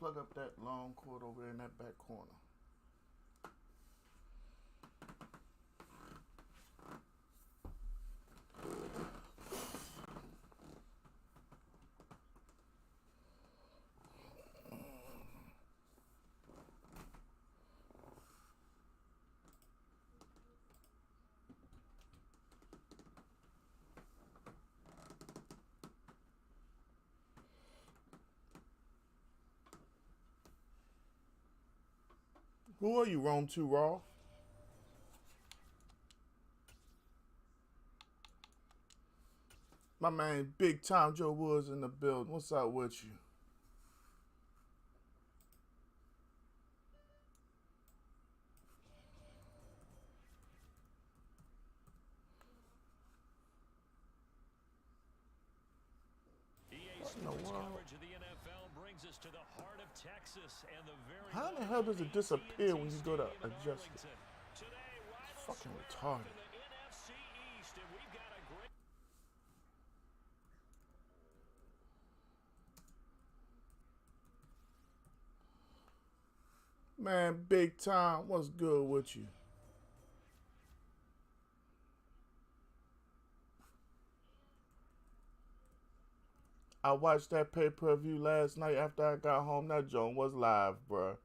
Plug up that long cord over there in that back corner. Who are you, Rome 2 Raw? My man, Big Time Joe Woods in the building. What's up with you? Sports coverage of the NFL brings us to the heart of Texas and the very How the hell does it disappear when you go to adjust it? It's fucking retarded. Man, Big Time, what's good with you? I watched that pay-per-view last night after I got home. That joint was live, bruh.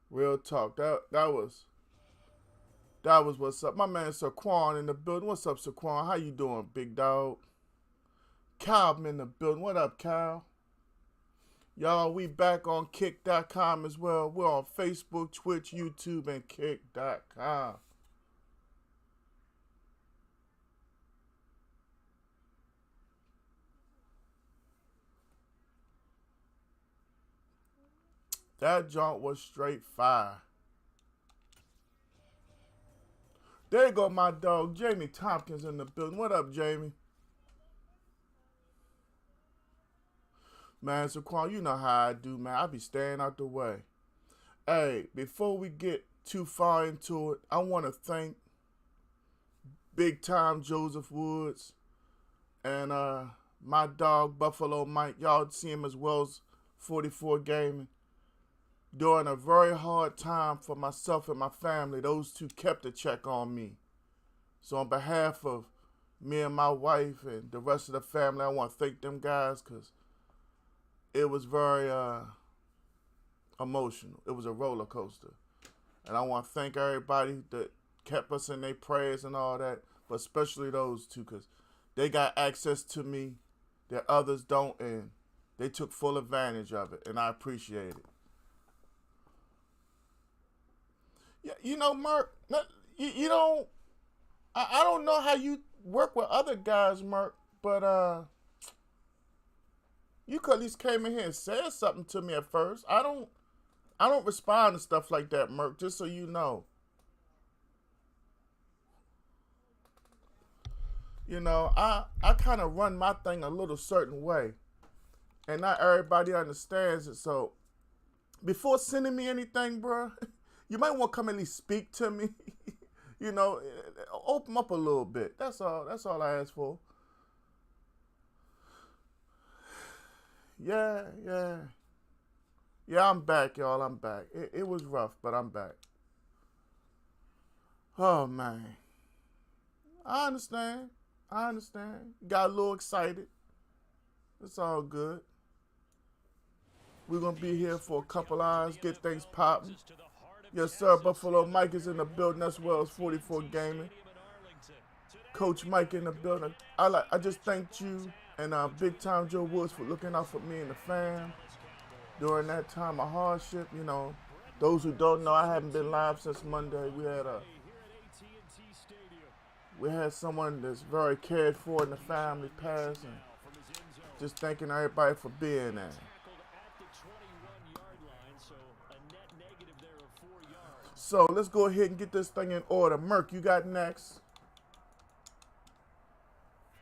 Real talk. That was what's up. My man Saquon in the building. What's up, Saquon? How you doing, big dog? Kyle in the building. What up, Kyle? Y'all, we back on kick.com as well. We're on Facebook, Twitch, YouTube, and kick.com. That jaunt was straight fire. There you go, my dog, Jamie Tompkins in the building. What up, Jamie? Man, Saquon, you know how I do, man. I be staying out the way. Hey, before we get too far into it, I want to thank Big Time Joseph Woods and my dog, Buffalo Mike. Y'all see him as well as 44 Gaming. During a very hard time for myself and my family, those two kept a check on me. So on behalf of me and my wife and the rest of the family, I want to thank them guys because it was very emotional. It was a roller coaster. And I want to thank everybody that kept us in their prayers and all that, but especially those two because they got access to me that others don't, and they took full advantage of it, and I appreciate it. Yeah, you know, Mark, you don't, I don't know how you work with other guys, Mark, but you could at least came in here and said something to me at first. I don't respond to stuff like that, Mark, just so you know. You know, I kind of run my thing a little certain way, and not everybody understands it, so before sending me anything, bro, you might want to come at least speak to me. You know, open up a little bit. That's all I ask for. Yeah. Yeah, I'm back, y'all. I'm back. It was rough, but I'm back. Oh, man. I understand. Got a little excited. It's all good. We're going to be here for a couple hours, get things popping. Yes, sir. Buffalo Mike is in the building as well as 44 Gaming. Coach Mike in the building. I just thanked you and Big Time Joe Woods for looking out for me and the fam during that time of hardship. You know, those who don't know, I haven't been live since Monday. We had someone that's very cared for in the family pass, and just thanking everybody for being there. So let's go ahead and get this thing in order. Merc, you got next.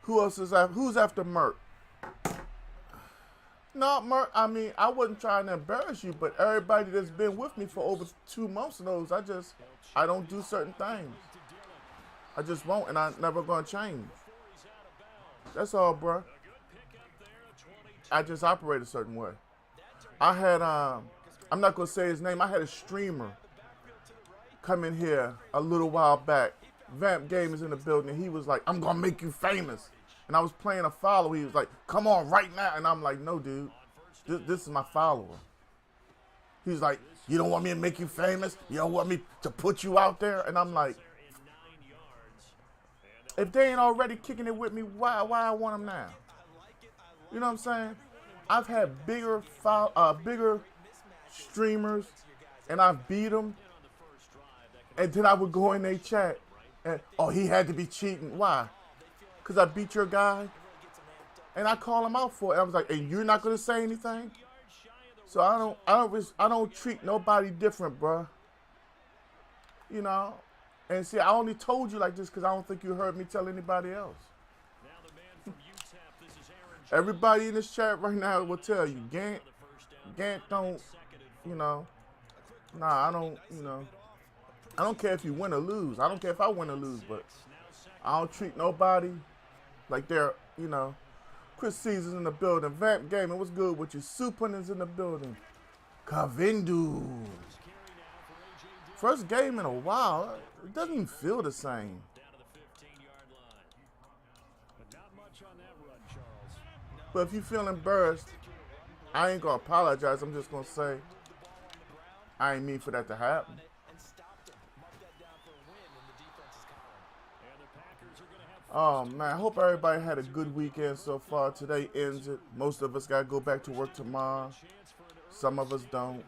Who else is after? Who's after Merc? No, Merc, I mean, I wasn't trying to embarrass you, but everybody that's been with me for over 2 months knows I don't do certain things. I just won't, and I'm never going to change. That's all, bro. I just operate a certain way. I had I'm not gonna say his name. I had a streamer come in here a little while back. Vamp Game is in the building. He was like, "I'm gonna make you famous," and I was playing a follower. He was like, "Come on right now," and I'm like, "No, dude, this is my follower." He's like, "You don't want me to make you famous? You don't want me to put you out there?" And I'm like, if they ain't already kicking it with me, why I want them now? You know what I'm saying? I've had bigger streamers, and I've beat them, and then I would go in their chat, and oh, he had to be cheating. Why? Because I beat your guy, and I call him out for it. I was like, and you're not gonna say anything? So I don't treat nobody different, bruh. You know. And see, I only told you like this because I don't think you heard me tell anybody else. Everybody in this chat right now will tell you, GANTT don't, you know, nah, I don't care if you win or lose. I don't care if I win or lose, but I don't treat nobody like they're, you know. Chris Caesar's in the building. Vamp Gaming, what's good with you? Supin is in the building. Kavindu. First game in a while. It doesn't even feel the same. But if you feel embarrassed, I ain't going to apologize. I'm just going to say I ain't mean for that to happen. Oh, man, I hope everybody had a good weekend so far. Today ends it. Most of us got to go back to work tomorrow. Some of us don't.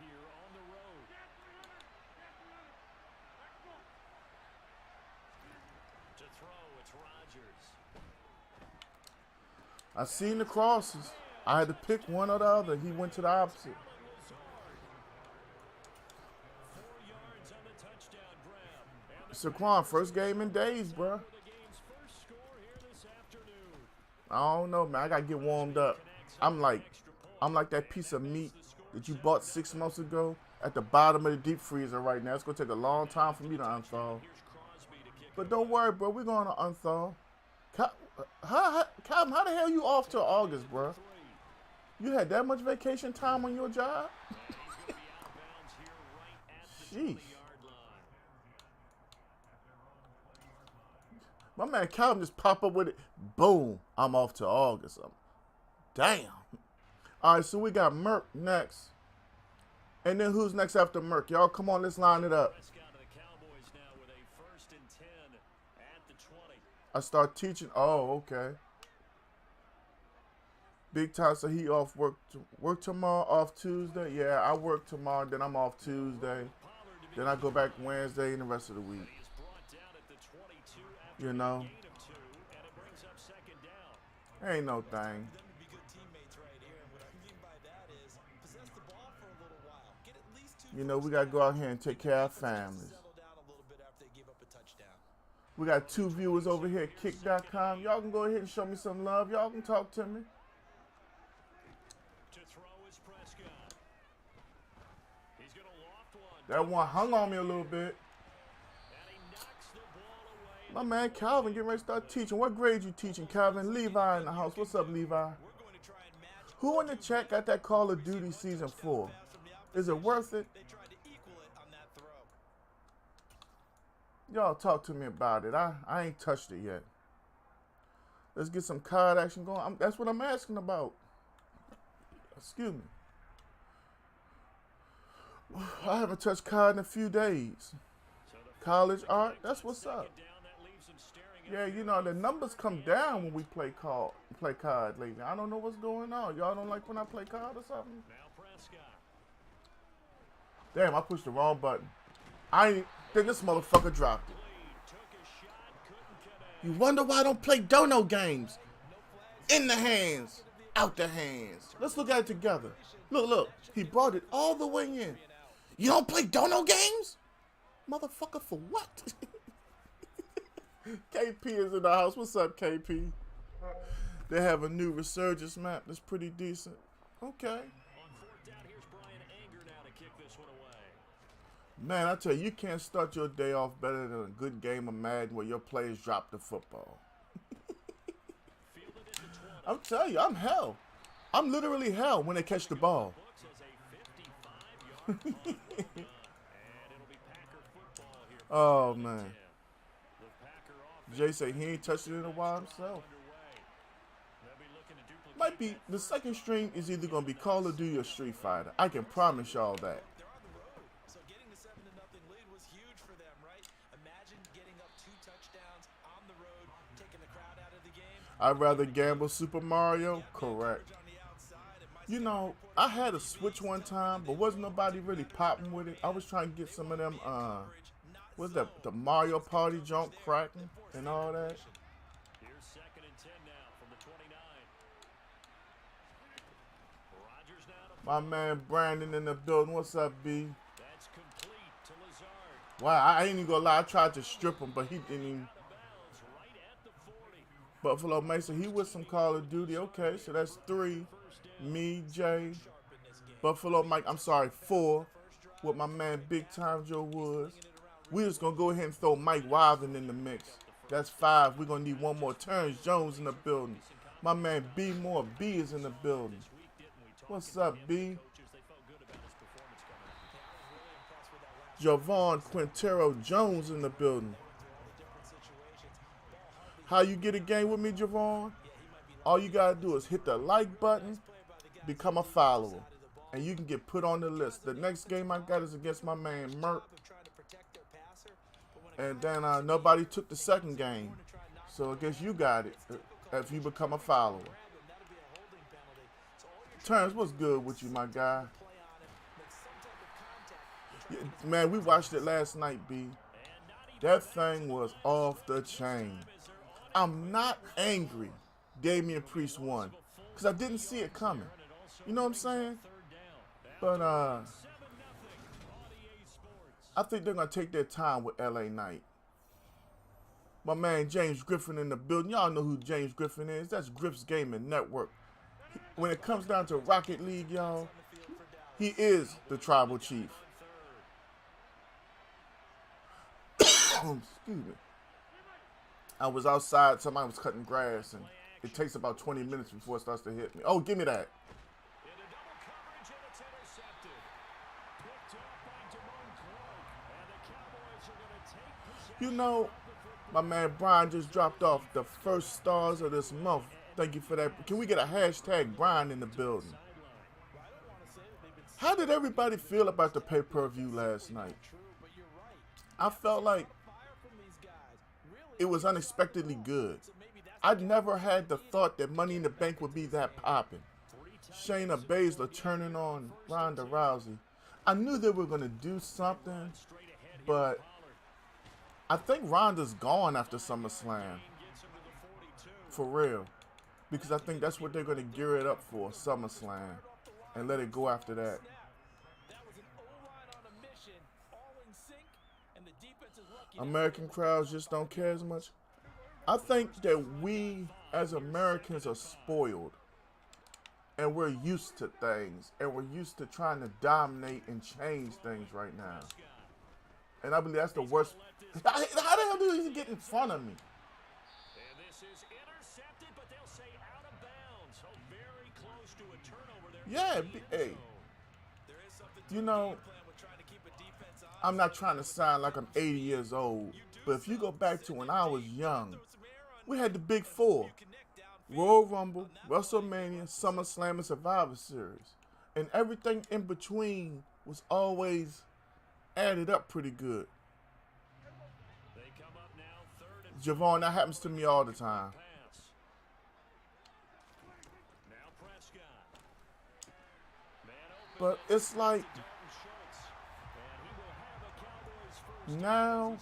I seen the crosses. I had to pick one or the other. He went to the opposite. Saquon, first game in days, bro. I don't know, man. I gotta get warmed up. I'm like that piece of meat that you bought 6 months ago at the bottom of the deep freezer right now. It's gonna take a long time for me to unthaw. But don't worry, bro. We're gonna unthaw. Calvin, how the hell you off till August, bro? You had that much vacation time on your job? Jeez. My man Calvin just pop up with it. Boom. I'm off till August. Damn. All right, so we got Merck next. And then who's next after Merck? Y'all, come on, let's line it up. I start teaching. Oh, okay. Big time. So he off work tomorrow, off Tuesday. Yeah, I work tomorrow. Then I'm off Tuesday. Then I go back Wednesday and the rest of the week. You know, ain't no thing. You know, we gotta go out here and take care of our families. We got 2 viewers over here at kick.com. Y'all can go ahead and show me some love. Y'all can talk to me. That one hung on me a little bit. My man Calvin getting ready to start teaching. What grade you teaching, Calvin? Levi in the house. What's up, Levi? Who in the chat got that Call of Duty Season 4? Is it worth it? Y'all talk to me about it. I ain't touched it yet. Let's get some card action going. That's what I'm asking about. Excuse me. I haven't touched card in a few days. College art, that's what's up. Yeah, you know, the numbers come down when we play card lately. I don't know what's going on. Y'all don't like when I play card or something? Damn, I pushed the wrong button. Then this motherfucker dropped it. You wonder why I don't play dono games. In the hands, out the hands. Let's look at it together. Look. He brought it all the way in. You don't play dono games? Motherfucker, for what? KP is in the house. What's up, KP? They have a new resurgence map that's pretty decent. Okay. Man, I tell you, you can't start your day off better than a good game of Madden where your players drop the football. I'm telling you, I'm hell. I'm literally hell when they catch the ball. Oh, man. Jay said he ain't touched it in a while himself. Might be, the second stream is either going to be Call of Duty or Street Fighter. I can promise y'all that. I'd rather gamble Super Mario? Correct. You know, I had a Switch one time, but wasn't nobody really popping with it. I was trying to get some of them, what's that, the Mario Party jump cracking and all that. Here's 2nd and 10 now from the 29. Rodgers now to My man Brandon in the building. What's up, B? that's complete to Lazard. Wow, I ain't even gonna lie. I tried to strip him, but he didn't even. Right at the 40. Buffalo Mason, he with some Call of Duty. Okay, so that's 3. Me, Jay, Buffalo Mike, I'm sorry, 4. With my man Big Time Joe Woods. We just gonna go ahead and throw Mike Wilden in the mix. That's 5. We're gonna need one more. Terrence Jones in the building. My man B Moore, B is in the building. What's up, B? Javon Quintero Jones in the building. How you get a game with me, Javon? All you gotta do is hit the like button, become a follower, and you can get put on the list. The next game I got is against my man Merck. And then nobody took the second game. So I guess you got it if you become a follower. Terrence, what's good with you, my guy? Yeah, man, we watched it last night, B. That thing was off the chain. I'm not angry Damian Priest won, because I didn't see it coming. You know what I'm saying? But I think they're going to take their time with LA Knight. My man James Griffin in the building. Y'all know who James Griffin is. That's Griff's Gaming Network. When it comes down to Rocket League, y'all, he is the tribal chief. Excuse me. I was outside. Somebody was cutting grass, and it takes about 20 minutes before it starts to hit me. Oh, give me that. You know, my man Brian just dropped off the first stars of this month. Thank you for that. Can we get a hashtag Brian in the building? How did everybody feel about the pay-per-view last night? I felt like it was unexpectedly good. I'd never had the thought that Money in the Bank would be that popping. Shayna Baszler turning on Ronda Rousey. I knew they were going to do something, but I think Ronda's gone after SummerSlam. For real. Because I think that's what they're going to gear it up for, SummerSlam. And let it go after that. American crowds just don't care as much. I think that we as Americans are spoiled. And we're used to things. And we're used to trying to dominate and change things right now. And I believe that's the worst. How the hell do he get in front of me? And this is intercepted, but they'll say out of bounds. So very close to a turnover there. Yeah, hey. You know, I'm not trying to sound like I'm 80 years old, but if you go back to when I was young, we had the big four. Royal Rumble, WrestleMania, SummerSlam, and Survivor Series. And everything in between was always added up pretty good. Javon, that happens to me all the time. But it's like now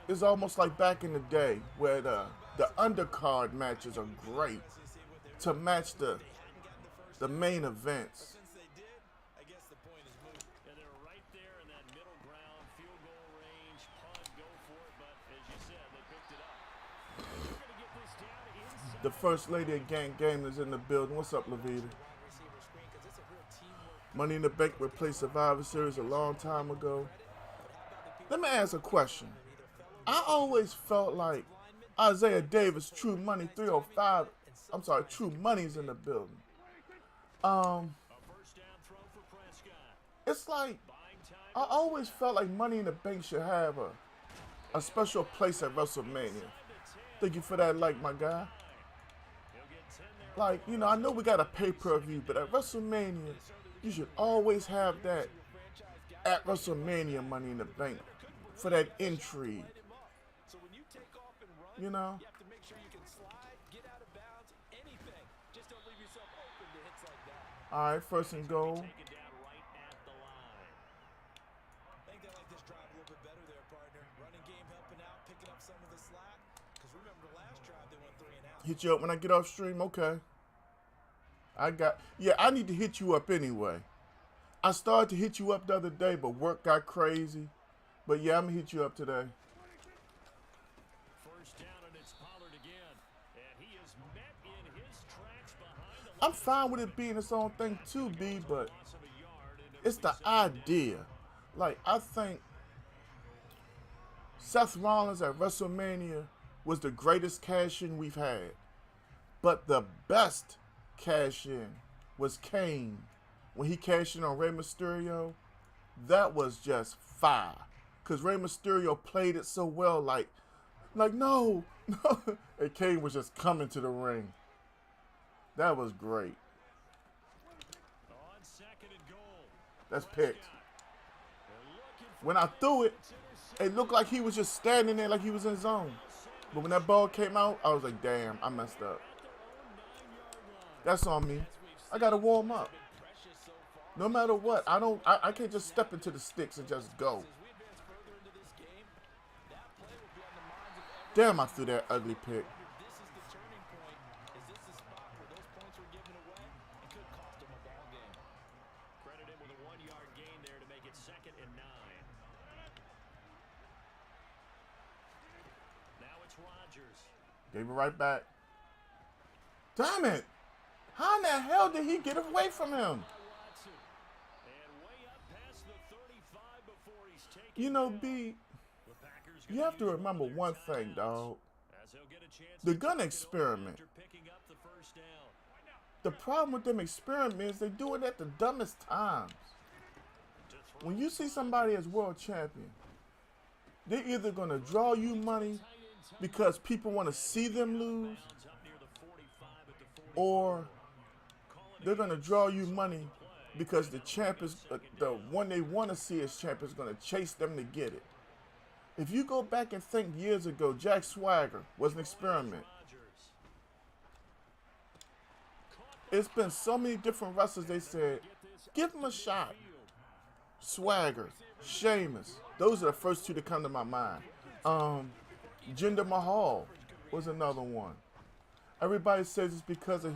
it's almost like back in the day where the undercard matches are great to match the main events. The first lady of GANTT Game is in the building. What's up, Levita? Money in the Bank replaced Survivor Series a long time ago. Let me ask a question. I always felt like Isaiah Davis, True Money 305, I'm sorry, True Money's in the building. It's like, I always felt like Money in the Bank should have a special place at WrestleMania. Thank you for that like, my guy. Like, you know, I know we got a pay-per-view, but at WrestleMania, you should always have that at WrestleMania Money in the Bank for that intrigue. You know? All right, first and goal. Hit you up when I get off stream? Okay. Yeah, I need to hit you up anyway. I started to hit you up the other day, but work got crazy. But yeah, I'm going to hit you up today. First down and it's Pollard again. And he is met in his tracks behind I'm fine with it being its own thing too, B, but it's the idea. Like, I think Seth Rollins at WrestleMania was the greatest cash-in we've had. But the best cash-in was Kane. When he cashed in on Rey Mysterio, that was just fire. Because Rey Mysterio played it so well, like no. And Kane was just coming to the ring. That was great. on second and goal. That's picked. When I threw it, it looked like he was just standing there like he was in zone. But when that ball came out, I was like, damn, I messed up. That's on me. I got to warm up. No matter what, I can't just step into the sticks and just go. Damn, I threw that ugly pick. Credit him with a 1-yard gain there to make it 2nd and 9. Now it's Rodgers. Gave it right back. Damn it! How in the hell did he get away from him? You know, B, you have to remember one thing, dog. The gun experiment. The problem with them experiments, they do it at the dumbest times. When you see somebody as world champion, they're either going to draw you money because people want to see them lose, or they're going to draw you money because the champ is, the one they want to see as champ is going to chase them to get it. If you go back and think years ago, Jack Swagger was an experiment. It's been so many different wrestlers they said, give him a shot. Swagger, Sheamus, those are the first two that come to my mind. Jinder Mahal was another one. Everybody says it's because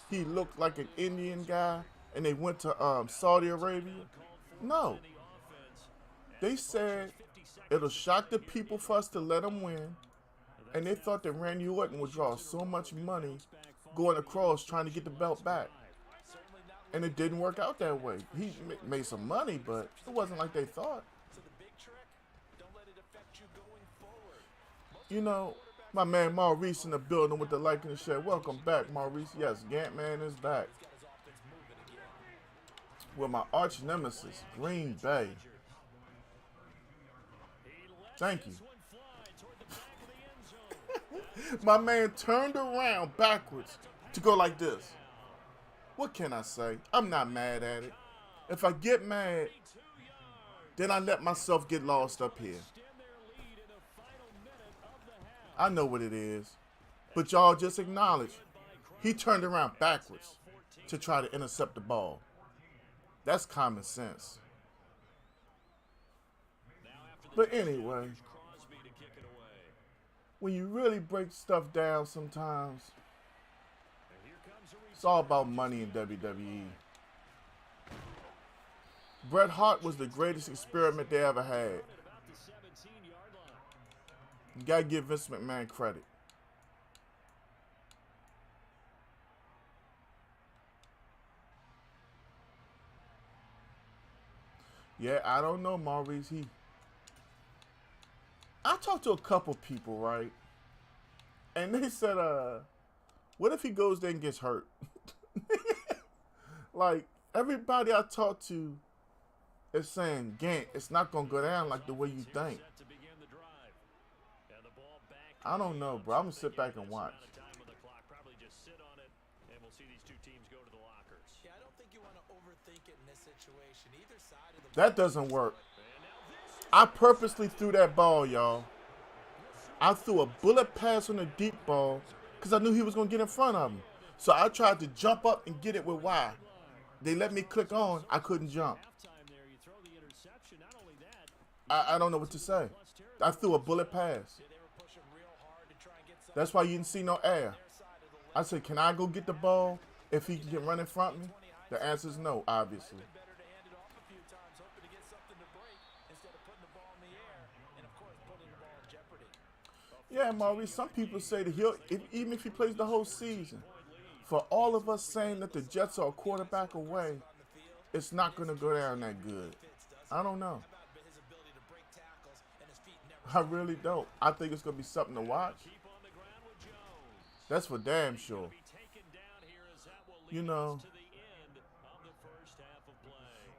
he looked like an Indian guy and they went to Saudi Arabia. No. They said it'll shock the people for us to let him win. And they thought that Randy Orton would draw so much money going across trying to get the belt back. And it didn't work out that way. He made some money, but it wasn't like they thought. You know, my man Maurice in the building with the like and the share. Welcome back, Maurice. Yes, Gant Man is back. With my arch nemesis, Green Bay. Thank you. My man turned around backwards to go like this. What can I say? I'm not mad at it. If I get mad, then I let myself get lost up here. I know what it is. But y'all just acknowledge he turned around backwards to try to intercept the ball. That's common sense. But anyway, when you really break stuff down sometimes, it's all about money in WWE. Bret Hart was the greatest experiment they ever had. You gotta give Vince McMahon credit. Yeah, I don't know, Maurice. I talked to a couple people, right? And they said, what if he goes there and gets hurt? Like, everybody I talked to it's saying GANTT. It's not gonna go down like the way you think. I don't know, bro. I'm gonna sit back and watch. Probably just sit on it, and we'll see these two teams go to the lockers. Yeah, I don't think you want to overthink it in this situation. Either side of the That doesn't work. I purposely threw that ball, y'all. I threw a bullet pass on the deep ball because I knew he was going to get in front of him. So I tried to jump up and get it with Y. They let me click on. I couldn't jump. I don't know what to say. I threw a bullet pass. That's why you didn't see no air. I said, can I go get the ball if he can run in front of me? The answer is no, obviously. Yeah, Maurice, some people say that even if he plays the whole season, for all of us saying that the Jets are a quarterback away, it's not going to go down that good. I don't know. I really don't. I think it's going to be something to watch. That's for damn sure. You know,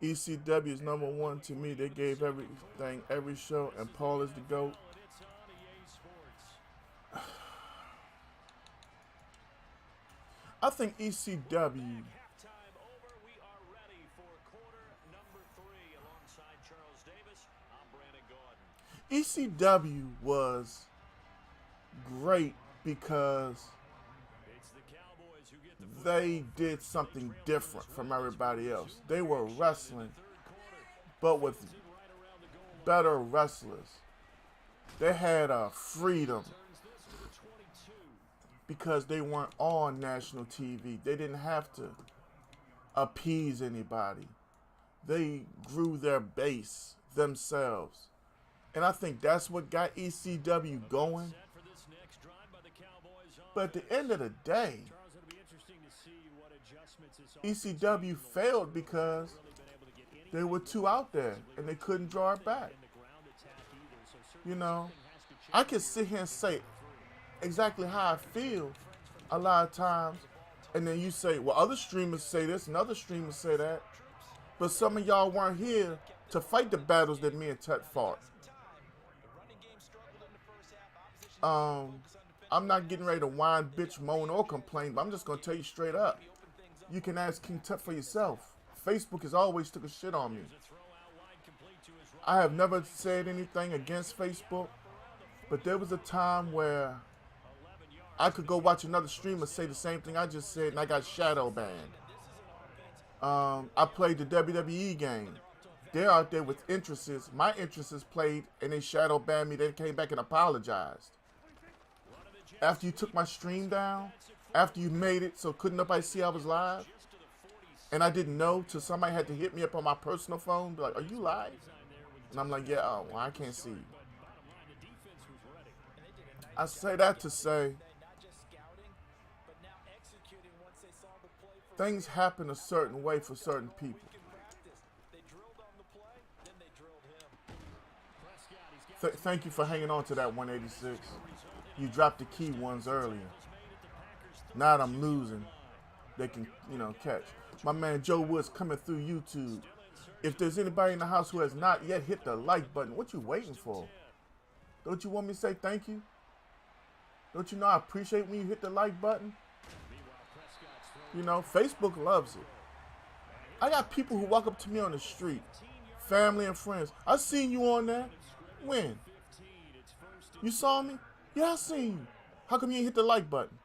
ECW is #1 to me. They gave everything, every show, and Paul is the GOAT. I think ECW was great because they did something different from everybody else. They were wrestling, but with better wrestlers. They had a freedom because they weren't on national TV. They didn't have to appease anybody. They grew their base themselves. And I think that's what got ECW going. But at the end of the day, ECW failed because they were too out there and they couldn't draw it back. You know, I can sit here and say exactly how I feel a lot of times, and then you say, well, other streamers say this and other streamers say that, but some of y'all weren't here to fight the battles that me and Tut fought. I'm not getting ready to whine, bitch, moan, or complain, but I'm just going to tell you straight up. You can ask King Tut for yourself. Facebook has always took a shit on me. I have never said anything against Facebook, but there was a time where I could go watch another streamer say the same thing I just said, and I got shadow banned. I played the WWE game. They're out there with interests. My interests played, and they shadow banned me. They came back and apologized. After you took my stream down, after you made it so couldn't nobody see I was live, and I didn't know till somebody had to hit me up on my personal phone, be like, are you live? And I'm like, yeah, oh, well, I can't see you. I say that to say, things happen a certain way for certain people. Thank you for hanging on to that 186. You dropped the key ones earlier. Now that I'm losing, they can, catch. My man Joe Woods coming through YouTube. If there's anybody in the house who has not yet hit the like button, what you waiting for? Don't you want me to say thank you? Don't you know I appreciate when you hit the like button? Facebook loves it. I got people who walk up to me on the street, family and friends. I seen you on there. When? You saw me? Yeah, I seen you. How come you ain't hit the like button?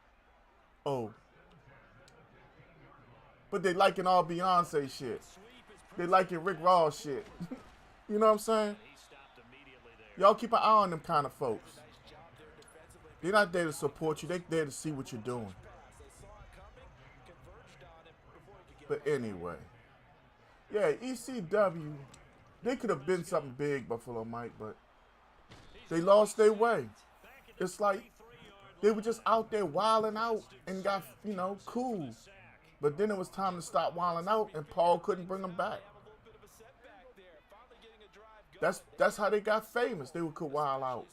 Oh. But they liking all Beyonce shit. They liking Rick Ross shit. You know what I'm saying? Y'all keep an eye on them kind of folks. They're not there to support you. They're there to see what you're doing. But anyway. Yeah, ECW, they could have been something big, Buffalo Mike, but they lost their way. It's like they were just out there wilding out and got, cool. But then it was time to stop wilding out, and Paul couldn't bring them back. That's how they got famous. They could wild out.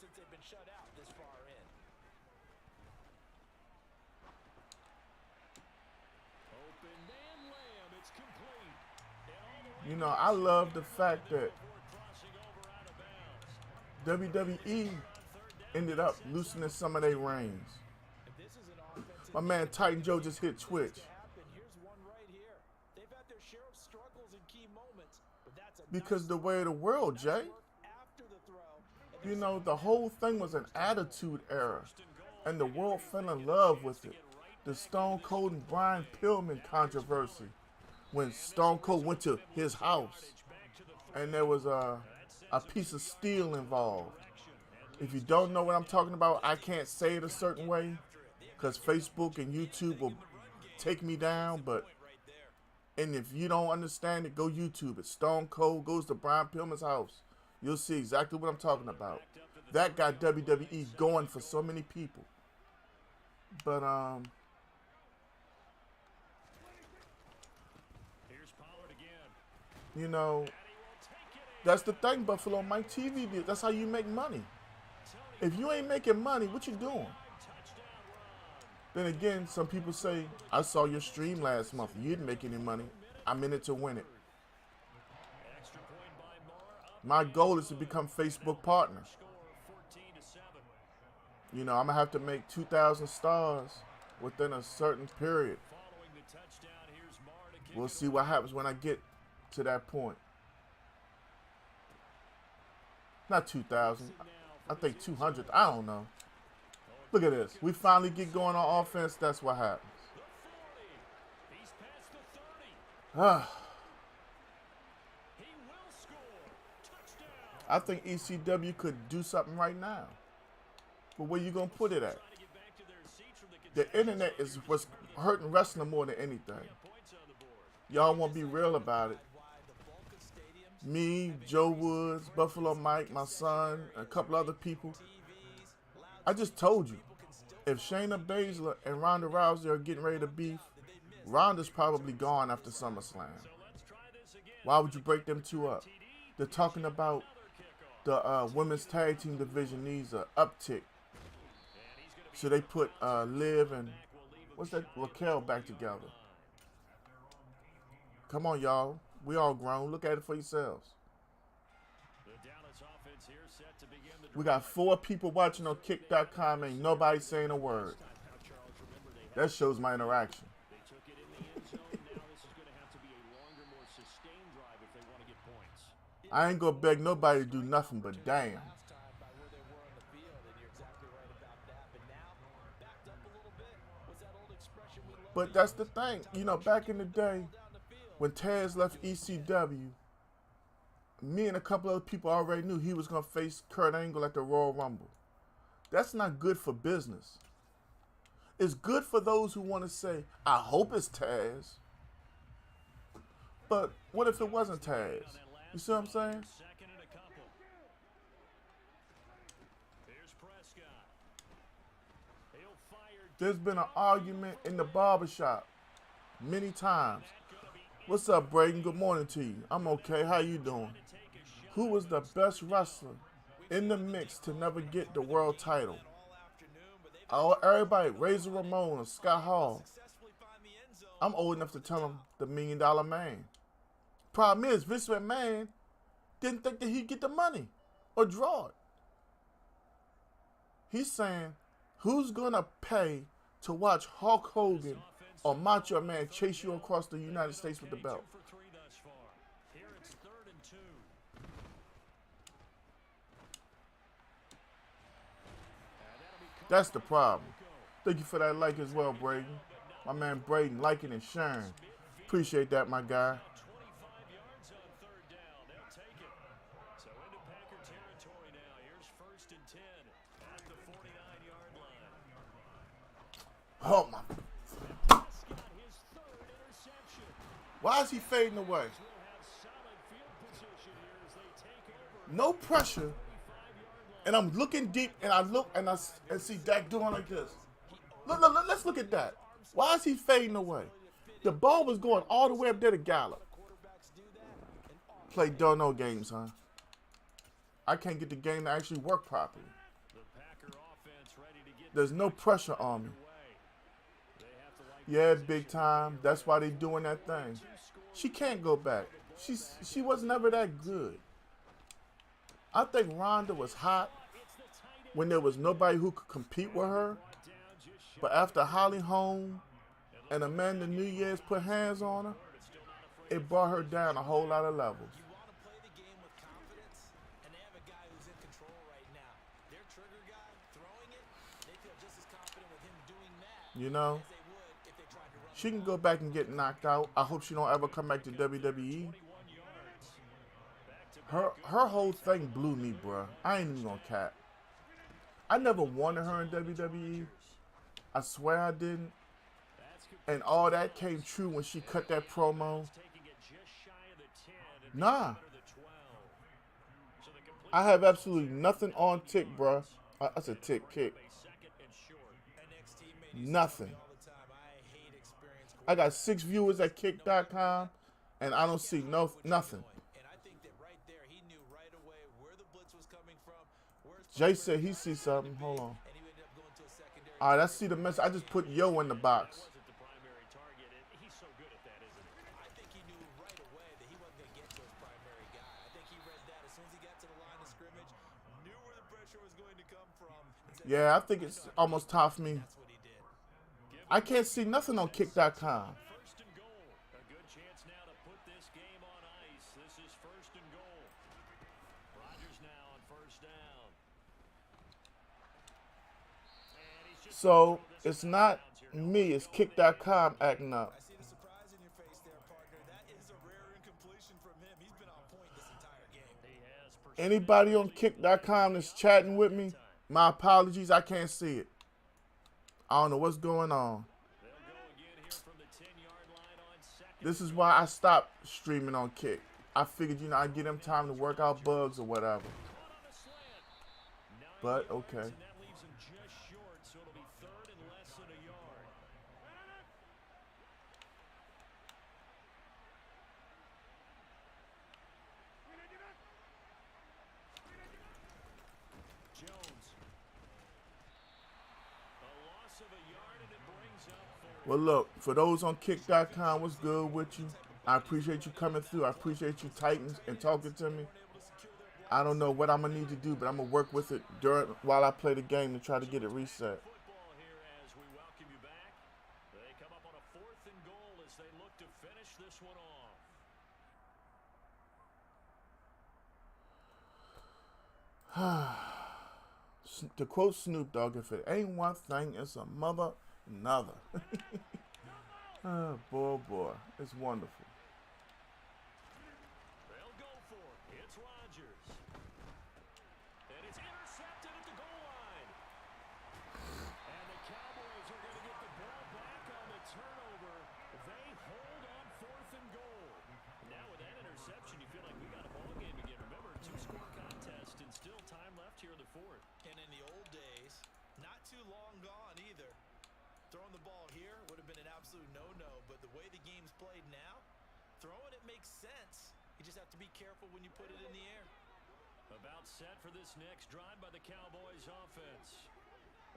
You know, I love the fact that WWE ended up loosening some of their reins. My man Titan Joe just hit Twitch. Because the way of the world, Jay. You know, the whole thing was an attitude era. And the world fell in love with it. The Stone Cold and Brian Pillman controversy. When Stone Cold went to his house. And there was a piece of steel involved. If you don't know what I'm talking about, I can't say it a certain way. Because Facebook and YouTube will take me down. And if you don't understand it, go YouTube it. Stone Cold goes to Brian Pillman's house. You'll see exactly what I'm talking about. That got WWE going for so many people. But, you know, that's the thing, Buffalo Mike. TV did. That's how you make money. If you ain't making money, what you doing? Then again, some people say, I saw your stream last month. You didn't make any money. I'm in it to win it. My goal is to become Facebook partner. You know, I'm going to have to make 2,000 stars within a certain period. We'll see what happens when I get to that point. Not 2,000. I think 200. I don't know. Look at this. We finally get going on offense. That's what happens. I think ECW could do something right now. But where you going to put it at? The internet is what's hurting wrestling more than anything. Y'all want to be real about it. Me, Joe Woods, Buffalo Mike, my son, a couple other people. I just told you, if Shayna Baszler and Ronda Rousey are getting ready to beef, Ronda's probably gone after SummerSlam. Why would you break them two up? They're talking about the women's tag team division needs an uptick. So they put Liv and, what's that, Raquel back together. Come on, y'all. We all grown. Look at it for yourselves. We got 4 people watching on Kick.com. Ain't nobody saying a word. That shows my interaction. I ain't gonna beg nobody to do nothing but damn. But that's the thing. You know, back in the day, when Taz left ECW, me and a couple other people already knew he was going to face Kurt Angle at the Royal Rumble. That's not good for business. It's good for those who want to say, I hope it's Taz. But what if it wasn't Taz? You see what I'm saying? There's been an argument in the barbershop many times. What's up, Braden? Good morning to you. I'm okay. How you doing? Who was the best wrestler in the mix to never get the world title? Oh, everybody, Razor Ramon or Scott Hall. I'm old enough to tell him the $1 Million Man. Problem is, Vince McMahon didn't think that he'd get the money or draw it. He's saying, who's going to pay to watch Hulk Hogan or Macho Man chase you across the United States with the belt? That's the problem. Thank you for that like as well, Braden. My man Braden liking and sharing. Appreciate that, my guy. Oh my. Why is he fading away? No pressure. And I'm looking deep, and I look and I see Dak doing like this. Look, let's look at that. Why is he fading away? The ball was going all the way up there to Gallup. Play don't-know games, huh? I can't get the game to actually work properly. There's no pressure on me. Yeah, big time. That's why they doing that thing. She can't go back. She was never that good. I think Ronda was hot when there was nobody who could compete with her. But after Holly Holm and Amanda Nunes put hands on her, it brought her down a whole lot of levels. You want to play the game with confidence, and they have a guy who's in control right now. Their trigger guy throwing it, they feel just as confident with him doing that You know, as they would if they tried to run she can go back and get knocked out. I hope she don't ever come back to WWE. Her whole thing blew me, bruh. I ain't even gonna cap. I never wanted her in WWE. I swear I didn't. And all that came true when she cut that promo. Nah. I have absolutely nothing on tick, bruh. That's a tick kick. Nothing. I got 6 viewers at kick.com, and I don't see nothing. And I think that right there, he knew right away where the blitz was coming from. Jay said he sees something. Hold on. And he ended up going to a secondary. All right, let's see the message. I just put yo in the box. I think he knew right away that he wasn't going to get to his primary guy. I think he read that as soon as he got to the line of scrimmage, knew where the pressure was going to come from. And said, Yeah, I think it's almost time for me. that's what he did. I can't see nothing on kick.com. First and goal. A good chance now to put this game on ice. This is first and goal. Rodgers now on first down. And he's just So it's not me, it's kick.com acting up. I see the surprise in your face there, partner. That is a rare incompletion from him. He's been on point this entire game. he has Anybody on kick.com that's chatting with me, my apologies, I can't see it. I don't know what's going on. They'll go again here from the 10-yard line on second. This is why I stopped streaming on Kick. I figured, I'd give them time to work out bugs or whatever. Caught on a slant. 9 But, yards, okay. and that leaves him just short, so it'll be third and less than a yard. Jones. A loss of a yard, and it brings up fourth. Well, look, for those on kick.com, what's good with you? I appreciate you coming through. I appreciate you Titans and talking to me. I don't know what I'm going to need to do, but I'm going to work with it while I play the game to try to get it reset. Football here as we welcome you back. They come up on a fourth and goal as they look to finish this one off. To quote Snoop Dogg, if it ain't one thing, it's a mother another. Oh, boy. It's wonderful. They'll go for it. It's Rodgers. And it's intercepted at the goal line. And the Cowboys are going to get the ball back on the turnover. They hold on fourth and goal. Now with that interception, you feel like we got a ball game again. Remember, 2-score contest and still time left here in the fourth. And in the old days, not too long gone either. Throwing the ball here would have been an absolute no-no, but the way the game's played now, throwing it makes sense. You just have to be careful when you put it in the air. About set for this next drive by the Cowboys offense.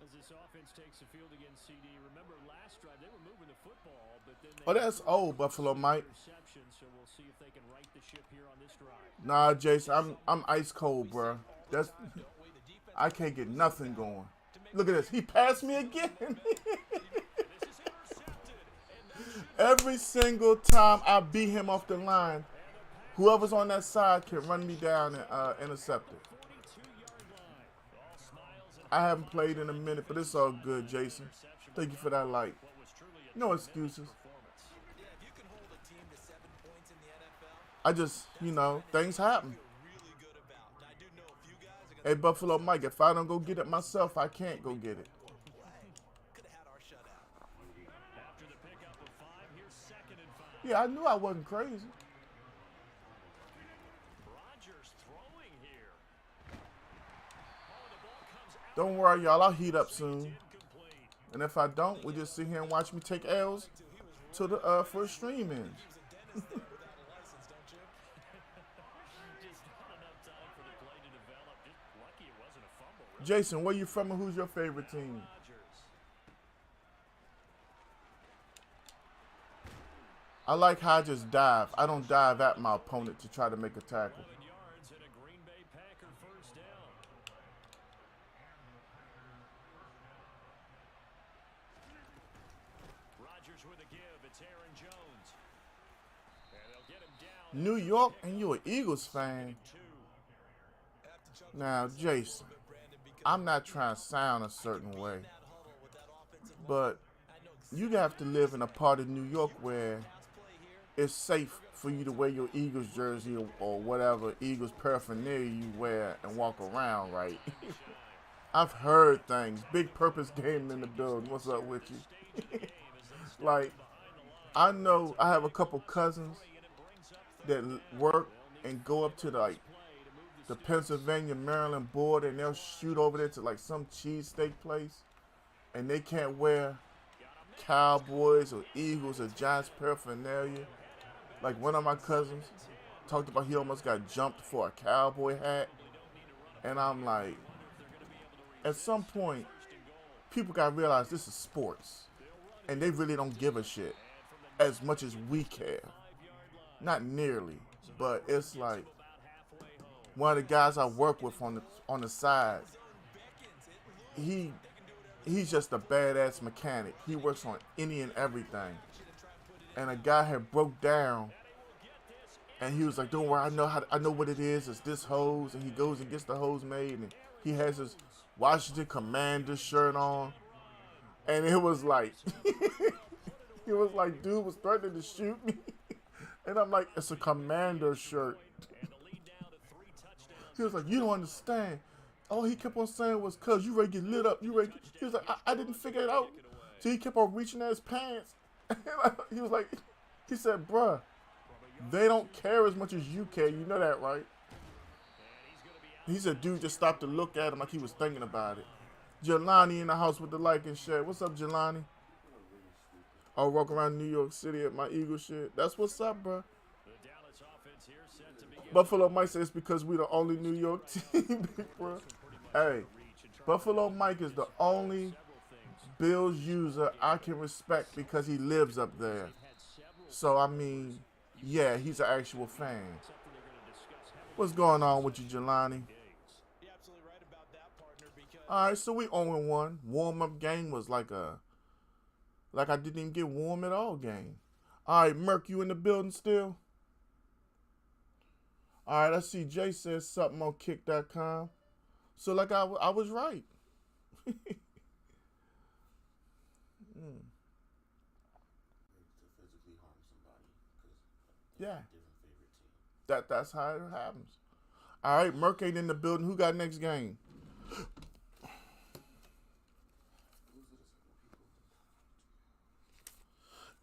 As this offense takes the field against CD, remember last drive they were moving the football, but then they That's old, Buffalo Mike. interception, so we'll see if they can right the ship here on this drive. Nah, Jason, I'm ice cold, bro. I can't get nothing going. Look at this. He passed me again. Every single time I beat him off the line, whoever's on that side can run me down and intercept it. I haven't played in a minute, but it's all good, Jason. Thank you for that like. No excuses. Yeah, if you can hold a team to 7 points in the NFL, I just, things happen. feel really good about. And I do know a few guys are going to Hey, Buffalo Mike, if I don't go get it myself, I can't go get it. could have had our shutout. After the pickup of 5, here's second and 5. Yeah, I knew I wasn't crazy. Rodgers throwing here. Oh, the ball comes out. Don't worry, y'all. I'll heat up soon. Incomplete. And if I don't, we just sit here and watch me take L's to the for stream ends. Dennis there without a license, don't you? Just not enough time for the play to develop. Just lucky it wasn't a fumble. Really. Jason, where you from and who's your favorite team? Rodgers. I like how I just dive. I don't dive at my opponent to try to make a tackle. 11 yards and a Green Bay Packer first down. Rodgers with a give. It's Aaron Jones. And they'll get him down. New York, and you're an Eagles fan. Now, Jason, I'm not trying to sound a certain way, but you have to live in a part of New York where it's safe for you to wear your Eagles jersey or whatever Eagles paraphernalia you wear and walk around, right? I've heard things. Big Purpose Game in the building. What's up with you? Like, I know I have a couple cousins that work and go up to the Pennsylvania, Maryland border, and they'll shoot over there to like some cheesesteak place, and they can't wear Cowboys or Eagles or Giants paraphernalia. Like one of my cousins talked about he almost got jumped for a cowboy hat, and I'm like, at some point, people gotta realize this is sports, and they really don't give a shit as much as we care. Not nearly, but it's like one of the guys I work with on the side. He's just a badass mechanic. He works on any and everything. And a guy had broke down, and he was like, "Don't worry, I know what it is. It's this hose." And he goes and gets the hose made, and he has his Washington Commanders shirt on, and it was like, dude was threatening to shoot me, and I'm like, it's a Commander shirt. He was like, "You don't understand." All he kept on saying was, "Cuz you ready to get lit up. You ready?" He was like, I didn't figure it out. So he kept on reaching at his pants. He was like, he said, "Bruh, they don't care as much as you care. You know that, right?" He said, dude just stopped to look at him like he was thinking about it. Jelani in the house with the like and share. What's up, Jelani? I'll walk around New York City at my Eagle shit. That's what's up, bruh. Buffalo Mike says it's because we the only New York team, bro. Hey, Buffalo Mike is the only Bills user I can respect because he lives up there. So, I mean, yeah, he's an actual fan. What's going on with you, Jelani? All right, so we 0-1. Warm-up game was like I didn't even get warm at all game. All right, Merc, you in the building still? All right, I see Jay says something on kick.com. So, like, I was right. Yeah. That's how it happens. All right, Merc ain't in the building. Who got next game?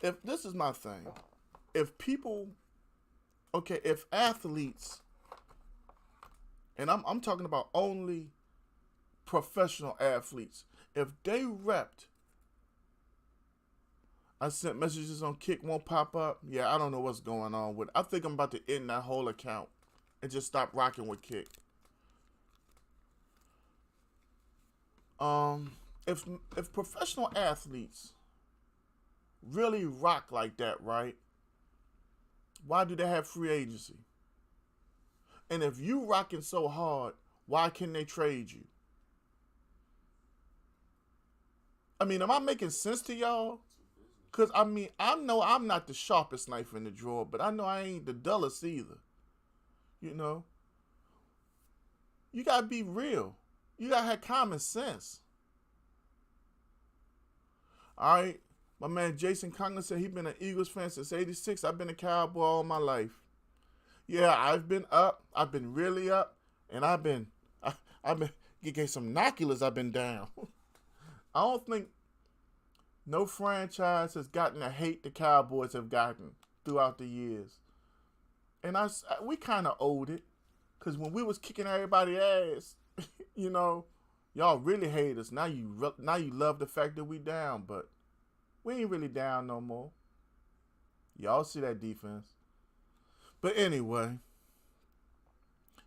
If this is my thing, if athletes, and I'm talking about only professional athletes, if they repped, I sent messages on Kick, won't pop up. Yeah, I don't know what's going on with it. I think I'm about to end that whole account and just stop rocking with Kick. If professional athletes really rock like that, right? Why do they have free agency? And if you rocking so hard, why can they trade you? I mean, am I making sense to y'all? Because, I mean, I know I'm not the sharpest knife in the drawer, but I know I ain't the dullest either. You know? You got to be real. You got to have common sense. All right? My man Jason Conlon said he been an Eagles fan since '86. I've been a Cowboy all my life. Yeah, I've been up. I've been really up. And I've been getting some knoculars. I've been down. I don't think no franchise has gotten the hate the Cowboys have gotten throughout the years. And we kind of owed it. Because when we was kicking everybody's ass, you know, y'all really hate us. Now you love the fact that we down. But we ain't really down no more. Y'all see that defense. But anyway.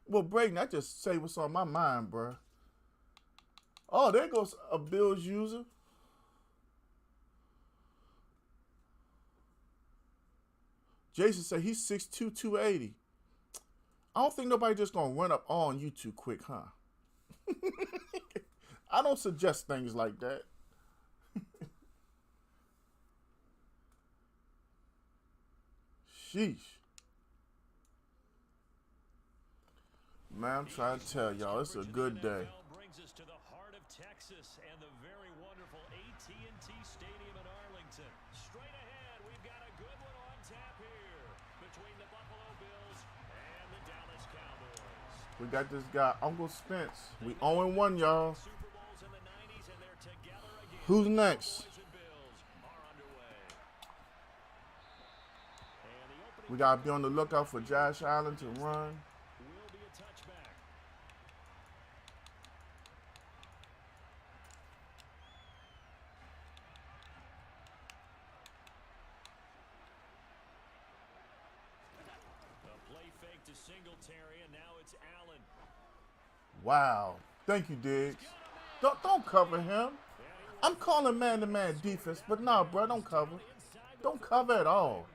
Well, Braden, I just say what's on my mind, bro. Oh, there goes a Bills user. Jason said he's 6'2", 280. I don't think nobody just gonna run up on you too quick, huh? I don't suggest things like that. Sheesh. Man, I'm trying to tell y'all, it's a good day. Brings us to the heart of Texas and the very wonderful AT&T Stadium in Arlington. Straight ahead, we've got a good one on tap here between the Buffalo Bills and the Dallas Cowboys. We got this guy, Uncle Spence. We 0-1, y'all. Super Bowls in the 90s and they're together again. Who's next? Cowboys and Bills are underway. And the opening We gotta be on the lookout for Josh Allen to run. will be a touchback. A play fake to Singletary, and now it's Allen. Wow. Thank you, Diggs. Don't cover him. I'm calling man-to-man defense, but nah, bro, don't cover. Don't cover at all.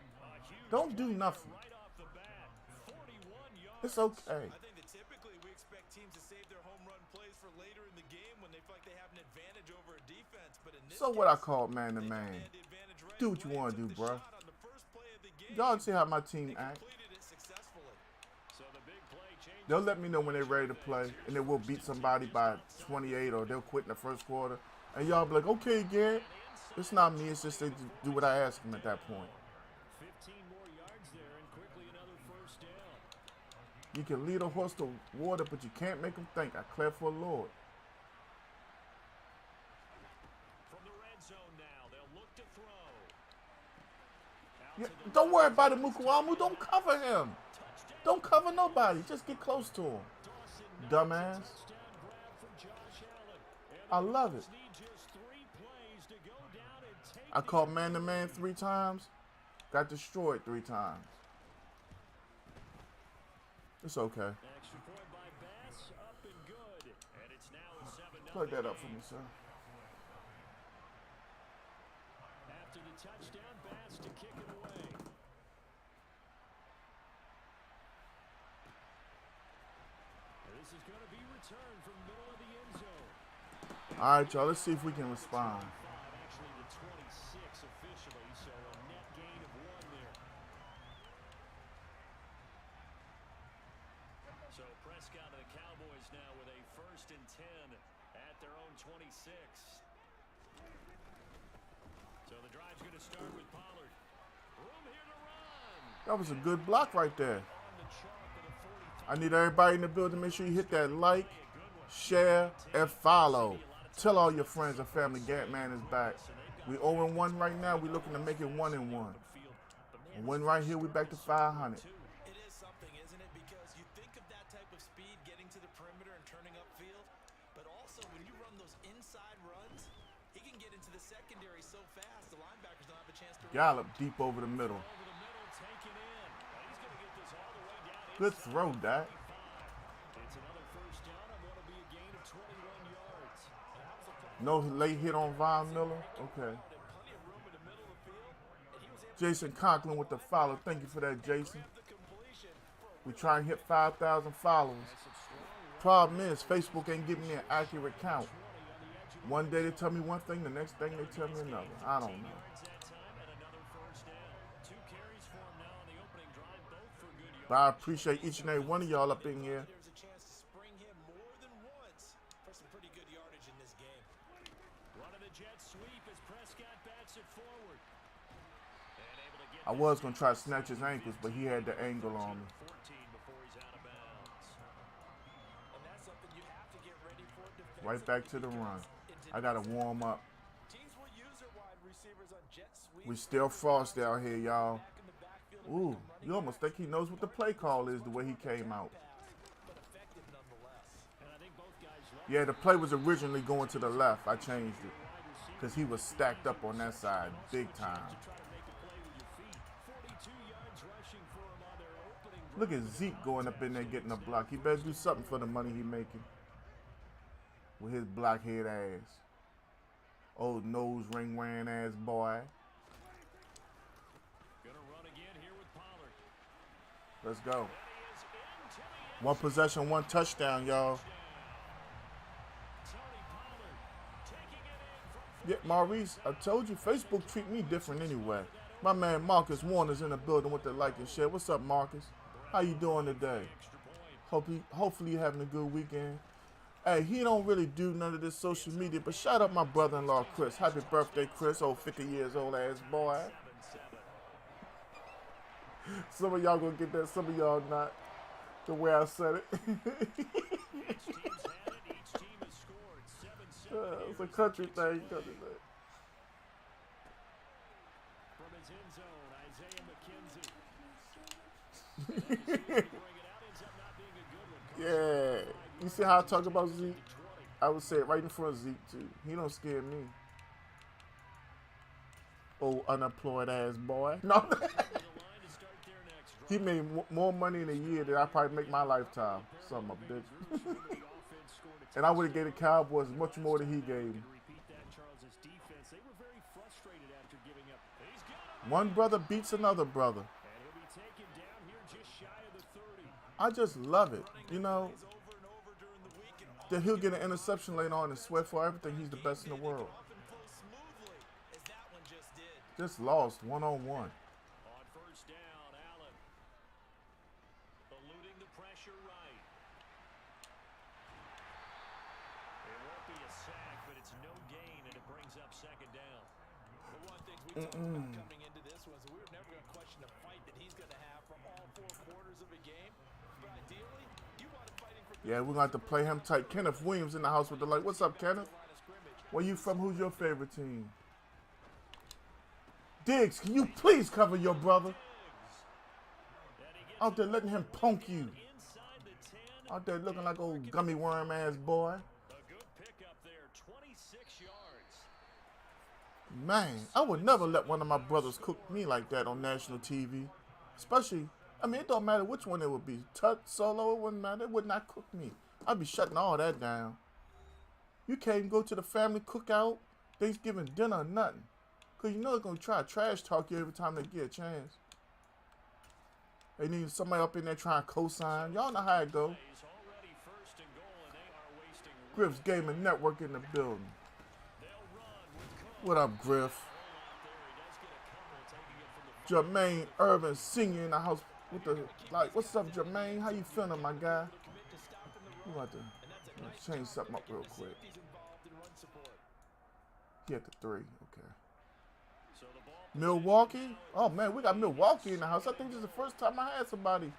Don't do nothing. Right off the bat, 41 yards. It's okay. I think that typically we expect teams to save their home run plays for later in the game when they feel like they have an advantage over a defense. But in this So case, what I call they man-to-man. had the advantage right Do what you away, want to took do, the bro. shot on the first play of the game, Y'all see how my team and act. completed it successfully. So the big play changes. They'll let me know when they're ready to play, and then we'll beat somebody by 28, or they'll quit in the first quarter. And y'all be like, okay, Garrett. It's not me. It's just they do what I ask them at that point. 15 more yards there and quickly another first down. You can lead a horse to water, but you can't make him think. I declare for the Lord. From the red zone now, they'll look to throw. Out Yeah, to the don't worry about it, Mukuamu. Don't cover him. Don't cover nobody. Just get close to him. Dumbass. touchdown grab for Josh Allen. And I love it. need just 3 plays to go down and take I called man-to-man 3 times. Got destroyed 3 times. It's okay. extra point by Bass, up and good. And it's now a 7-0 Plug that up for me, sir. After the touchdown, Bass to kick it away. And this is going to be returned from middle of the end zone. All right, y'all. Let's see if we can respond. Actually the 26 officially, so a net gain of 1 there. So Prescott and the Cowboys now with a 1st and 10 at their own 26. So the drive's going to start with Pollard. Room here to run. That was a good block right there. On the chalk with a 45. I need everybody in the building. Make sure you hit that like, share, and follow. Tell all your friends and family GANTT Man is back. We 0-1 right now. We're looking to make it 1-1. And win right here, we back to 500. It is something, isn't it? Because you think of that type of speed getting to the perimeter and turning upfield, but also when you run those inside runs, he can get into the secondary so fast the linebackers don't have a chance to Gallop deep over the middle. Over the middle, taken in. And he's going to get this all the way down. Good throw, Dak. It's another first down on what will be a gain of 21 yards. No late hit on Von Miller. Okay. plenty of room in the middle of the field, and he was able Jason Conklin with the follow. Thank you for that, Jason. to have the completion for We try and hit 5,000 followers. Problem is, Facebook ain't giving me an accurate count. One day they tell me one thing, the next thing they tell me another. I don't know. yards that time and another first down. 2 carries for him now on the opening drive, both for good yards. But I appreciate each and every one of y'all up in here. there's a chance to spring him more than once for some pretty good yardage in this game. Running the jet sweep as Prescott bats it forward. And able to get I was going to try to snatch his ankles, but he had the angle on me. 14 before he's out of bounds. And that's something you have to get ready for defensively. Right back to the run. I got to warm up. Teams will use their wide receivers on jet sweeps. We still frosty out here, y'all. Back in the backfield Ooh, you almost think he knows what the play call is the way he came out. but effective nonetheless. And I think both guys love Yeah, the play was originally going to the left. I changed it because he was stacked up on that side big time. try to make a play with your feet. 42 yards rushing for him on their opening drive. Look at Zeke going up in there getting a block. He better do something for the money he making with his blockhead ass. Old nose ring wearing ass boy. Gonna run again here with Pollard. Let's go. One possession, one touchdown, y'all. Yeah, Maurice, I told you, Facebook treat me different anyway. My man Marcus Warner's in the building with the like and share. What's up, Marcus? How you doing today? Hopefully you're having a good weekend. Hey, he don't really do none of this social media, but shout out my brother-in-law, Chris. Happy birthday, Chris. Old 50 years old ass boy. Some of y'all gonna get that, some of y'all not. The way I said it. It's a country thing. From his end zone, Isaiah McKenzie. Yeah. You see how I talk about Zeke? I would say it right in front of Zeke, too. He don't scare me. Oh, unemployed ass boy. No. He made more money in a year than I probably make my lifetime. Son of a bitch. And I would have gave the Cowboys much more than he gave me. One brother beats another brother. I just love it. You know, that he'll get an interception later on and swear for everything he's the best in the world. Just lost one-on-one. Coming into this one, so we were never going to question the fight that he's going to have for all 4 quarters of a game. But ideally, you want him fighting for. Yeah, we're going to have to play him tight. Kenneth Williams in the house with the light. What's up, Kenneth? Where you from? Who's your favorite team? Diggs, can you please cover your brother? Out there letting him punk you. Out there looking like old gummy worm ass boy. Man, I would never let one of my brothers cook me like that on national TV. Especially, I mean, it don't matter which one it would be. Tut, Solo, it wouldn't matter. It would not cook me. I'd be shutting all that down. You can't even go to the family cookout, Thanksgiving dinner, or nothing. Because you know they're going to try to trash talk you every time they get a chance. They need somebody up in there trying to co-sign. Y'all know how it go. Griff's Gaming Network in the building. What up, Griff? Jermaine Irvin Sr. in the house with the like. What's up, Jermaine? How you feeling, my guy? You want to change something up real quick. Get the 3, okay. Milwaukee? Oh man, we got Milwaukee in the house. I think this is the first time I had somebody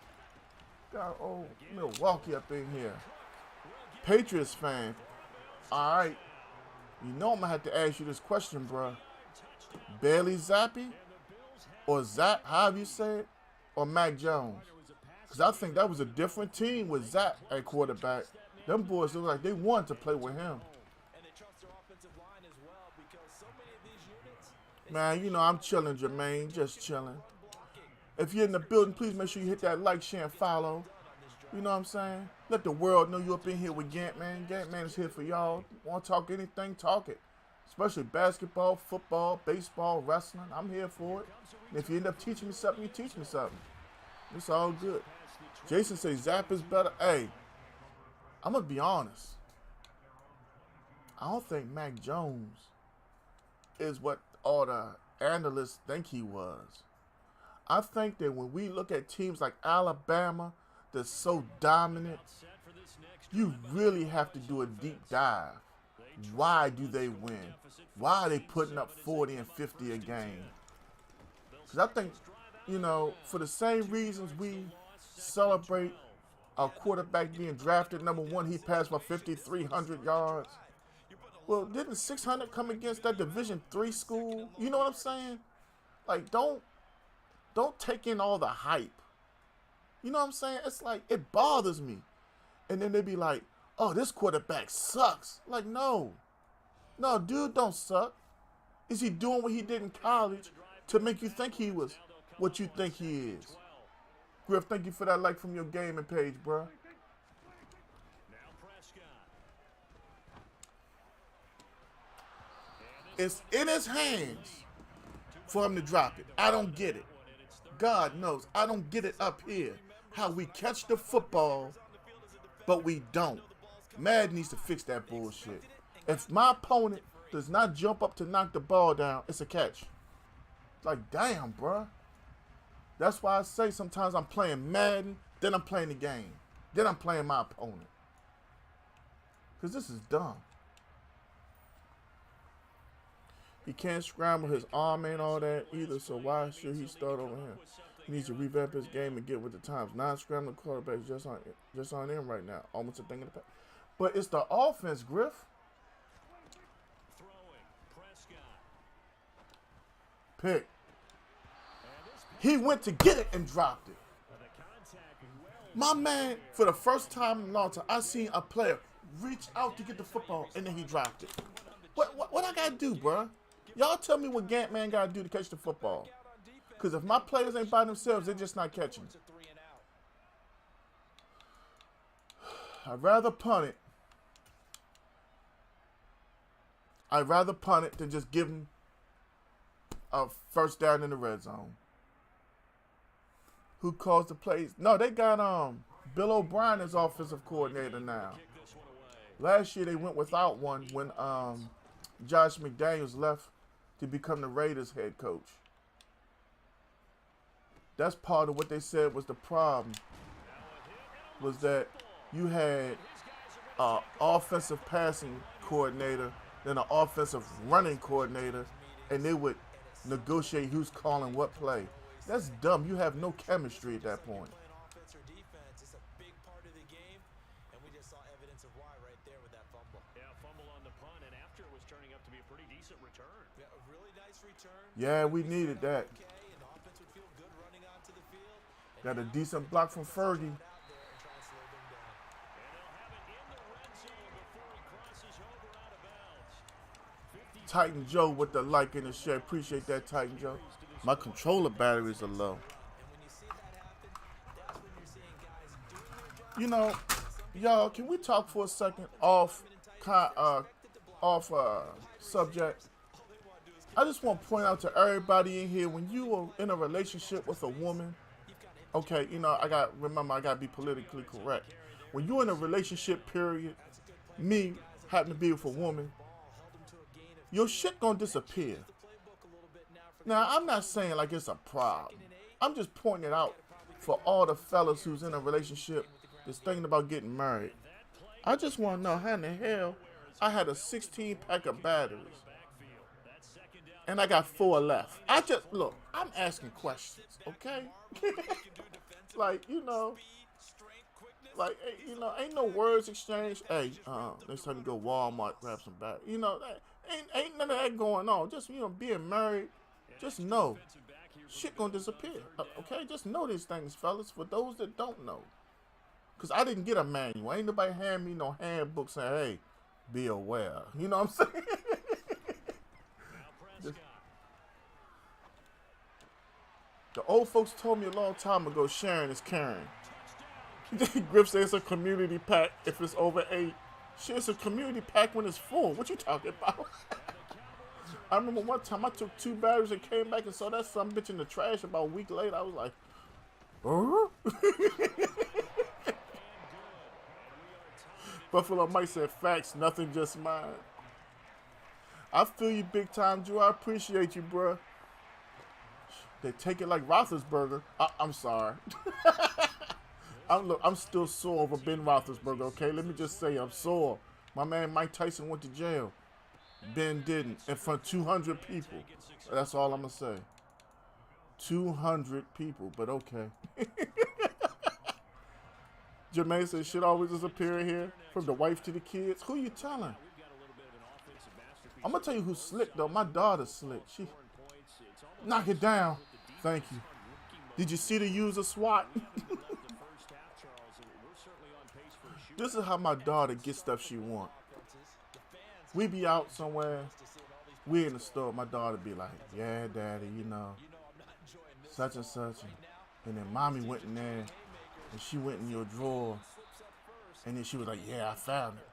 got old Milwaukee up in here. Patriots fan. All right. You know I'm going to have to ask you this question, bro. Bailey Zappi? Or Zap, however you say it? Or Mac Jones? Because I think that was a different team with Zap at quarterback. Them boys look like they wanted to play with him. Man, you know I'm chilling, Jermaine. Just chilling. If you're in the building, please make sure you hit that like, share, and follow. You know what I'm saying? Let the world know you up in here with Gant Man. Gant Man is here for y'all. Want to talk anything, talk it. Especially basketball, football, baseball, wrestling. I'm here for it. And if you end up teaching me something, you teach me something. It's all good. Jason says Zap is better. Hey, I'm going to be honest. I don't think Mac Jones is what all the analysts think he was. I think that when we look at teams like Alabama, that's so dominant, you really have to do a deep dive. Why do they win? Why are they putting up 40 and 50 a game? Because I think, you know, for the same reasons we celebrate our quarterback being drafted #1, he passed for 5,300 yards. Well, didn't 600 come against that Division III school? You know what I'm saying? Like, don't take in all the hype. You know what I'm saying? It's like, it bothers me. And then they be like, oh, this quarterback sucks. Like, no. No, dude don't suck. Is he doing what he did in college to make you think he was what you think he is? Griff, thank you for that like from your gaming page, bro. It's in his hands for him to drop it. I don't get it. God knows, I don't get it up here. how we catch the football, but we don't. Madden needs to fix that bullshit. If my opponent does not jump up to knock the ball down, it's a catch. Like, damn, bruh. That's why I say sometimes I'm playing Madden, then I'm playing the game. Then I'm playing my opponent. Because this is dumb. He can't scramble, his arm ain't all that either, so why should he start over him? He needs to revamp his game and get with the times. Non-scrambling quarterbacks just aren't in right now. Almost a thing in the past. But it's the offense, Griff. Pick. He went to get it and dropped it. My man, for the first time in a long time, I seen a player reach out to get the football and then he dropped it. What I gotta do, bruh? Y'all tell me what GANTT man gotta do to catch the football. Because if my players ain't by themselves, they're just not catching it. I'd rather punt it. I'd rather punt it than just give him a first down in the red zone. Who calls the plays? No, they got Bill O'Brien as offensive coordinator now. Last year they went without one when Josh McDaniels left to become the Raiders head coach. That's part of what they said was the problem. Was that you had an offensive passing coordinator, then an offensive running coordinator, and they would negotiate who's calling what play. That's dumb. You have no chemistry at that point. It's a big part of the game, and we just saw evidence of why right there with that fumble. Yeah, fumble on the punt, and after it was turning up to be a pretty decent return. Yeah, a really nice return. Yeah, we needed that. Okay, and the offense would feel good running onto the field. Got a decent block from Fergie. Titan Joe with the like in the share. Appreciate that, Titan Joe. My controller batteries are low. You know, y'all, can we talk for a second off subject? I just want to point out to everybody in here, when you are in a relationship with a woman, okay, you know, I got to be politically correct. When you're in a relationship, period, me happen to be with a woman, your shit gonna disappear. Now, I'm not saying like it's a problem. I'm just pointing it out for all the fellas who's in a relationship that's thinking about getting married. I just want to know how in the hell I had a 16-pack of batteries and I got 4 left. Look, I'm asking questions, okay? Like, you know, ain't no words exchanged. Hey, next time you go Walmart, grab some batteries. You know, ain't none of that going on. Just, you know, being married, just know shit gonna disappear. Okay, just know these things, fellas. For those that don't know, because I didn't get a manual. Ain't nobody hand me no handbook saying, "Hey, be aware." You know what I'm saying? The old folks told me a long time ago, sharing is caring. Griff says it's a community pack if it's over 8. Shit, it's a community pack when it's full. What you talking about? I remember one time I took 2 batteries and came back and saw that some bitch in the trash about a week later. I was like, Buffalo Mike said, facts, nothing, just mine. I feel you big time, Drew. I appreciate you, bruh. They take it like Roethlisberger. I'm sorry. I'm still sore over Ben Roethlisberger, okay? Let me just say I'm sore. My man Mike Tyson went to jail. Ben didn't. In front of 200 people. That's all I'm going to say. 200 people, but okay. Jermaine says, shit always disappear here. From the wife to the kids. Who you telling? I'm going to tell you who's slick, though. My daughter's slick. She... Knock it down. Thank you. Did you see the user SWAT? This is how my daughter gets stuff she wants. We be out somewhere. We in the store. My daughter be like, yeah, daddy, you know, such and such. And then mommy went in there and she went in your drawer. And then she was like, yeah, I found it.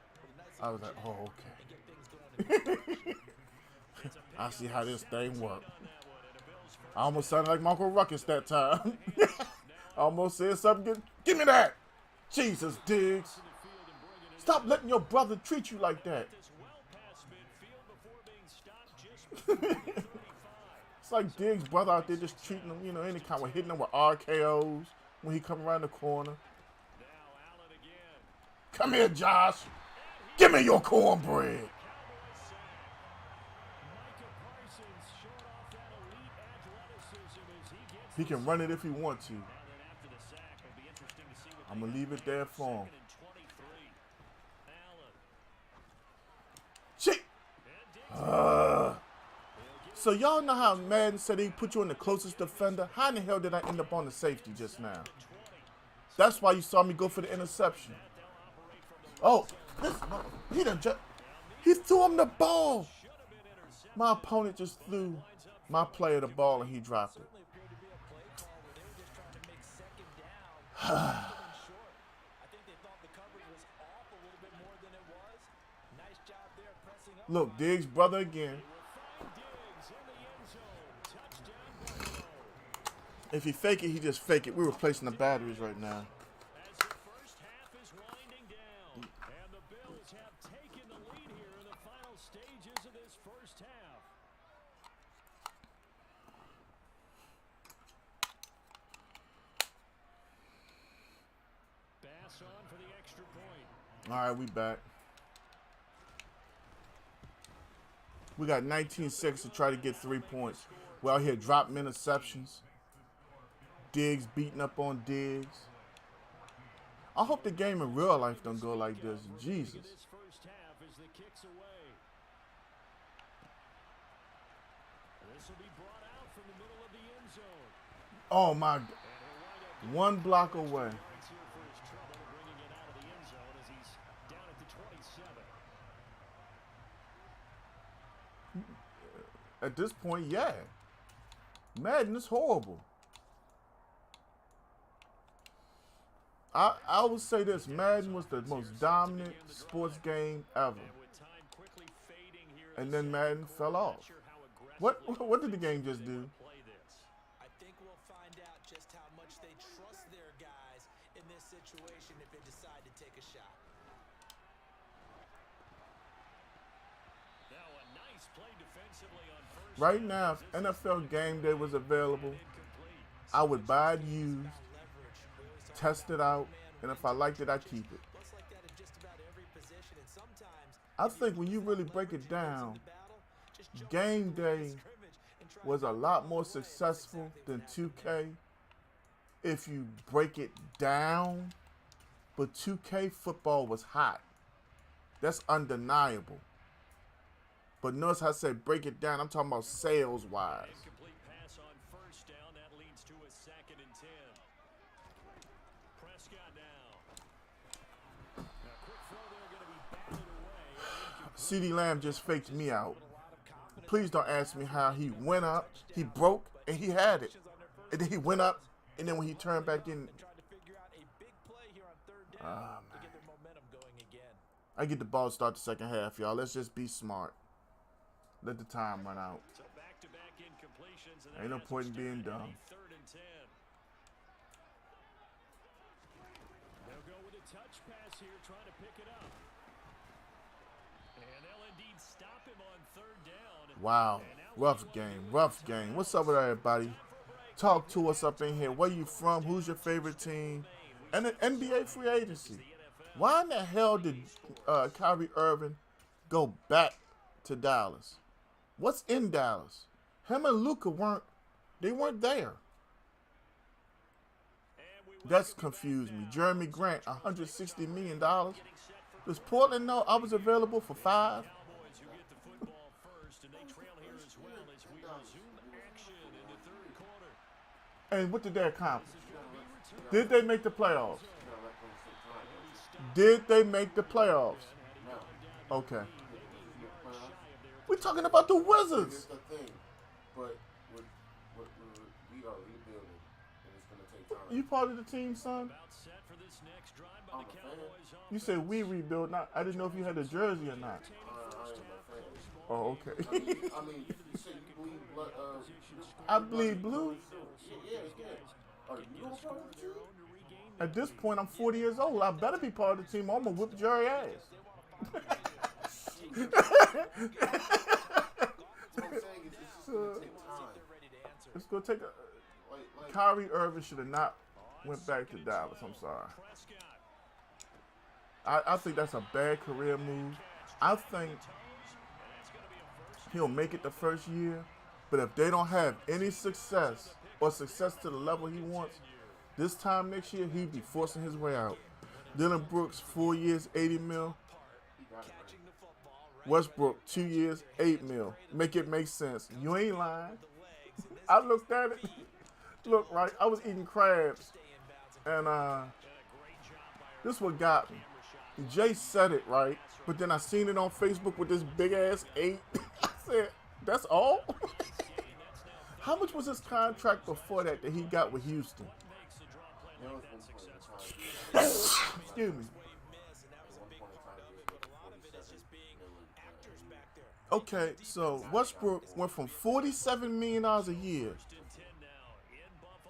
I was like, oh, okay. I see how this thing works. I almost sounded like Michael Ruckus that time. Almost said something. Give me that. Jesus, Diggs. Stop letting your brother treat you like that. It's like Diggs' brother out there just treating him, you know, any kind of hitting him with RKOs when he come around the corner. Come here, Josh. Give me your cornbread. He can run it if he wants to. I'm going to leave it there for him. Shit. So y'all know how Madden said he put you in the closest defender? How in the hell did I end up on the safety just now? That's why you saw me go for the interception. Oh, he threw him the ball. My opponent just threw my player the ball and he dropped it. Look, Diggs' brother again. If he fake it, he just fake it. We're replacing the batteries right now. As the first half is winding down, and the Bills have taken the lead here in the final stages of this first half. Pass on for the extra point. All right, we back. We got 19 seconds to try to get 3 points. We're out here dropping interceptions. Diggs beating up on Diggs. I hope the game in real life don't go like this. Jesus. This first half as the kicks away. This will be brought out from the middle of the end zone. Oh my. One block away. Points here for his trouble bringing it out of the end zone as he's down at the 27. At this point, yeah. Madden is horrible. I would say this, Madden was the most dominant sports game ever. And then Madden fell off. What did the game just do? I think we'll find out just how much they trust their guys in this situation if they decide to take a shot. Now a nice play defensively on first. Right now, if NFL Game Day was available, I would buy it used, test it out, and if I liked it, I'd keep it. I think when you really break it down, Game Day was a lot more successful than 2K if you break it down, but 2K football was hot. That's undeniable. But notice how I said break it down, I'm talking about sales-wise. Incomplete pass on first down. That leads to a 2nd and 10. Prescott now. A quick throw there going to be batted away. CeeDee Lamb just faked me out. Please don't ask me how he went up, he broke, and he had it. And then he went up, and then when he turned back in, I get the ball to start the second half, y'all. Let's just be smart. Let the time run out. So back-to-back incompletions, and Ain't no point in being dumb. 3rd and 10. They'll go with a touch pass here, trying to pick it up. And they'll indeed stop him on 3rd down. Wow. Rough game. Rough game. What's up with everybody? Talk to us up in here. Where you from? Who's your favorite team? And the NBA free agency. Why in the hell did Kyrie Irving go back to Dallas? What's in Dallas? Him and Luka weren't there. That's confused me. Jeremy Grant, $160 million. Does Portland know I was available for $5? Cowboys who get the football first, and they trail here as well as we resume action in the 3rd quarter. And what did they accomplish? Did they make the playoffs? Did they make the playoffs? Okay. We're talking about the Wizards. Here's the thing, but we are rebuilding, and it's going to take time. You part of the team, son? About set for this next drive by the Cowboys. You said we rebuild. Not. I didn't know if you had a jersey or not. Oh, okay. I mean, you said you bleed blood. I bleed blue. Yeah. Are you a part of the team? At this point, I'm 40 years old. I better be part of the team. I'm gonna whip Jerry ass. What I'm saying is this is gonna take time. It's gonna take a. Like Kyrie Irving should have not went back to Dallas. I'm sorry. I think that's a bad career move. I think he'll make it the first year, but if they don't have any success or success to the level he wants, this time next year he'd be forcing his way out. Dylan Brooks, 4 years, 80 mil. Westbrook, 2 years, 8 mil. Make it make sense. You ain't lying. I looked at it. Look, right, I was eating crabs, and this what got me. Jay said it right, but then I seen it on Facebook with this big ass 8. I said, that's all? How much was his contract before that he got with Houston? there was one point in time. Excuse me. At one point in time, he was making 47 million. Okay, so Westbrook went from $47 million a year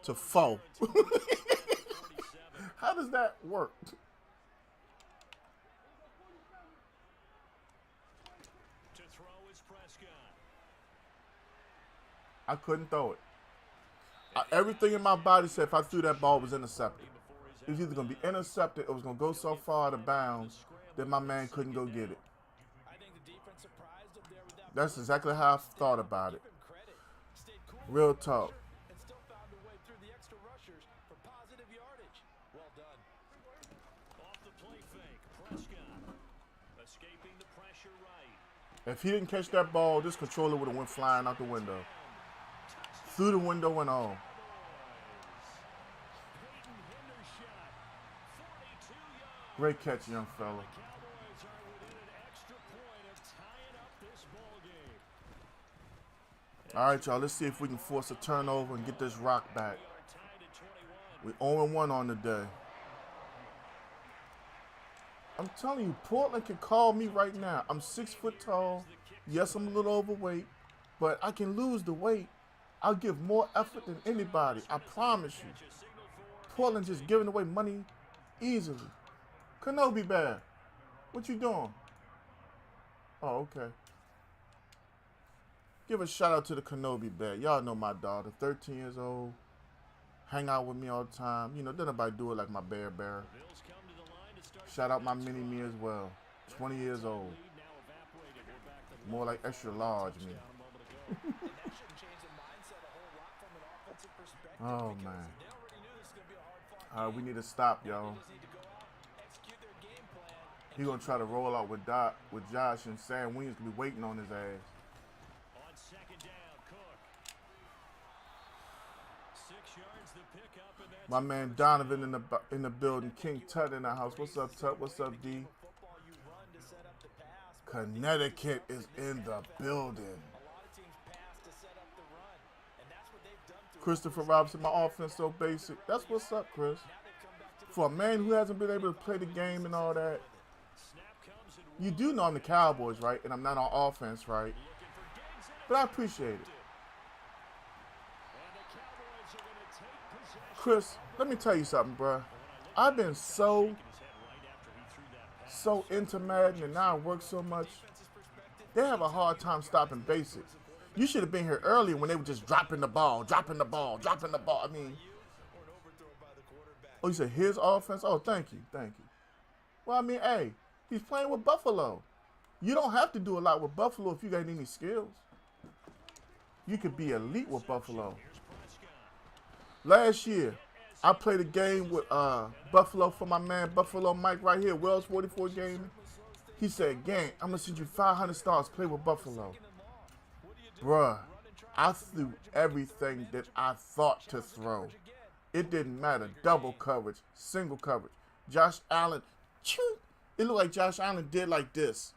to 4. How does that work? I couldn't throw it. Everything in my body said if I threw that ball, it was intercepted. It was either going to be intercepted or it was going to go so far out of bounds that my man couldn't go get it. That's exactly how I thought about it. Real talk. If he didn't catch that ball, this controller would have went flying out the window. Through the window and all. Great catch, young fella. All right, y'all, let's see if we can force a turnover and get this rock back. We're 0-1 on the day. I'm telling you, Portland can call me right now. I'm 6 foot tall. Yes, I'm a little overweight, but I can lose the weight. I'll give more effort than anybody. I promise you. Portland just giving away money easily. Kenobi Bear, what you doing? Oh, okay. Give a shout out to the Kenobi Bear. Y'all know my daughter, 13 years old. Hang out with me all the time. You know, don't nobody do it like my bear. Shout out my mini me as well. 20 years old. More like extra large me. Oh, man. All right, we need to stop, y'all. He gonna try to roll out with Josh, and Sam Williams gonna be waiting on his ass. On second down, Cook. 6 yards the pickup, and that's My man Donovan in the building. King Tut in the house. What's up, Tut? What's up, D? Connecticut is in the building. Christopher Robinson, my offense so basic. That's what's up, Chris. For a man who hasn't been able to play the game and all that, you do know I'm the Cowboys, right? And I'm not on offense, right? But I appreciate it. Chris, let me tell you something, bro. I've been so into Madden, and now I work so much. They have a hard time stopping basics. You should have been here earlier when they were just dropping the ball. I mean, oh, you said his offense? Oh, thank you. Well, I mean, hey, he's playing with Buffalo. You don't have to do a lot with Buffalo if you got any skills. You could be elite with Buffalo. Last year, I played a game with Buffalo for my man Buffalo Mike right here, Wells 44 Gaming. He said, "Gang, I'm going to send you 500 stars, play with Buffalo." Bruh, I threw everything that I thought to throw. It didn't matter. Double coverage, single coverage. Josh Allen, choo, it looked like Josh Allen did like this.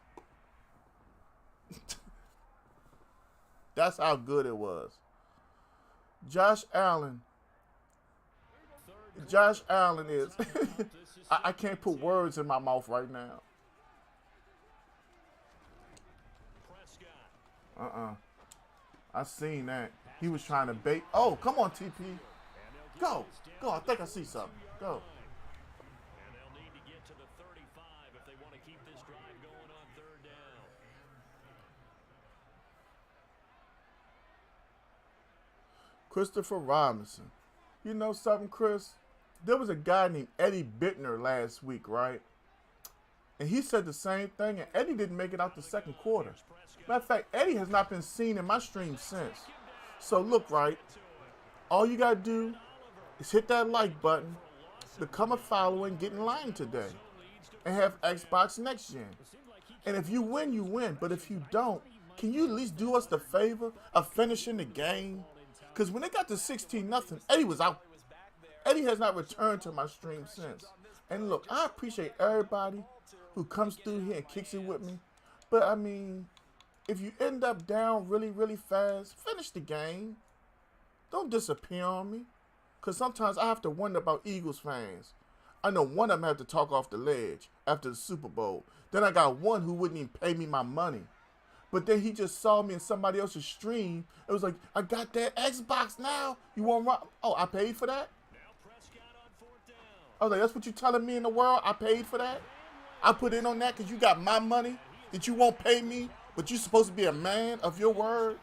That's how good it was. Josh Allen is, I can't put words in my mouth right now. I seen that. He was trying to bait. Oh, come on, TP. Go. Go. I think I see something. Go. And they'll need to get to the 35 if they want to keep this drive going on third down. Christopher Robinson. You know something, Chris? There was a guy named Eddie Bittner last week, right? And he said the same thing, and Eddie didn't make it out the second quarter. Matter of fact, Eddie has not been seen in my stream since. So look, right? All you got to do is hit that like button, become a follower, and get in line today. And have Xbox Next Gen. And if you win, you win. But if you don't, can you at least do us the favor of finishing the game? Because when they got to 16-0, Eddie was out. Eddie has not returned to my stream since. And look, I appreciate everybody who comes through here and kicks it with me. But, I mean, if you end up down really, really fast, finish the game. Don't disappear on me. Because sometimes I have to wonder about Eagles fans. I know one of them had to talk off the ledge after the Super Bowl. Then I got one who wouldn't even pay me my money. But then he just saw me in somebody else's stream. It was like, I got that Xbox now. You want to run? Oh, I paid for that? I was like, that's what you telling me in the world? I paid for that? I put in on that because you got my money that you won't pay me, but you're supposed to be a man of your word?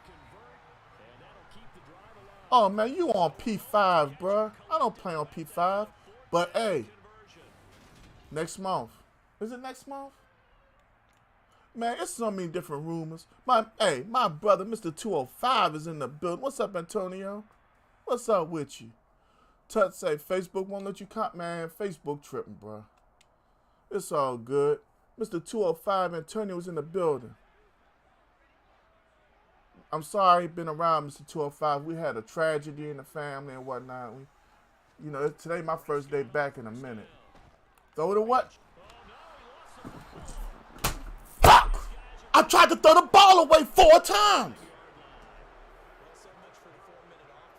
Oh, man, you on P5, bruh. I don't play on P5. But, hey, next month. Is it next month? Man, it's so many different rumors. My brother, Mr. 205, is in the building. What's up, Antonio? What's up with you? Tut say, Facebook won't let you comment. Man, Facebook tripping, bro. It's all good. Mr. 205, Antonio was in the building. I'm sorry, been around, Mr. 205. We had a tragedy in the family and whatnot. Today my first day back in a minute. Throw it away. Fuck! I tried to throw the ball away 4 times.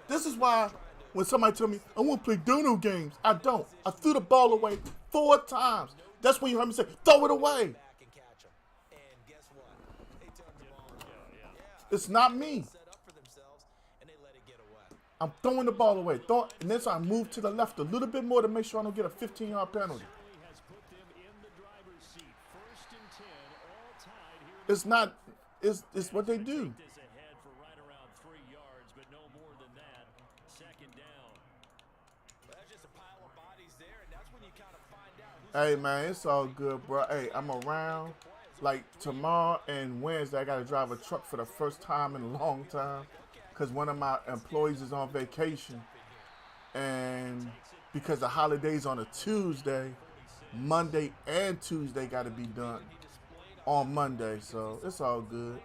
This is why when somebody tell me, I want to play dono games, I don't. I threw the ball away 4 times. That's when you heard me say, throw it away. It's not me. I'm throwing the ball away. And then so I move to the left a little bit more to make sure I don't get a 15-yard penalty. It's not, it's what they do. Hey, man, it's all good, bro. Hey, I'm around. Like, tomorrow and Wednesday, I got to drive a truck for the first time in a long time because one of my employees is on vacation. And because the holiday's on a Tuesday, Monday and Tuesday got to be done on Monday. So it's all good.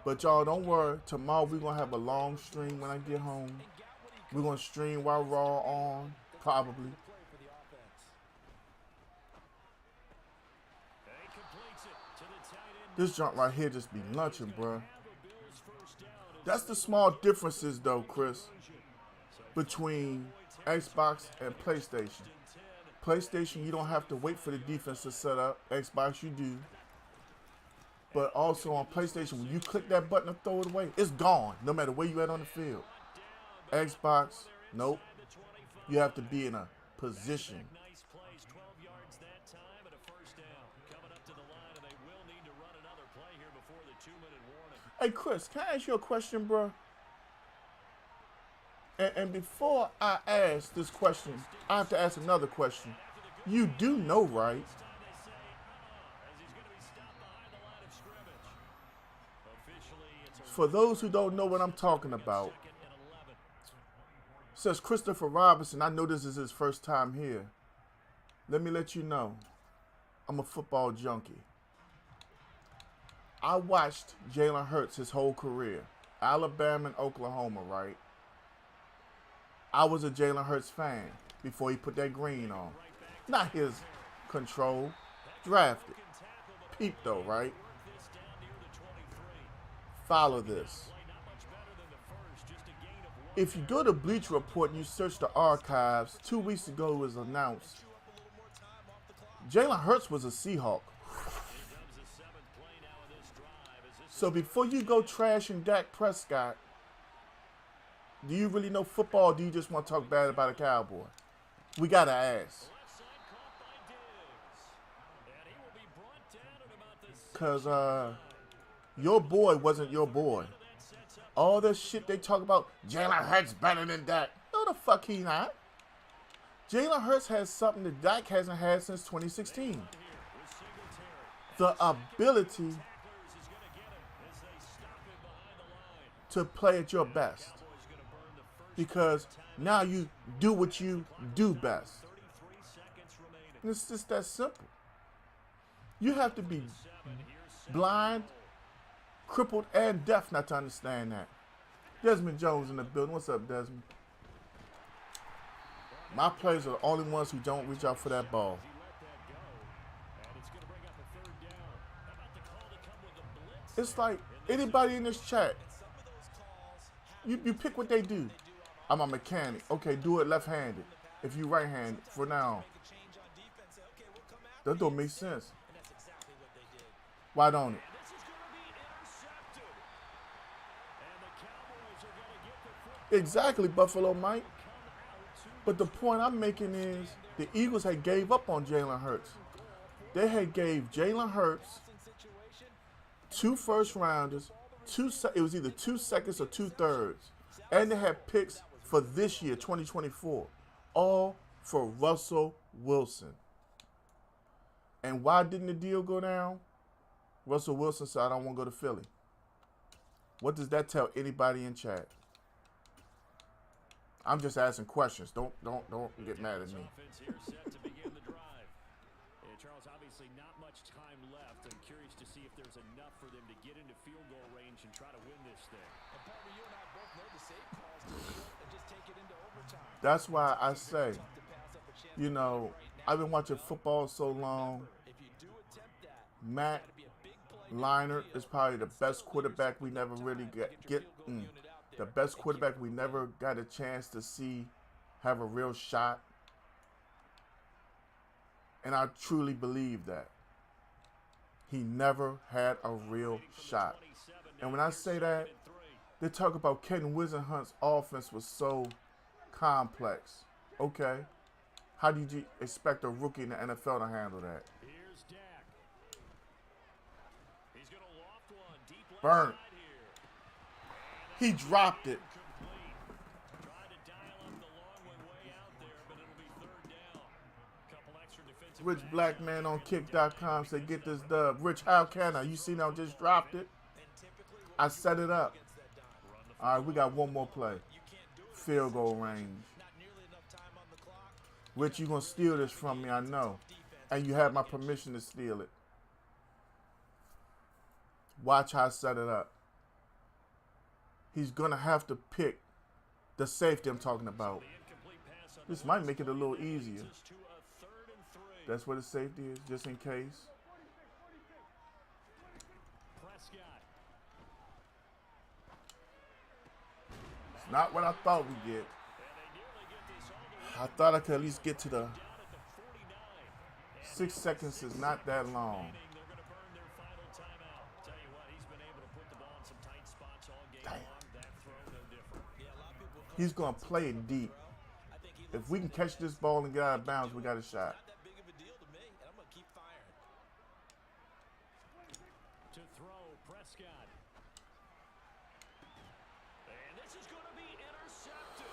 But, y'all, don't worry. Tomorrow, we're going to have a long stream when I get home. We're going to stream while Raw on, probably. This junk right here just be lunching, bro. That's the small differences, though, Chris, between Xbox and PlayStation. PlayStation, you don't have to wait for the defense to set up. Xbox, you do. But also on PlayStation, when you click that button and throw it away, it's gone, no matter where you at on the field. Xbox, nope. You have to be in a position. Hey, Chris, can I ask you a question, bro? And before I ask this question, I have to ask another question. You do know, right? For those who don't know what I'm talking about, says Christopher Robinson, I know this is his first time here. Let me let you know, I'm a football junkie. I watched Jalen Hurts his whole career. Alabama and Oklahoma, right? I was a Jalen Hurts fan before he put that green on. Not his control. Drafted. Peep though, right? Follow this. If you go to Bleacher Report and you search the archives, 2 weeks ago it was announced Jalen Hurts was a Seahawk. So before you go trashing Dak Prescott, Do you really know football, or do you just want to talk bad about a Cowboy? We got to ask. Left side caught by Diggs. And he will be brought down at about the Because 6-yard line. your boy wasn't your boy. That sets up All this shit they talk about, Jalen Hurts better than Dak. No, the fuck he not. Jalen Hurts has something that Dak hasn't had since 2016. here with Singletary. The ability Tacklers is going to get him as they stop him behind the line. to play at your best. Cowboys going to burn the first Because now you do what you do best. 33 seconds remaining. It's just that simple. You have to be 7. Here's blind, crippled, and deaf not to understand that. Desmond Jones in the building. What's up, Desmond? My players are the only ones who don't reach out for that ball. he let that go. And it's going to bring up a 3rd down. How about the call to come with the blitz? It's like anybody in this chat, Some of those calls you pick what they do. I'm a mechanic. Okay, do it left-handed. If you right-handed, for now, make a change on defense. Say, okay, we'll come after that you. don't make sense. And that's exactly what they did. Why don't it? This is going to be intercepted. And the Cowboys are going to get the football. Exactly, Buffalo Mike. Come out to But the point I'm making is the Eagles had gave up on Jalen Hurts. They had gave Jalen Hurts Situation, 2 first-rounders, it was either 2 seconds or 2 thirds. And they had picks for this year, 2024, all for Russell Wilson. And why didn't the deal go down? Russell Wilson said, I don't want to go to Philly. What does that tell anybody in chat? I'm just asking questions. Don't get mad at me. offense here set to begin the drive. And Charles, obviously not much time left. I'm curious to see if there's enough for them to get into field goal range and try to win this thing. and Palmer, you and I both know the safe calls to kneel and just take it into overtime. That's why I say, Tough to pass up a chance you know, I've been watching football so long. if you do attempt that. Matt Be a big play. Leinart is probably the best quarterback we never really the best quarterback we never got a chance to see have a real shot. And I truly believe that. He never had a real shot. And when I say that, they talk about Ken Wisenhunt's offense was so complex. Okay. How did you expect a rookie in the NFL to handle that? Here's Dak. He's going to loft one deep left Burnt. side here. He dropped it. Complete. Tried to dial up the long one way out there, but it'll be 3rd down. Couple extra defensive Rich backs Black Man on kick.com said, get this dub. Rich, how can I? You see now, just dropped it. I set it up. All right, we got one more play. Field goal range. Rich, you going to steal this from me, I know. And you have my permission to steal it. Watch how I set it up. He's going to have to pick the safety I'm talking about. This might make it a little easier. That's where the safety is, just in case. It's not what I thought we'd get. I thought I could at least get to the 6 seconds is not that long. He's going to play it deep. If we can catch this ball and get out of bounds, we got a shot. Not that big of a deal to me, and I'm going to keep firing. To throw, Prescott. And this is going to be intercepted.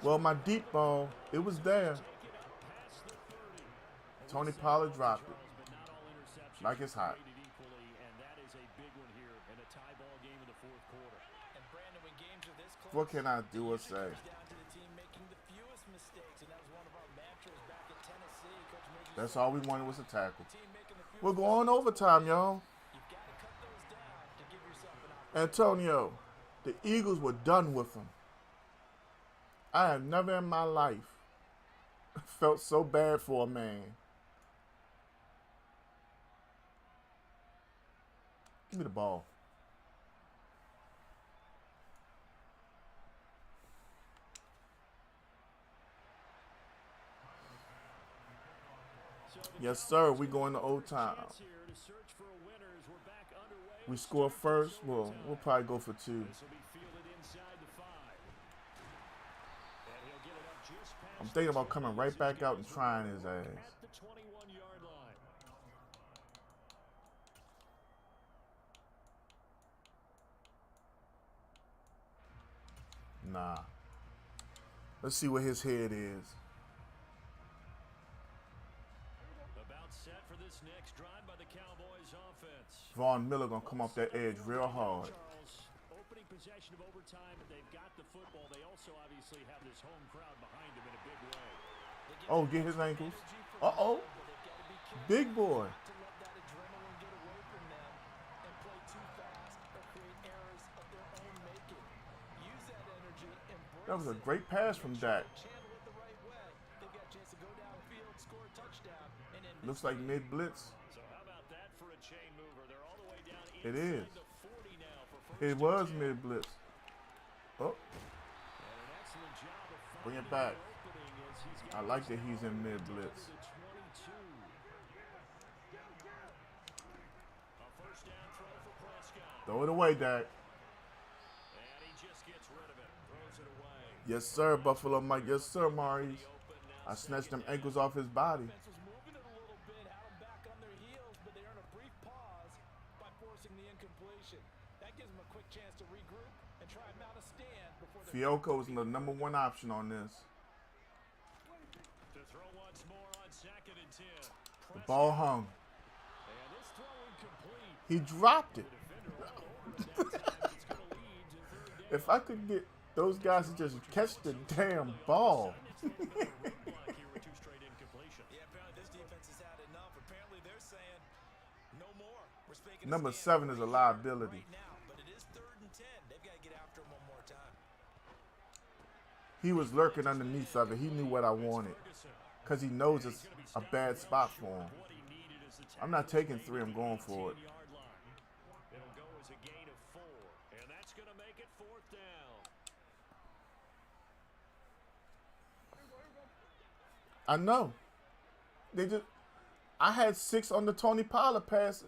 Well, my deep ball, it was there. Tony Pollard dropped it. Like it's hot. What can I do or say? That's all we wanted was a tackle. We're going overtime, y'all. Antonio, the Eagles were done with him. I have never in my life felt so bad for a man. Give me the ball. Yes, sir. We going to overtime. We score first. Well, we'll probably go for 2. This will be fielded inside the 5. And he'll get it up just past I'm thinking about the coming 20 right as back he out and goes trying to his work ass. At the 21-yard line. Nah. Let's see what his head is. About set for this next drive by the Cowboys offense. Vaughn Miller gonna come off that edge real hard. Charles, opening possession of overtime, and they've got the football. They also obviously have this home crowd behind them in a big way. Oh, get his ankles. Uh-oh. Big boy. To let that adrenaline get away from them and play too fast or create errors of their own making. Use that energy, embrace That was a it, great pass from Dak. channel it the right way. They've got a chance to go downfield, score a touchdown, and then Looks like mid blitz. So how about that for a chain mover? They're all the way down It inside is. the 40 now for first It and was 10. mid blitz. Oh, And an excellent job of bring it finding back. the opening as he's I got like this that he's in ball mid down to blitz. the 22. A first down throw for Prescott. Throw it away, Dak. And he just gets rid of it. Throws it away. Yes, sir, Buffalo Mike. Yes, sir, Maurice. Open now. I snatched them ankles off his body. defense was moving it a little bit, had them back on their heels, but they earn a brief pause by forcing the incompletion. That gives them a quick chance to regroup and try and mount a stand before they Fiocco is the number 1 option on this. To throw once more on 2nd and 10. The ball hung. And this throw incomplete. He dropped it. Defender all over it that time. It's going to lead to 3rd down. If I could get those guys to just catch the damn ball. It's a little bit of a roadblock here with 2 straight incompletions. Yeah, apparently this defense has had enough. Apparently they're saying no more. We're spanking Number this game 7 is a liability. right now, but it is 3rd and 10. They've got to get after him one more time. He was lurking underneath of it. He knew what I wanted. Because he knows it's a bad spot for him. What he needed is the I'm not taking 3. I'm tackle going at the for it. 18-yard line. It'll go as a gain of 4. And that's going to make it 4th down. I know. I had 6 on the Tony Pollard pass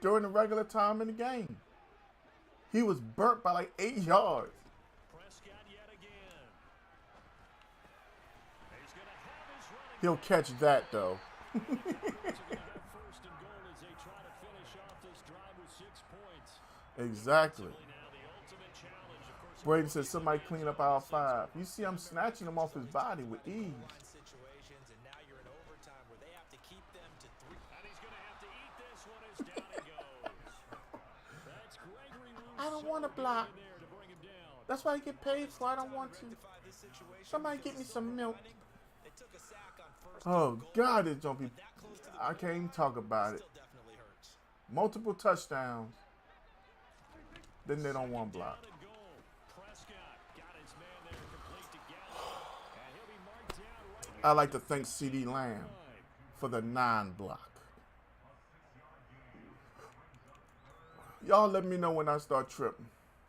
during the regular time in the game. He was burnt by like 8 yards. Prescott yet again. He's going to have his running He'll catch that though. Cowboys are going to have 1st and goal as they try to finish off this drive with 6 points. Exactly. Now the ultimate challenge, of course. Braden said somebody clean up aisle 5. You see I'm snatching him off his body with ease. Line situations, and now you're in overtime where they have to keep them to 3. And he's going to have to eat this one as down he goes. That's Gregory Rousseau I don't want to block. in there to bring him down. That's what I get paid for. I don't want to. Rectify this situation Somebody because get me the some silver milk. lining, they took a sack on 1st Oh and goal, God, it's gonna be. that close to the I goal can't even line talk about it. still definitely hurts. Multiple touchdowns. Then they don't want block. Down and goal. Prescott got his man there complete to Gallup. And he'll be marked down right I like to thank CD Lamb for the 9 block. Y'all let me know when I start tripping.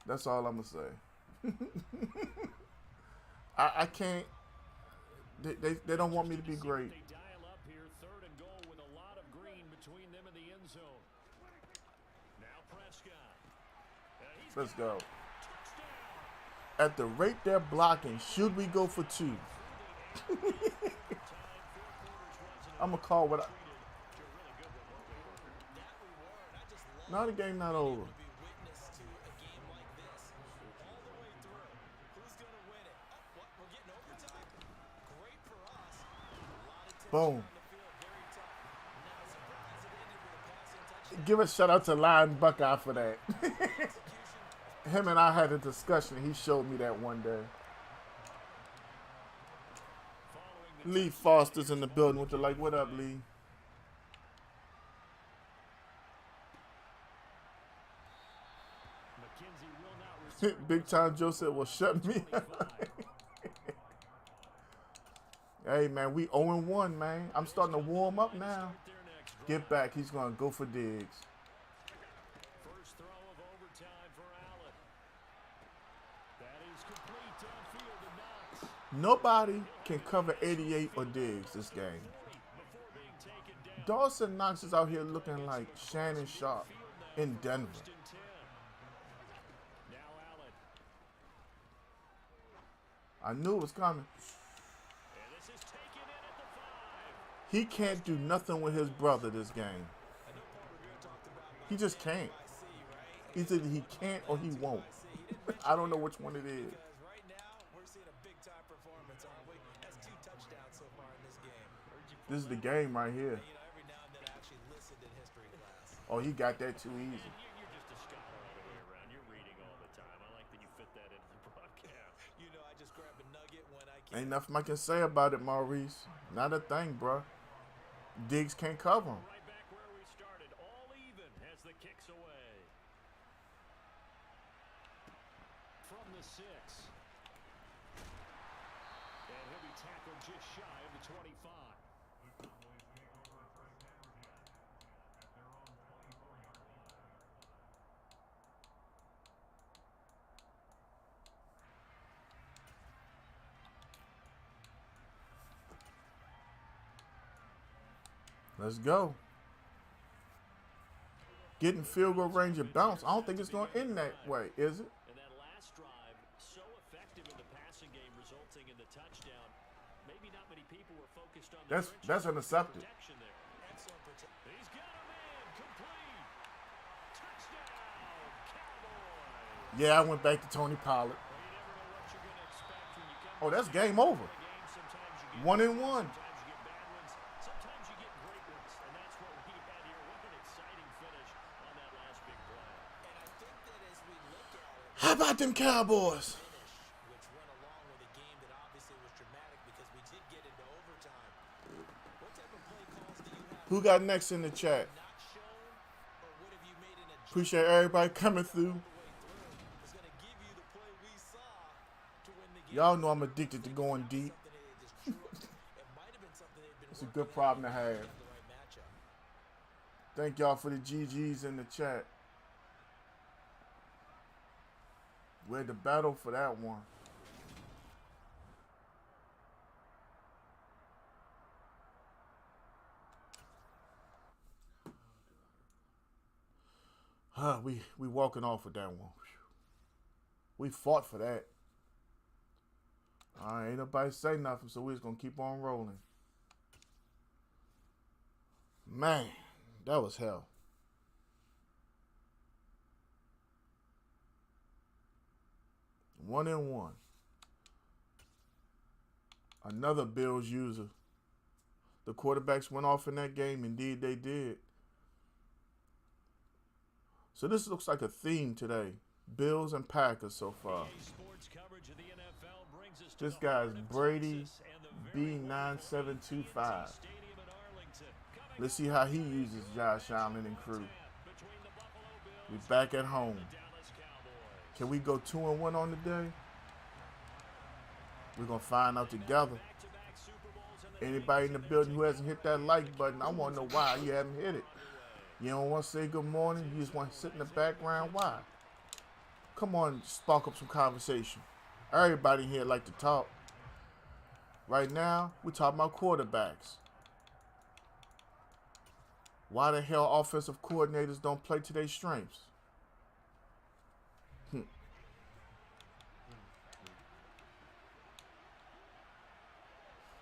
That's all I'm gonna say. I can't. They don't want me to be great. They dial up here, 3rd and goal with a lot of green between them and the end zone. Now Prescott. And he's Let's got go. it. Touchdown. At the rate they're blocking, should we go for 2? I'm gonna call what I. Now the game not over. Be witness to a game like this all the way through. Who's going to win it? Oh, what? We're getting overtime. Great for us. A lot of tension Boom. on the field. Very tough. Not surprised it ended with a passing touchdown. Give a shout out to Lion Buckeye for that. Him and I had a discussion. He showed me that one day. Lee Foster's in the building with the like, what up, Lee? McKenzie will not return. Big Time Joe said, well, shut me up. Hey, man, we 0-1, man. I'm starting to warm up now. Get back. He's going to go for Diggs. First throw of overtime for Allen. That is complete downfield to Knox. Nobody can cover 88 or Diggs this game. Before being taken down. Dawson Knox is out here looking like Shannon Sharp in Denver. 1st and 10 I knew it was coming. And this is taken in at the 5. He can't do nothing with his brother this game. I know Paul Revere talked about He my just man can't. NYC, right? Either he can't or he won't. He didn't mention I don't know which one it is. because right now we're seeing a big time performance, aren't we? That's 2 touchdowns so far in this game. This is the game right here. You know, every now and then I actually listened in history class. Oh, he got that too easy. You're just a scholar all the way around. You're reading all the time. I like that you fit that into the broadcast. You know, I just grab a nugget when I can. Ain't nothing I can say about it, Maurice. Not a thing, bro. Diggs can't cover him. Right back where we started, all even as the kicks away. From the 6. And he'll be tackled just shy of the 25. Let's go. Getting field goal range and bounce. I don't think it's going to end that way, is it? And that last drive, so effective in the passing game, resulting in the touchdown. Maybe not many people were focused on the That's intercepted. protection there. Excellent protection. He's got a man complete. Touchdown, Cowboys. Yeah, I went back to Tony Pollard. Well, you never know what you're going to expect when you come Oh, that's back game over. to the game. Sometimes you get 1 and 1. Sometimes you get bad ones. Sometimes you get great ones. And that's what we had here. What an exciting finish on that last big play. And I think that as we look at it, How about them Cowboys? finish, which went along with a game that obviously was dramatic because we did get into overtime. What type of play calls do you have Who got next in the chat? not shown, or what have you made an adjustment Appreciate everybody coming through. the way through? It's going to give you the play we saw to win the game. Y'all know I'm addicted to going deep. Something they just drew up. It might have been something they'd been It's a working good problem to on have. the right matchup. Thank y'all for the GGs in the chat. We had the battle for that one. We walking off with that one. We fought for that. All right, ain't nobody say nothing, so we're just gonna keep on rolling. Man, that was hell. One and one. Another Bills user. The quarterbacks went off in that game. Indeed, they did. So this looks like a theme today. Bills and Packers so far. Sports coverage of the NFL brings us to This the guy's heart of Brady Texas and the very B9725. Stadium in Arlington. Coming Let's see how he uses Josh Allen and crew. between the Buffalo Bills We back at home. and the Dallas Cowboys. Can we go 2-1 on the day? We're gonna find out together. Back-to-back Super Bowls and the Anybody in the building who hasn't hit that like button, I want to know why you haven't hit it. You don't want to say good morning. You just want to sit in the background. Why? Come on, spark up some conversation. Everybody here like to talk. Right now, we're talking about quarterbacks. Why the hell offensive coordinators don't play to their strengths?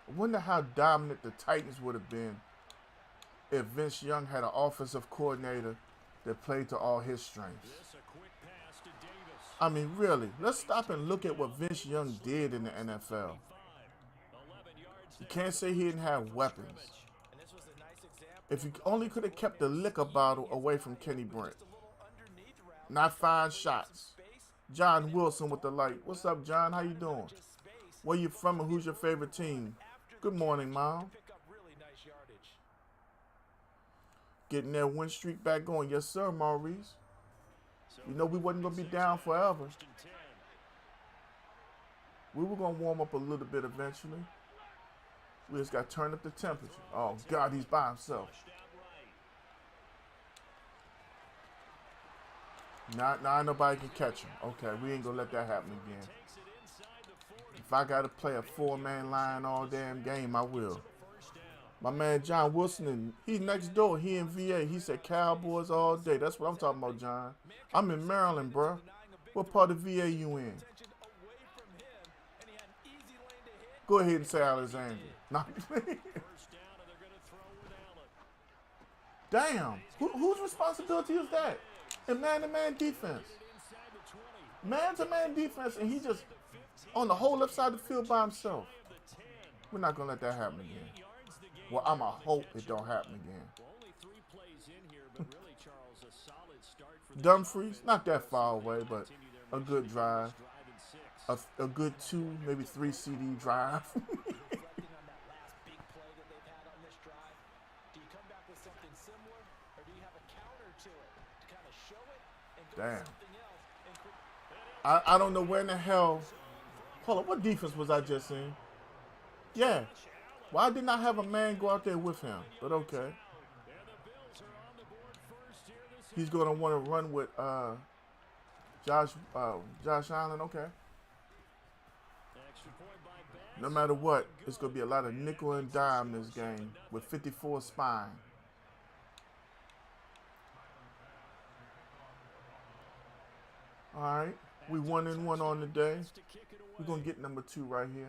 I wonder how dominant the Titans would have been if Vince Young had an offensive coordinator that played to all his strengths. This a quick pass to Davis. I mean, really, let's stop and look at what Vince Young did in the NFL. 11 yards You there. can't say he didn't have weapons. And this was a nice example. If he only could have kept the liquor bottle away from Kenny Brent. Just a little underneath route. Not 5 shots. Space. John Wilson with the light. What's up, John? How you doing? Just space. Where you from and who's your favorite team? Good morning, Mom. Pick up really nice yardage. Getting that win streak back going. Yes, sir, Maurice. So You know we wasn't going to be down forever. first and 10. We were going to warm up a little bit eventually. We just got to turn up the temperature. Oh, God, he's by himself. Pushed out right. Now nobody can catch him. Okay, we ain't going to let that happen again. Takes it inside the 40. If I got to play a 4-man line all damn game, I will. First down. My man John Wilson, and he's next door. He in VA. He said Cowboys all day. That's what I'm talking about, John. I'm in Maryland, bro. What part of VA you in? Attention away from him, and he had an easy Go ahead and say Alexander. No. First down, and they're going to throw with Allen. Damn. Whose responsibility is that? In man-to-man defense. Inside the 20. Man-to-man defense, and he just on the whole left side of the field by himself. Of the 10. We're not going to let that happen again. Yards the game. Well, I'ma hope it don't happen again. Well, only 3 plays in here, but really, Charles, a solid start for the Dumfries, not that far away, but a good drive. drive in 6. A good 2, maybe 3 CD drive. Reflecting on that last big play that they've had on this drive, do you come back with something similar, or do you have a counter to it to kind of show it and go Damn. with something else? And I don't know where in the hell. Hold on, what defense was I just in? Yeah. Why didn't I have a man go out there with him? But okay. And the Bills are on the board first here this He's gonna want to run with Josh Allen. Okay. extra point by Bass. No matter what, it's gonna be a lot of nickel and dime this game with 54 spine. All right, we 1-1 on the day. To kick it away. We're gonna get number 2 right here.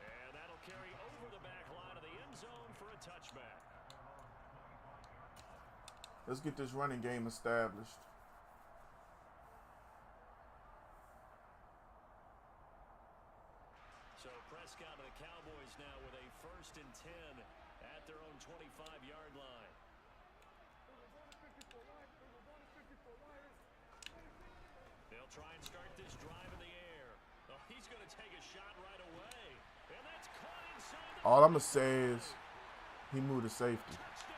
And that'll carry over the back line of the end zone for a touchback. Let's get this running game established. So Prescott and the Cowboys now with a 1st and 10 at their own 25-yard line. They'll try and start this drive in the air. Oh, he's going to take a shot right away. And that's caught inside the All I'm gonna say is he moved to safety. touchdown.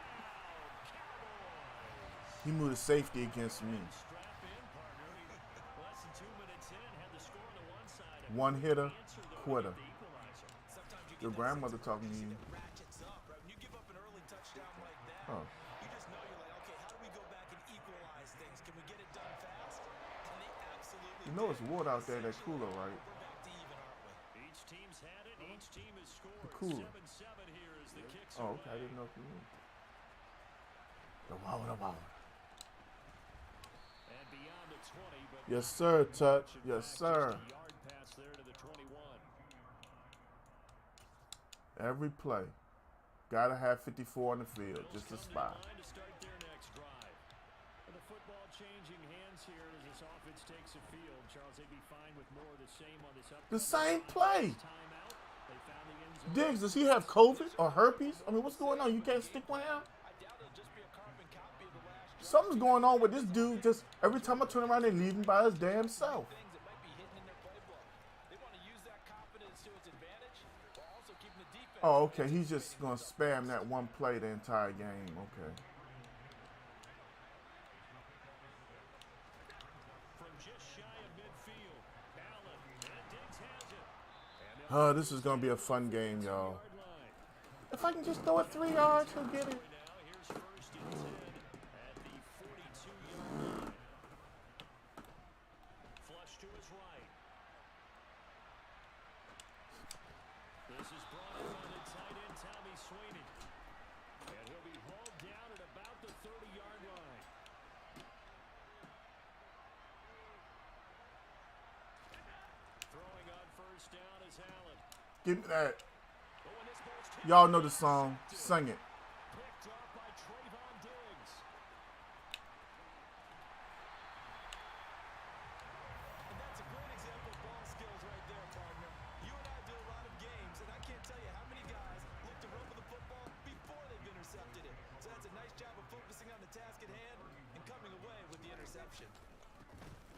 Cowboys. He moved to safety against me. Strap in, partner. Less than 2 minutes in, had the score on the one side. One hitter, Answer the quitter. the equalizer. sometimes you Your get that grandmother sense talking to you. that ratchets up, right? When you give up an early touchdown like that, Oh. you just know you're like, okay, how do we go back and equalize things? Can we get it done fast? And they absolutely You know did. it's water out there, that cooler, right? We're back to even, aren't we? Each team's had it. Each team has scored. Cooler. 7-7 here as the kicks Oh, okay. I away. didn't know if you knew. The wow. And beyond the 20, but Yes, sir, Tut. Yes, sir. just a yard pass there to the 21. Every play. Gotta have 54 on the field, just a Bills come spot. in line to start their next drive. And the football changing hands here as this offense takes the field. Charles, they'd be fine with more of the same on this upcoming The same drive. play. Timeout. They found the end zone. Diggs, does he have COVID or herpes? I mean, what's going on? You can't stick one out? I doubt it'll just be a carbon copy of the last drive. Something's going on with this dude. Just every time I turn around, they leave him by his damn self. Things that might be hidden in their playbook. They want to use that confidence to its advantage while also keeping the defense. Oh, okay. He's just gonna spam that one play the entire game. Okay. From just shy of midfield. Allen. And Diggs has it. And they'll This is gonna be a fun game, y'all. yard line. If I can just throw it 3 yards, he'll get it. Now here's 1st and 10 at the 42-yard line. Flush to his right. This is brought in by the tight end Tommy Sweeney. And he'll be hauled down at about the 30-yard line. Throwing on 1st down is Allen. Give me that. Oh, and this ball's tipped. Y'all know the song. Sing it. Picked off by Trayvon Diggs. And that's a great example of ball skills right there, partner. You and I do a lot of games, and I can't tell you how many guys look to run with the football before they've intercepted it. So that's a nice job of focusing on the task at hand and coming away with the interception.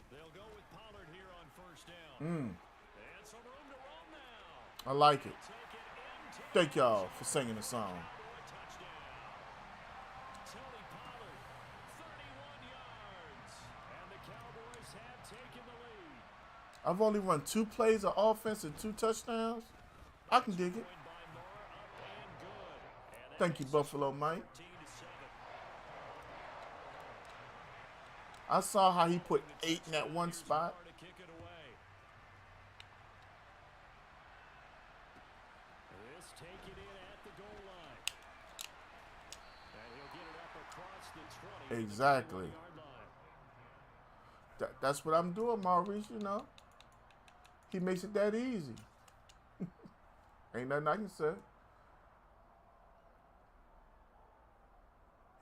They'll go with Pollard here on 1st down. And some room to roam now. I like it. Take it into the Thank y'all for singing the song. Cowboy touchdown. Tony Pollard, 31 yards. And the Cowboys have taken the lead. I've only run 2 plays of offense and 2 touchdowns. I can dig it. Joined by Moore, up and good. And that Thank you, makes it Buffalo Mike. 14-7. I saw how he put 8 in that one spot. To kick it away. This take it in at the goal line. And he'll get it up across the 20. to the Exactly. 21-yard line. That's what I'm doing, Maurice, you know. He makes it that easy. Ain't nothing I can say.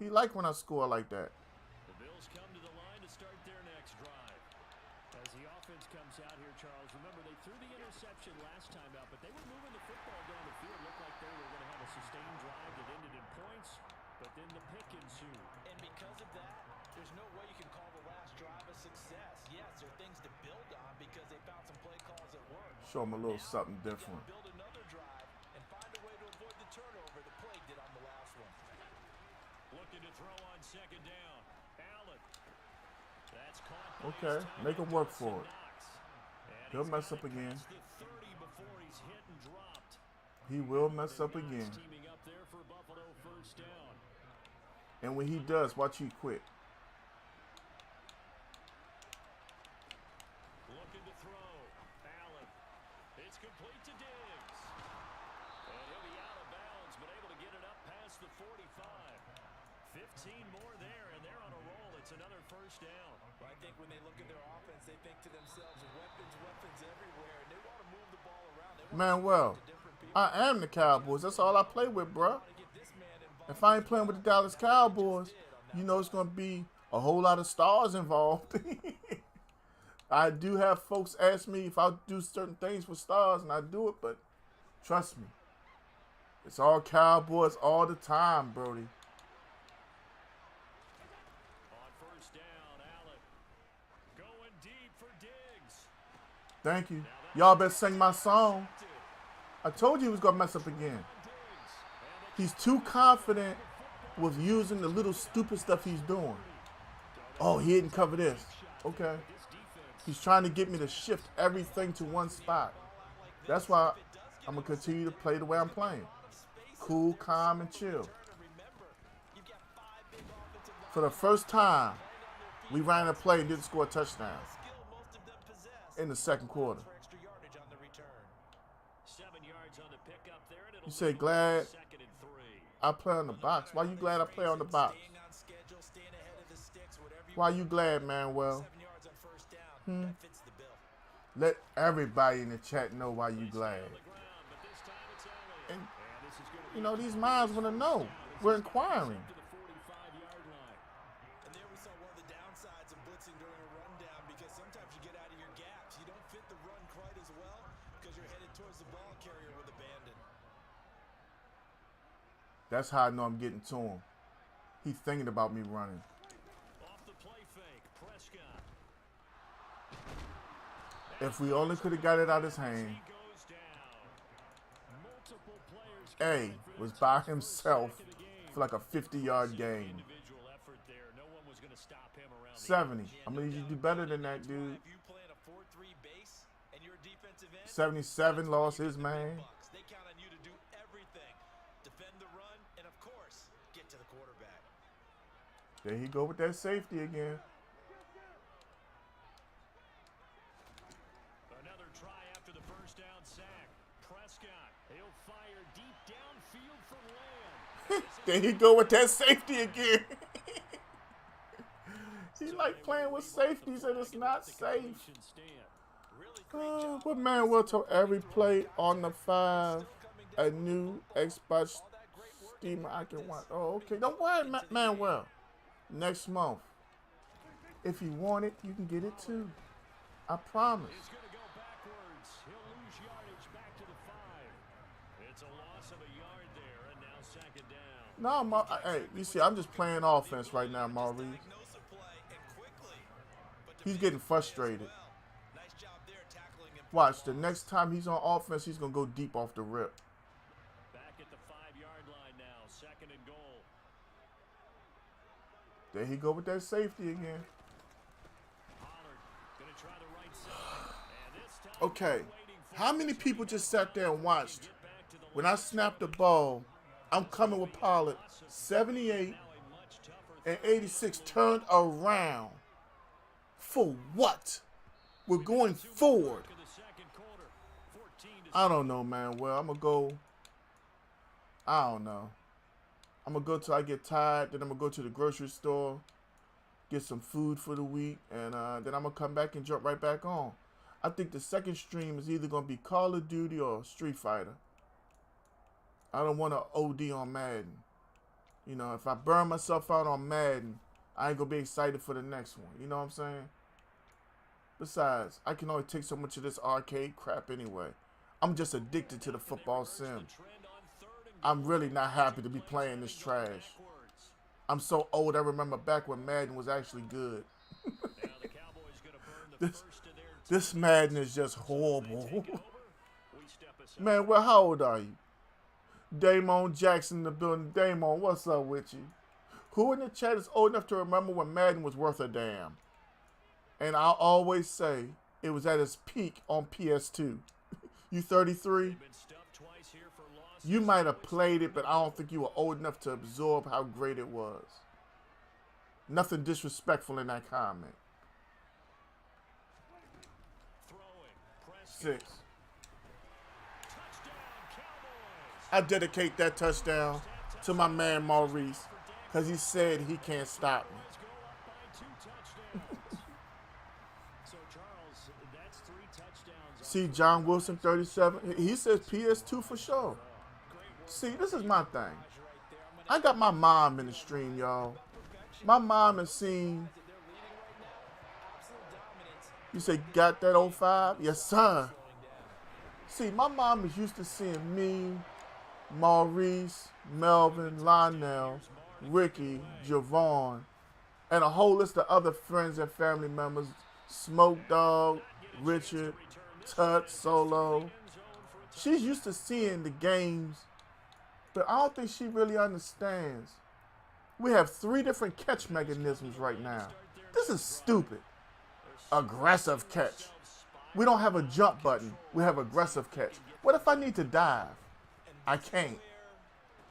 He like when I score like that. The Bills come to the line to start their next drive. As the offense comes out here, Charles, remember they threw the interception last time out, but they were moving the football down the field. Looked like they were going to have a sustained drive that ended in points, but then the pick ensued. And because of that, there's no way you can call the last drive a success. Yes, there are things to build on because they found some play calls that work. Show him a little Now, something you gotta different. build another drive and find a way to avoid the turnover the plague did on the last one. Looking to throw on second down. Allen. That's caught by Okay, his tight make him end, work Dawson for it. Knox. And He'll he's mess got up it again. past the 30 before he's hit and dropped. He will mess And up Knox again. teaming up there for Buffalo first down. And when he does, watch he quit. Looking to throw. Allen. It's complete to Diggs. And he'll be out of bounds, but able to get it up past the 45. 15 more there, and they're on a roll. It's another first down. Well, I think when they look at their offense, they think to themselves, weapons everywhere, and they want to move the ball around. They want Manuel, to different people. I am the Cowboys. That's all I play with, bruh. To get this man involved. If I ain't playing with the Dallas Cowboys, you know it's going to be a whole lot of stars involved. I do have folks ask me if I'll do certain things for stars, and I do it, but trust me, it's all Cowboys all the time, Brody. On first down, Allen. Going deep for Diggs. Thank you. Y'all better sing my song. I told you he was going to mess up again. He's too confident with using the little stupid stuff he's doing. Oh, he didn't cover this. Okay. He's trying to get me to shift everything to one spot. That's why I'm going to continue to play the way I'm playing. Cool, calm, and chill. For the first time, we ran a play and didn't score a touchdown in the second quarter. 7 yards on the pickup there, and it'll You say be glad second and 3. I play on the box. Why you glad I play on the box? Why you glad, Manuel? 7 yards on first down. That fits the bill. Let everybody in the chat know why you glad. On the ground, but this time it's Elliott. And, And this is going to you know, these minds want to know. We're inquiring. to the 45-yard line. And there we saw one of the downsides of blitzing during a rundown because sometimes you get out of your gaps. You don't fit the run quite as well because you're headed towards the ball carrier with abandon. That's how I know I'm getting to him. He's thinking about me running. Off the play fake, Prescott. If we only could have got it out of his hand. He goes down. Multiple players A was by himself for like a 50-yard gain. individual effort there. No one was going to stop him around 70. I'm going to need you to do better than that, dude. If you play in a 4-3 base and your defensive end 77 lost his man. They count on you to do everything. Defend the run and of course, get to the quarterback. There he go with that safety again. Another try after the first down sack. Prescott, he'll fire deep downfield for Lamb. There he go with that safety again. He like playing with safeties and it's not safe. But Manuel told every play on the 5 a new Xbox Steamer I can watch. Oh, okay. Don't worry, Manuel. Next month, if you want it, you can get it too. I promise. He's going to go backwards. He'll lose yardage back to the 5. It's a loss of a yard there, and now second down. No, hey, you see, I'm just playing offense right now, Maurice. Diagnose a play and quickly. But He's getting frustrated. nice job there tackling him. Watch, the next time he's on offense, he's going to go deep off the rip. Back at the 5-yard line now, second and goal. There he go with that safety again. Pollard going to try the right side. And this time Okay, they're waiting for how many people just sat there and watched? When I snapped the ball, I'm coming with Pollard, 78 and 86 turned around. For what? We're going forward. the second quarter. 14 to I don't know, man. Well, I'm going to go. I don't know. I'm going to go till I get tired. Then I'm going to go to the grocery store, get some food for the week, and then I'm going to come back and jump right back on. I think the second stream is either going to be Call of Duty or Street Fighter. I don't want to OD on Madden. You know, if I burn myself out on Madden, I ain't going to be excited for the next one. You know what I'm saying? Besides, I can only take so much of this arcade crap anyway. I'm just addicted to the football sim. I'm really not happy to be playing this trash. I'm so old, I remember back when Madden was actually good. This Madden is just horrible. Man, well, how old are you? Damon Jackson in the building. Damon, what's up with you? Who in the chat is old enough to remember when Madden was worth a damn? And I'll always say it was at its peak on PS2. You 33? You might have played it, but I don't think you were old enough to absorb how great it was. Nothing disrespectful in that comment. 6. I dedicate that touchdown to my man Maurice because he said he can't stop me. See, John Wilson, 37. He says PS2 for sure. See, this is my thing. I got my mom in the stream, y'all. My mom has seen. You say, got that 05? Yes, sir. See, my mom is used to seeing me, Maurice, Melvin, Lionel, Ricky, Javon, and a whole list of other friends and family members. Smoke Dog, Richard, Tut, Solo. She's used to seeing the games, but I don't think she really understands. We have 3 different catch mechanisms right now. This is stupid. Aggressive catch. We don't have a jump button. We have aggressive catch. What if I need to dive? I can't.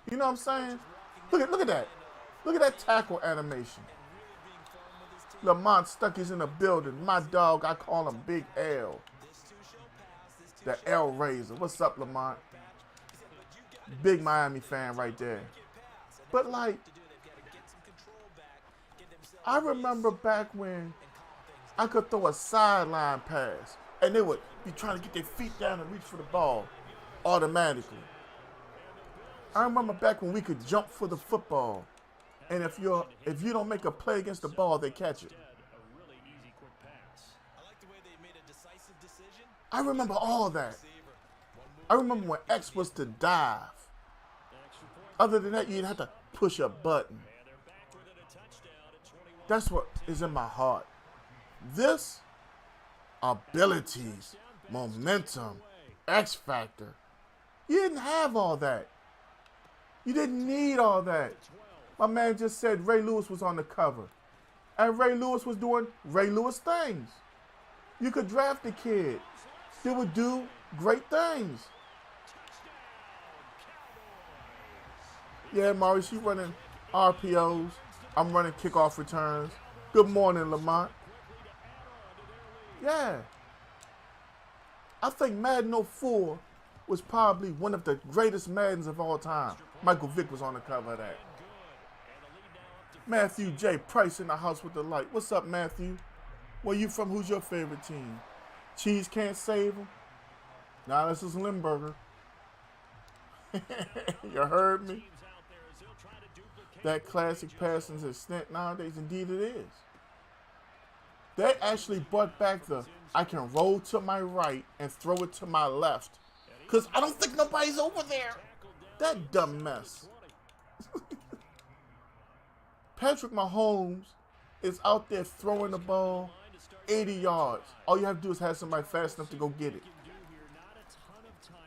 You know what I'm saying? Look at that. Look at that tackle animation. Lamont Stucky's in the building. My dog, I call him Big L. The L Razor. What's up, Lamont? Big Miami fan right there. But like, I remember back when I could throw a sideline pass and they would be trying to get their feet down and reach for the ball automatically. I remember back when we could jump for the football, and if you don't make a play against the ball, they catch it. I remember all that. I remember when X was to dive. Other than that, you'd have to push a button. That's what is in my heart. This, abilities, momentum, X factor. You didn't have all that. You didn't need all that. My man just said Ray Lewis was on the cover. And Ray Lewis was doing Ray Lewis things. You could draft a kid. They would do great things. Yeah, Maurice, you running RPOs. I'm running kickoff returns. Good morning, Lamont. Yeah. I think Madden 04 was probably one of the greatest Maddens of all time. Michael Vick was on the cover of that. Matthew J. Price in the house with the light. What's up, Matthew? Where you from? Who's your favorite team? Cheese can't save him? Nah, this is Limburger. You heard me? That classic passing extent nowadays, indeed it is. They actually brought back the I can roll to my right and throw it to my left. Because I don't think nobody's over there. That dumb mess. Patrick Mahomes is out there throwing the ball 80 yards. All you have to do is have somebody fast enough to go get it.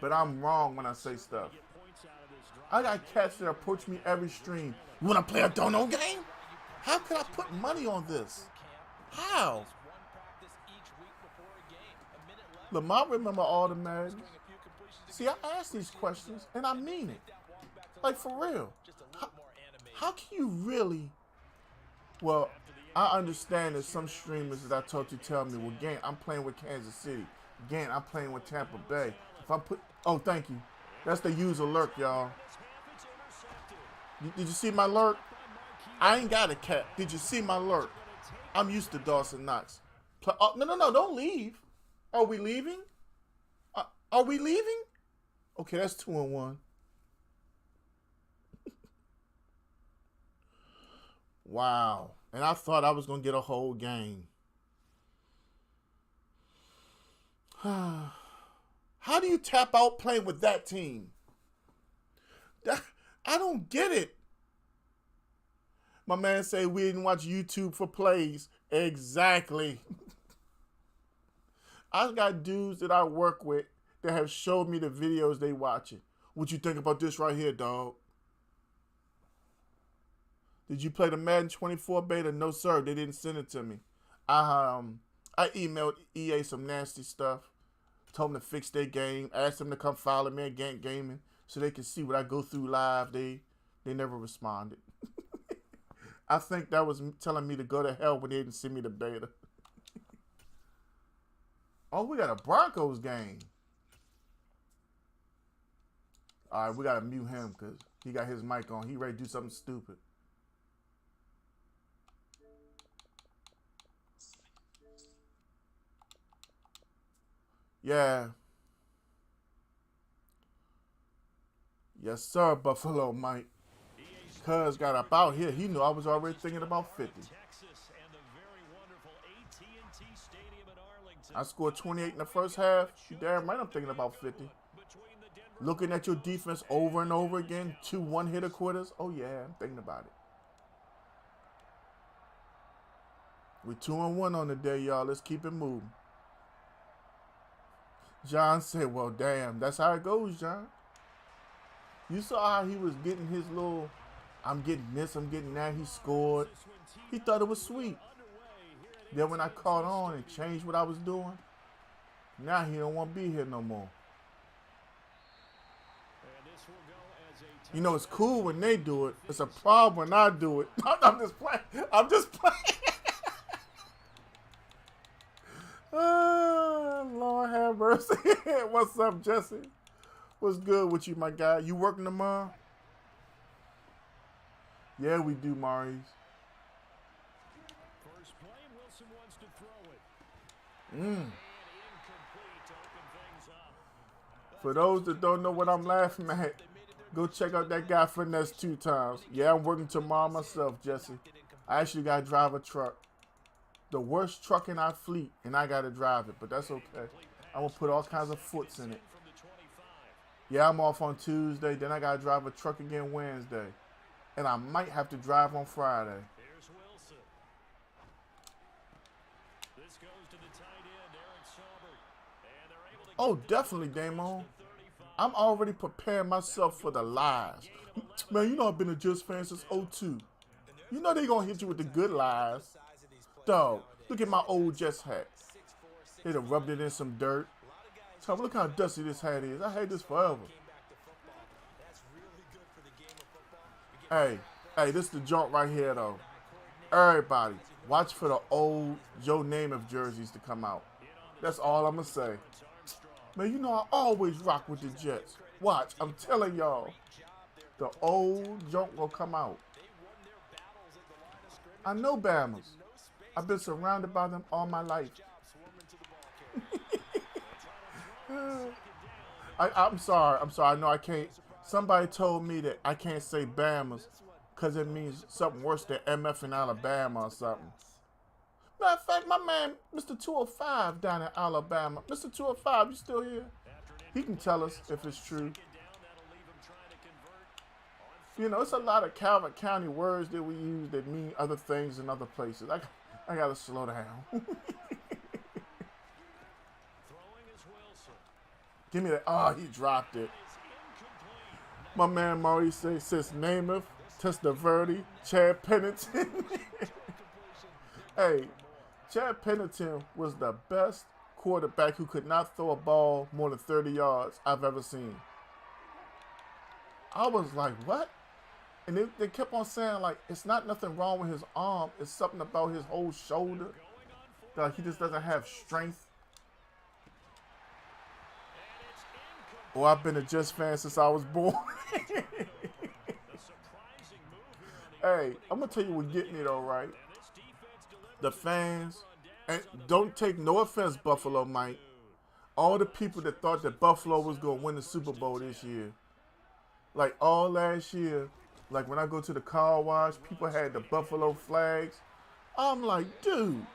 But I'm wrong when I say stuff. I got cats that approach me every stream. You want to play a dono game? How could I put money on this? How? Lamont remember all the Maddens. See, I ask these questions, and I mean it. Like, for real. How can you really... Well, I understand that some streamers that I talk to tell me, well, Gant, I'm playing with Kansas City. Gant, I'm playing with Tampa Bay. If I put... Oh, thank you. That's the user lurk, y'all. Did you see my lurk? I ain't got a cat. Did you see my lurk? I'm used to Dawson Knox. No, don't leave. Are we leaving? Are we leaving? Okay, that's 2-1. Wow. And I thought I was going to get a whole game. How do you tap out playing with that team? I don't get it. My man say we didn't watch YouTube for plays. Exactly. I got dudes that I work with that have showed me the videos they watching. What you think about this right here, dog? Did you play the Madden 24 beta? No, sir. They didn't send it to me. I emailed EA some nasty stuff. Told them to fix their game. Asked them to come follow me at GANTT Gaming so they can see what I go through live. They never responded. I think that was telling me to go to hell when they didn't send me the beta. Oh, we got a Broncos game. All right, we got to mute him because he got his mic on. He ready to do something stupid. Yeah. Yes, sir, Buffalo Mike. Cuz got up out here. He knew I was already thinking about 50. I scored 28 in the first half. You damn right I'm thinking about 50. Looking at your defense over and over again. 2 one-hitter quitters. Oh, yeah, I'm thinking about it. We're 2-1 on the day, y'all. Let's keep it moving. John said, well, damn, that's how it goes, John. You saw how he was getting his little, I'm getting this, I'm getting that. He scored. He thought it was sweet. Then when I caught on and changed what I was doing, now he don't want to be here no more. You know, it's cool when they do it. It's a problem when I do it. I'm just playing. I'm just playing. Lord have mercy. What's up, Jesse? What's good with you, my guy? You working tomorrow? Yeah, we do, Maurice. First play, Wilson wants to throw it. And incomplete to open things up. For those that don't know what I'm laughing at, go check out that guy finesse 2 times. Yeah, I'm working tomorrow myself, Jesse. I actually got to drive a truck. The worst truck in our fleet, and I got to drive it, but that's okay. I'm going to put all kinds of foots in it. Yeah, I'm off on Tuesday, then I got to drive a truck again Wednesday. And I might have to drive on Friday. Here's Wilson. This goes to the tight end, Eric Saubert. And they're able to Oh, definitely, Damon. I'm already preparing myself for the lies. Man, you know I've been a Jets fan since 02. You know they going to hit you with the good lies. Dog, look at my old Jets hat. They done rubbed it in some dirt. So look how dusty this hat is. I had this forever. Hey, this is the joint right here, though. Everybody, watch for the old Joe Namath jerseys to come out. That's all I'm going to say. Man, you know I always rock with the Jets. Watch, I'm telling y'all. The old junk will come out. I know Bammers. I've been surrounded by them all my life. I'm sorry. I know I can't. Somebody told me that I can't say Bammers because it means something worse than MF in Alabama or something. Matter of fact, my man, Mr. 205 down in Alabama. Mr. 205, you still here? He can tell us if it's true. You know, it's a lot of Calvert County words that we use that mean other things in other places. I got to slow down. Give me that. Oh, he dropped it. My man Maurice says Namath, Testaverde, Chad Pennington. Hey, Chad Pennington was the best quarterback who could not throw a ball more than 30 yards I've ever seen. I was like, what? And they kept on saying, like, it's not nothing wrong with his arm. It's something about his whole shoulder. Like, he just doesn't have strength. Oh, I've been a Jets fan since I was born. Hey, I'm going to tell you what get me, though, right? The fans, and don't take no offense, Buffalo Mike, all the people that thought that Buffalo was going to win the Super Bowl this year, like all last year, like when I go to the car wash, people had the Buffalo flags. I'm like, dude,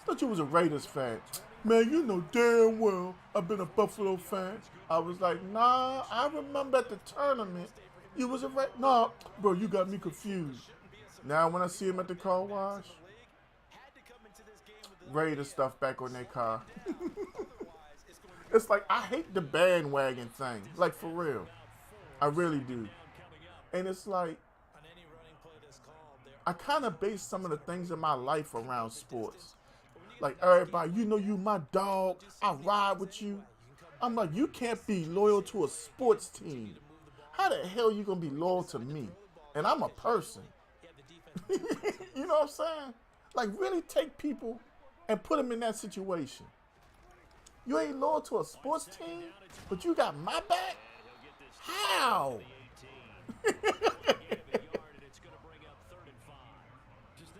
thought you was a Raiders fan. Man, you know damn well I've been a Buffalo fan. I was like, nah, I remember at the tournament, you was a Raiders. Nah, bro, you got me confused. Now when I see him at the car wash, Raiders stuff back on their car. It's like, I hate the bandwagon thing. Like, for real. I really do. And it's like, I kind of base some of the things in my life around sports. Like, everybody, you know you my dog. I ride with you. I'm like, you can't be loyal to a sports team. How the hell you going to be loyal to me? And I'm a person. You know what I'm saying? Like, really take people and put them in that situation. You ain't loyal to a sports team, but you got my back? How?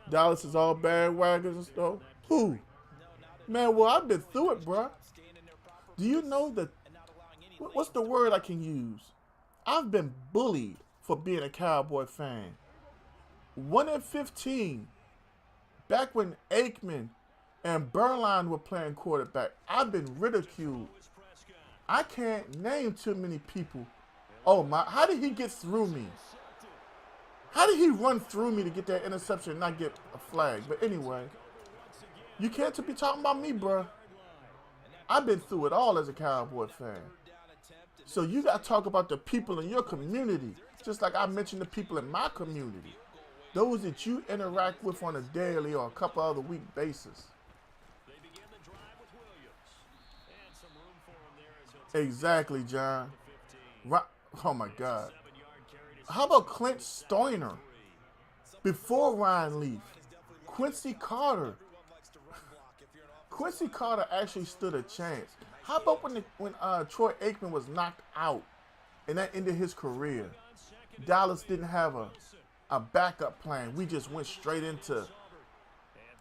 Dallas is all bandwagons and stuff. Who? Man, well, I've been through it, bruh. Do you know that? What's the word I can use? I've been bullied for being a Cowboy fan. 1 in 15. Back when Aikman and Berline were playing quarterback, I've been ridiculed. I can't name too many people. Oh my, how did he get through me? How did he run through me to get that interception and not get a flag? But anyway, you can't be talking about me, bruh. I've been through it all as a Cowboy fan. So you got to talk about the people in your community, just like I mentioned the people in my community. Those that you interact with on a daily or a couple other week basis. Exactly, John. Oh, my God. How about Clint Stoiner? Before Ryan Leaf. Quincy Carter. Quincy Carter actually stood a chance. How about when Troy Aikman was knocked out and that ended his career? Dallas didn't have a backup plan. We just went straight into,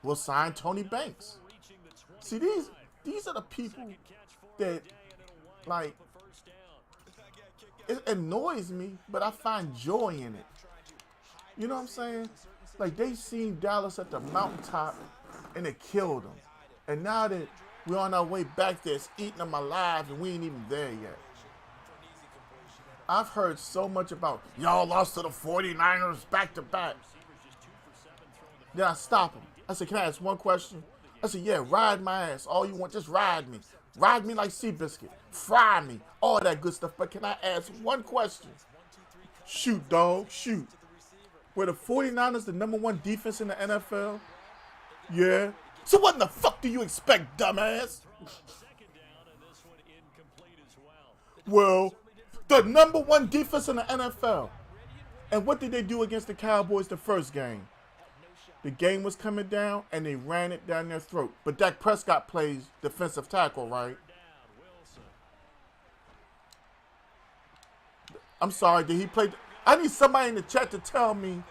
we'll sign Tony Banks. See, these are the people that, like, it annoys me, but I find joy in it. You know what I'm saying? Like, they seen Dallas at the mountaintop, and it killed them. And now that we're on our way back there, it's eating them alive, and we ain't even there yet. I've heard so much about, y'all lost to the 49ers back-to-back. Then I stop them. I said, can I ask one question? I said, yeah, ride my ass. All you want, just ride me. Ride me like Seabiscuit. Fry me. All that good stuff. But can I ask one question? Shoot, dog. Shoot. Were the 49ers the #1 defense in the NFL? Yeah. So what in the fuck do you expect, dumbass? Well, the #1 defense in the NFL. And what did they do against the Cowboys the first game? The game was coming down, and they ran it down their throat. But Dak Prescott plays defensive tackle, right? I'm sorry, did he play? I need somebody in the chat to tell me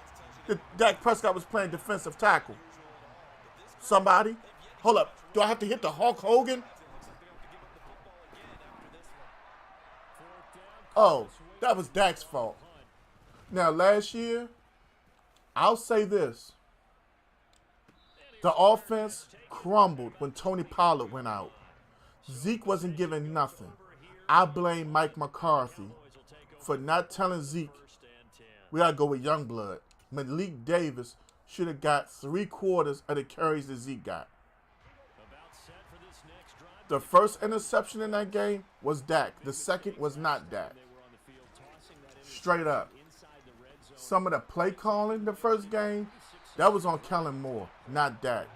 that Dak Prescott was playing defensive tackle. Somebody? Hold up. Do I have to hit the Hulk Hogan? Oh, that was Dak's fault. Now, last year, I'll say this. The offense crumbled when Tony Pollard went out. Zeke wasn't given nothing. I blame Mike McCarthy for not telling Zeke, we got to go with Youngblood. Malik Davis should have got 3/4 of the carries that Zeke got. The first interception in that game was Dak. The second was not Dak. Straight up. Some of the play calling the first game, that was on Kellen Moore, not Dak.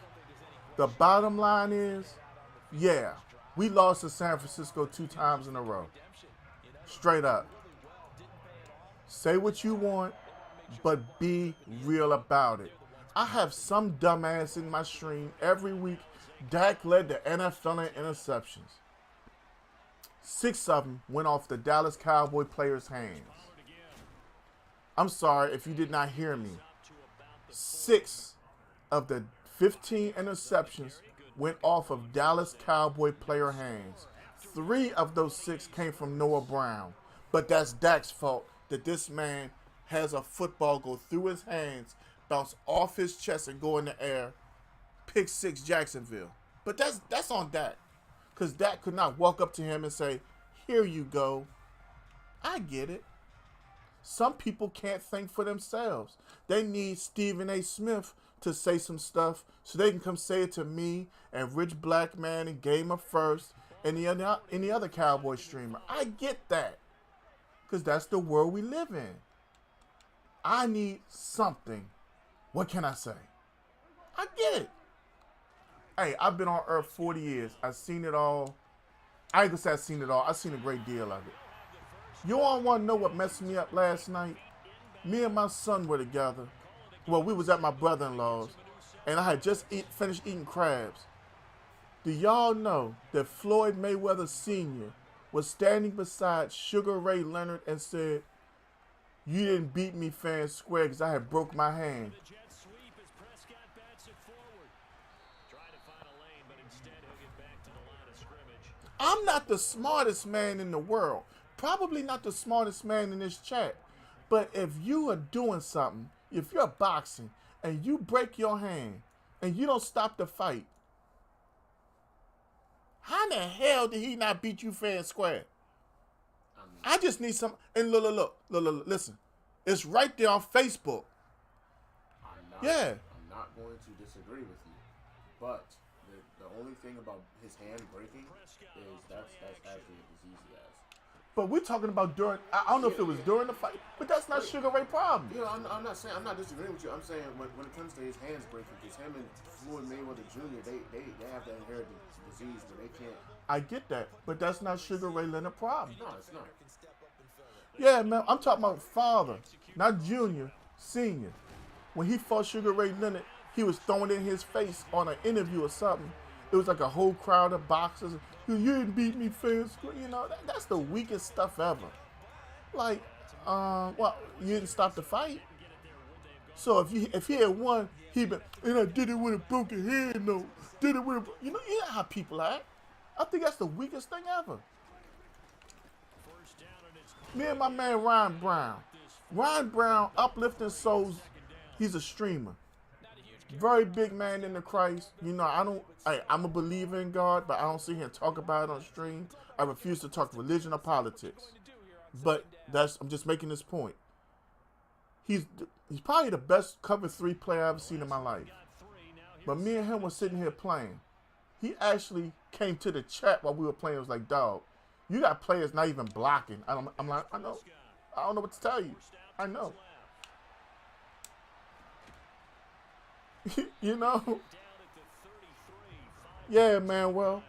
The bottom line is, yeah, we lost to San Francisco 2 times in a row. Straight up. Say what you want, but be real about it. I have some dumbass in my stream every week. Dak led the NFL in interceptions. 6 of them went off the Dallas Cowboy players' hands. I'm sorry if you did not hear me. 6 of the 15 interceptions went off of Dallas Cowboy player hands. 3 of those 6 came from Noah Brown. But that's Dak's fault that this man has a football go through his hands, bounce off his chest, and go in the air. Pick 6 Jacksonville. But that's on Dak. Because Dak could not walk up to him and say, here you go. I get it. Some people can't think for themselves. They need Stephen A. Smith to say some stuff so they can come say it to me and Rich Black Man and Gamer First and any other Cowboy streamer. I get that. Because that's the world we live in. I need something. What can I say? I get it. Hey, I've been on Earth 40 years. I've seen it all. I ain't gonna say I've seen it all. I've seen a great deal of it. You all want to know what messed me up last night? Me and my son were together. Well, we was at my brother-in-law's, and I had just finished eating crabs. Do y'all know that Floyd Mayweather Sr. was standing beside Sugar Ray Leonard and said, you didn't beat me fair and square because I had broke my hand. I'm not the smartest man in the world. Probably not the smartest man in this chat. But if you are doing something, if you're boxing and you break your hand and you don't stop the fight, how in the hell did he not beat you fair and square? I just need some. And look, listen. It's right there on Facebook. I'm not going to disagree with you. But the only thing about his hand breaking is that's actually a disease he has. But we're talking about during. I don't know if it was during the fight, but that's not Sugar Ray's problem. Yeah, I'm not saying I'm not disagreeing with you. I'm saying when it comes to his hands breaking, because him and Floyd Mayweather Jr. they have that inherited disease where they can't. I get that, but that's not Sugar Ray Leonard's problem. No, it's not. Yeah, man, I'm talking about father, not junior, senior. When he fought Sugar Ray Leonard, he was throwing it in his face on an interview or something. It was like a whole crowd of boxers. You didn't beat me fair. You know, that's the weakest stuff ever. Like, well, you didn't stop the fight. So if he had won, he'd been, and I did it with a broken hand, though. Did it with a, you know how people act. I think that's the weakest thing ever. Me and my man Ryan Brown. Ryan Brown, uplifting souls. He's a streamer. Very big man in the Christ. You know, I'm a believer in God, but I don't sit here and talk about it on stream. I refuse to talk religion or politics. But I'm just making this point. He's probably the best cover 3 player I've ever seen in my life. But me and him were sitting here playing. He actually came to the chat while we were playing. It was like, dog, you got players not even blocking. I'm like, I know. I don't know what to tell you. I know. You know? Yeah, man, well.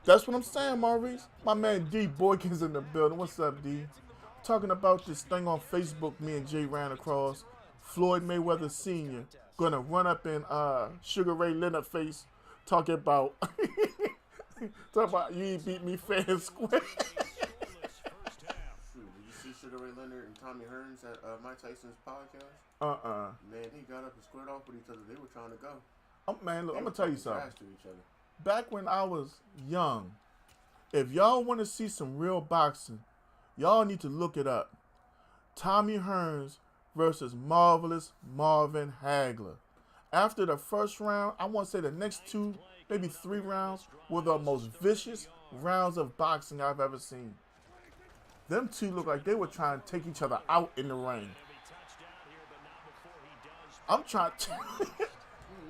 That's what I'm saying, Maurice. My man D Boykins in the building. What's up, D? Talking about this thing on Facebook me and Jay ran across. Floyd Mayweather Sr. gonna run up in Sugar Ray Leonard face talking about you ain't beat me fair and square. See Sugar Ray Leonard and Tommy Hearns at Mike Tyson's podcast? Man, they got up and squared off with each other. They were trying to go. Man, look, I'm going to tell you something. To each other. Back when I was young, if y'all want to see some real boxing, y'all need to look it up. Tommy Hearns versus Marvelous Marvin Hagler. After the first round, I want to say the next 2, maybe 3 rounds were the most vicious rounds of boxing I've ever seen. Them two looked like they were trying to take each other out in the ring. I'm trying to...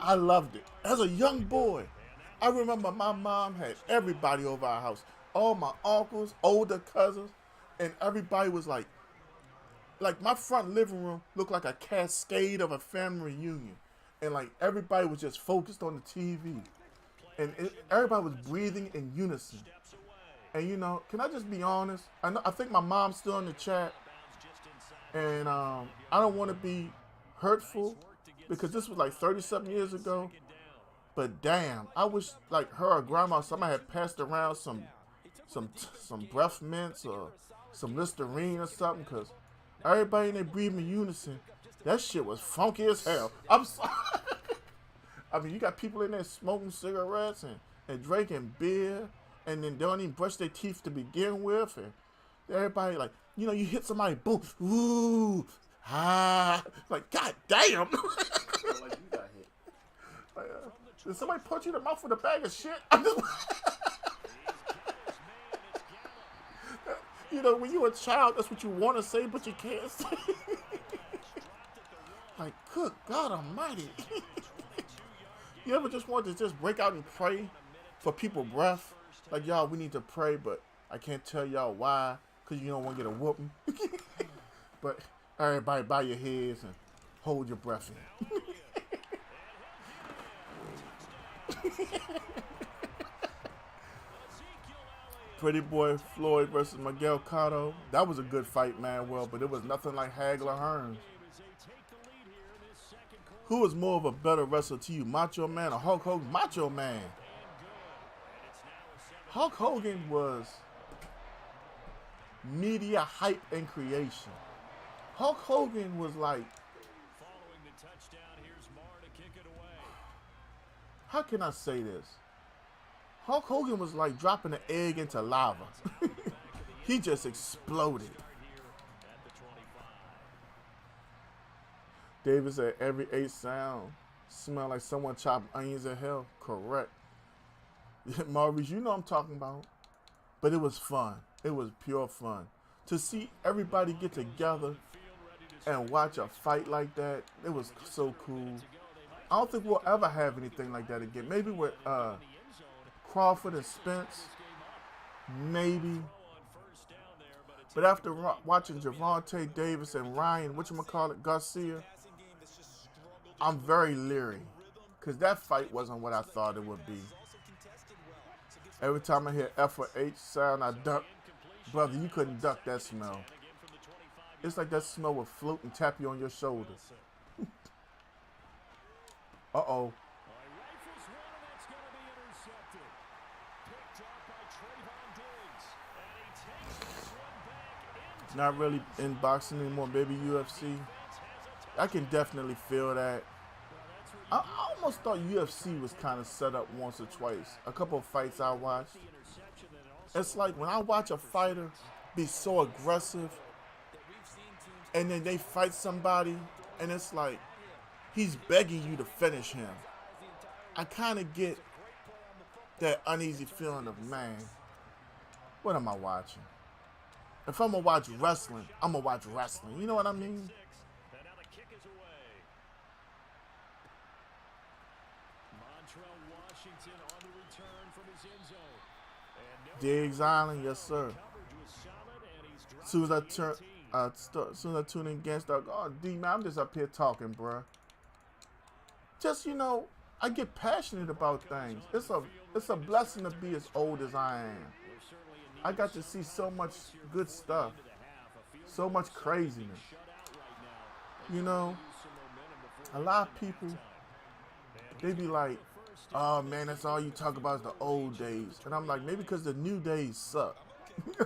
I loved it. As a young boy, I remember my mom had everybody over our house. All my uncles, older cousins, and everybody was like my front living room looked like a cascade of a family reunion. And like everybody was just focused on the TV. And everybody was breathing in unison. And you know, can I just be honest? I think my mom's still in the chat. And I don't want to be hurtful because this was like 30-something years ago. But damn, I wish like her or grandma, somebody had passed around some breath mints or some Listerine or something, because everybody in there breathing in unison. That shit was funky as hell. I'm sorry. I mean, you got people in there smoking cigarettes and drinking beer and then they don't even brush their teeth to begin with, and everybody like, you know, you hit somebody, boom, ooh, like, god damn. Feel like you got hit. Like, did somebody punch you in the mouth with a bag of shit? I'm just, you know, when you're a child, that's what you want to say, but you can't say. Like, good God Almighty. You ever just want to just break out and pray for people's breath? Like, y'all, we need to pray, but I can't tell y'all why, because you don't want to get a whooping. But everybody bow your heads and hold your breath in. Pretty Boy Floyd versus Miguel Cotto. That was a good fight, man. Well, but it was nothing like Hagler Hearns. Who is more of a better wrestler to you, Macho Man or Hulk Hogan? Macho Man. Hulk Hogan was media hype and creation. Hulk Hogan was like, how can I say this? Hulk Hogan was like dropping an egg into lava. He just exploded. David said every 8 sound smell like someone chopped onions in hell. Correct. Maurice, you know what I'm talking about. But it was fun. It was pure fun. To see everybody get together and watch a fight like that, it was so cool. I don't think we'll ever have anything like that again. Maybe with Crawford and Spence. Maybe. But after watching Gervonta Davis and Ryan, Garcia, I'm very leery. Because that fight wasn't what I thought it would be. Every time I hear F or H sound, I duck. Brother, you couldn't duck that smell. It's like that smell would float and tap you on your shoulder. Uh-oh. Not really in boxing anymore, baby. UFC. I can definitely feel that. I almost thought UFC was kind of set up once or twice. A couple of fights I watched. It's like when I watch a fighter be so aggressive and then they fight somebody and it's like he's begging you to finish him. I kind of get that uneasy feeling of, man, what am I watching? If I'm going to watch wrestling, I'm going to watch wrestling. You know what I mean? Diggs Island, yes sir. As soon as I tune in against oh D man, I'm just up here talking, bruh. Just, you know, I get passionate about things. It's a blessing to be as old as I am. I got to see so much good stuff, so much craziness. You know, a lot of people, they be like, oh man, that's all you talk about is the old days. And I'm like, maybe because the new days suck.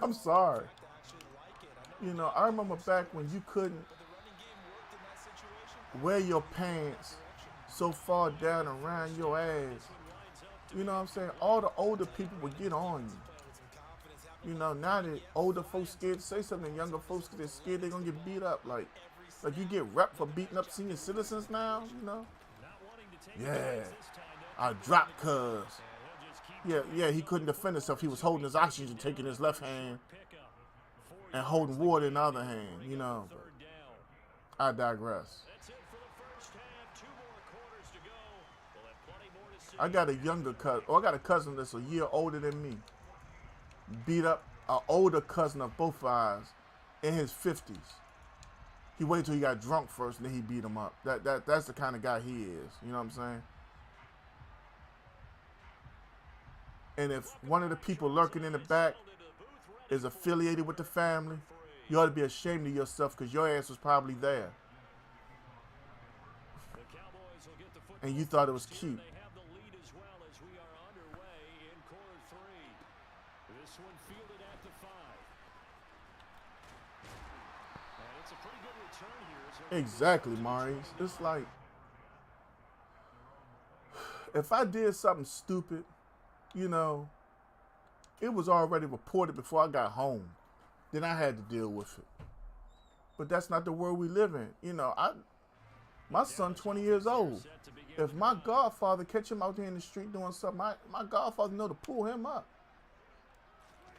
I'm sorry. You know, I remember back when you couldn't wear your pants so far down around your ass. You know what I'm saying? All the older people would get on you. You know, now that older folks scared to say something, younger folks they're scared they're gonna get beat up. Like you get rep for beating up senior citizens now, you know? Yeah. I dropped cuz. Yeah, he couldn't defend himself. He was holding his oxygen, taking his left hand and holding water in the other hand, you know. But I digress. I got a younger cousin, I got a cousin that's a year older than me. Beat up an older cousin of both of ours in his 50s. He waited till he got drunk first and then he beat him up. That's the kind of guy he is, you know what I'm saying? And if one of the people lurking in the back is affiliated with the family, you ought to be ashamed of yourself because your ass was probably there. And you thought it was cute. Exactly, Maurice. It's like, if I did something stupid, you know, It was already reported before I got home. Then I had to deal with it. But that's not the world we live in. You know, my son 20 years old. If my godfather catch him out there in the street doing something, my godfather know to pull him up.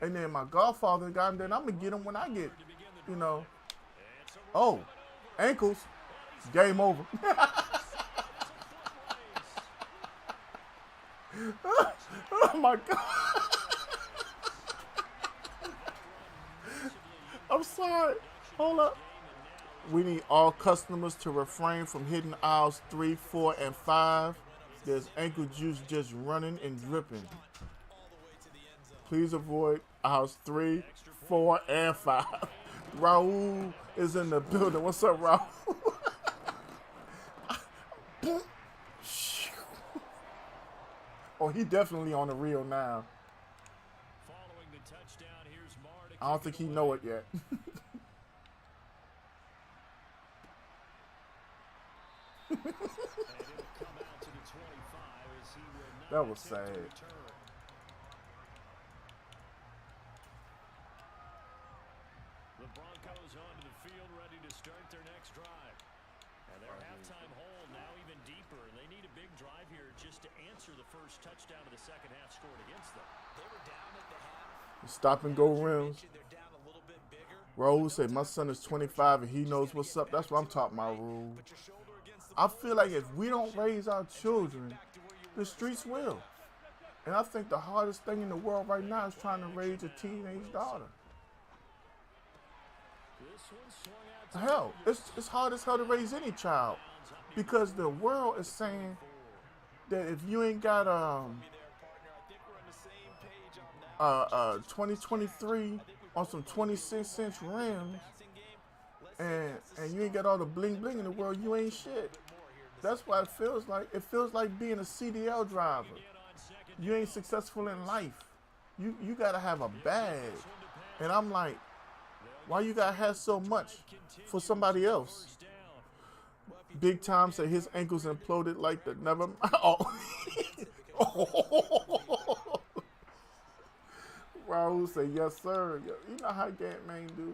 And then my godfather got him, then I'm going to get him when I get, you know. Oh, ankles. Game over. Oh, my God. I'm sorry. Hold up. We need all customers to refrain from hitting aisles 3, 4, and 5. There's ankle juice just running and dripping. Please avoid aisles 3, 4, and 5. Raul is in the building. What's up, Raul? Oh, he definitely on the reel now. I don't think he know it yet. That was sad. The Broncos onto the field, ready to start their next drive. And their halftime hole now even deeper. They need a big drive here just to answer the first touchdown of the second half scored against them. They were down at the half. Stop and go rims. Raul said, my son is 25 and he knows what's up. That's what I'm talking about, Raul. I feel like if we don't raise our children, the streets will. And I think the hardest thing in the world right now is trying to raise a teenage daughter. Hell, it's hard as hell to raise any child because the world is saying that if you ain't got 2023 on some 26-inch rims and you ain't got all the bling bling in the world, you ain't shit. That's why it feels like. It feels like being a CDL driver. You ain't successful in life. You gotta have a badge. And I'm like, why you gotta have so much for somebody else? Big Time said his ankles imploded like the never. Oh. Raul said, yes, sir. You know how GANTT man do.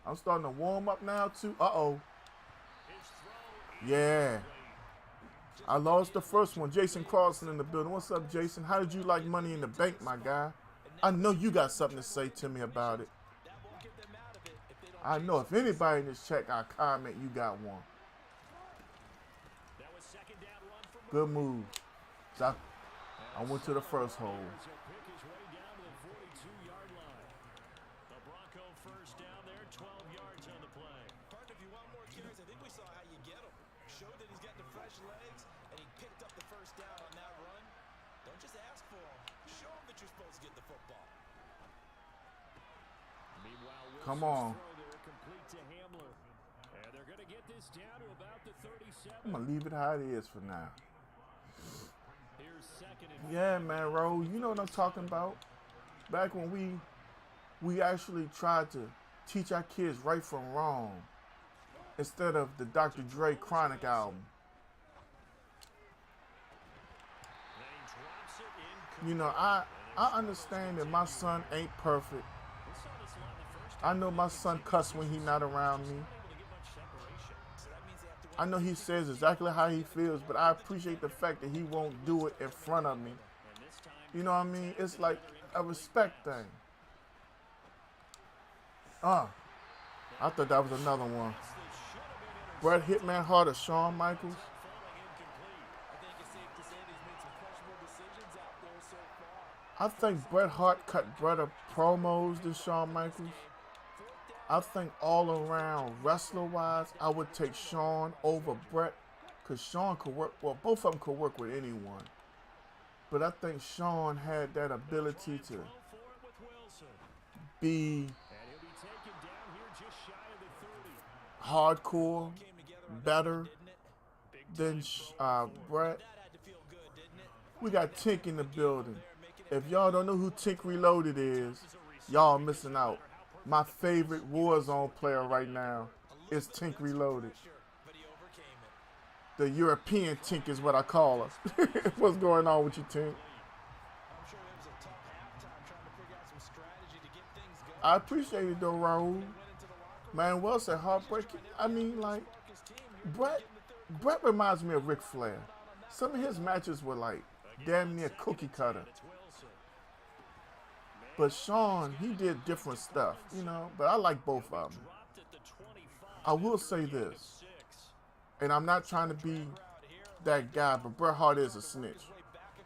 I'm starting to warm up now, too. Uh-oh. Yeah. I lost the first one. Jason Carlson in the building. What's up, Jason? How did you like Money in the Bank, my guy? I know you got something to say to me about it. I know if anybody in this chat got a comment, you got one. Good move. So I went to the first hole. Come on. I'm going to leave it how it is for now. Yeah, man, Ro, you know what I'm talking about. Back when we actually tried to teach our kids right from wrong instead of the Dr. Dre Chronic album. You know, I understand that my son ain't perfect. I know my son cuss when he not around me. I know he says exactly how he feels, but I appreciate the fact that he won't do it in front of me. You know what I mean? It's like a respect thing. I thought that was another one. Bret Hitman Hart or Shawn Michaels? I think Bret Hart cut better promos than Shawn Michaels. I think all around wrestler-wise, I would take Shawn over Bret because Shawn could work, well, both of them could work with anyone. But I think Shawn had that ability to be hardcore, better than Bret. We got Tink in the building. If y'all don't know who Tink Reloaded is, y'all missing out. My favorite Warzone player right now is Tink Reloaded. The European Tink is what I call her. What's going on with you, Tink? I appreciate it though, Raul. Manuel said heartbreaking. I mean, like, Brett reminds me of Ric Flair. Some of his matches were like damn near cookie cutter. But Sean, he did different stuff, you know. But I like both of them. I will say this, and I'm not trying to be that guy, but Bret Hart is a snitch.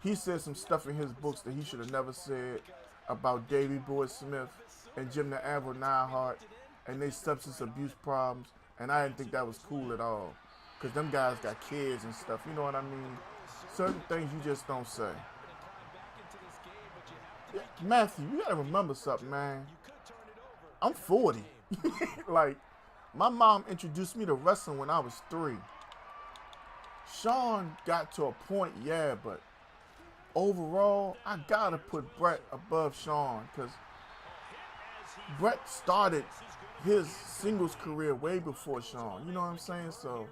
He said some stuff in his books that he should have never said about Davey Boy Smith and Jim the Anvil Neidhart and their substance abuse problems, and I didn't think that was cool at all. Because them guys got kids and stuff, you know what I mean? Certain things you just don't say. Yeah, Matthew, you gotta remember something, man. I'm 40. Like, my mom introduced me to wrestling when I was 3. Sean got to a point, yeah, but overall, I gotta put Brett above Sean because Brett started his singles career way before Sean. You know what I'm saying? So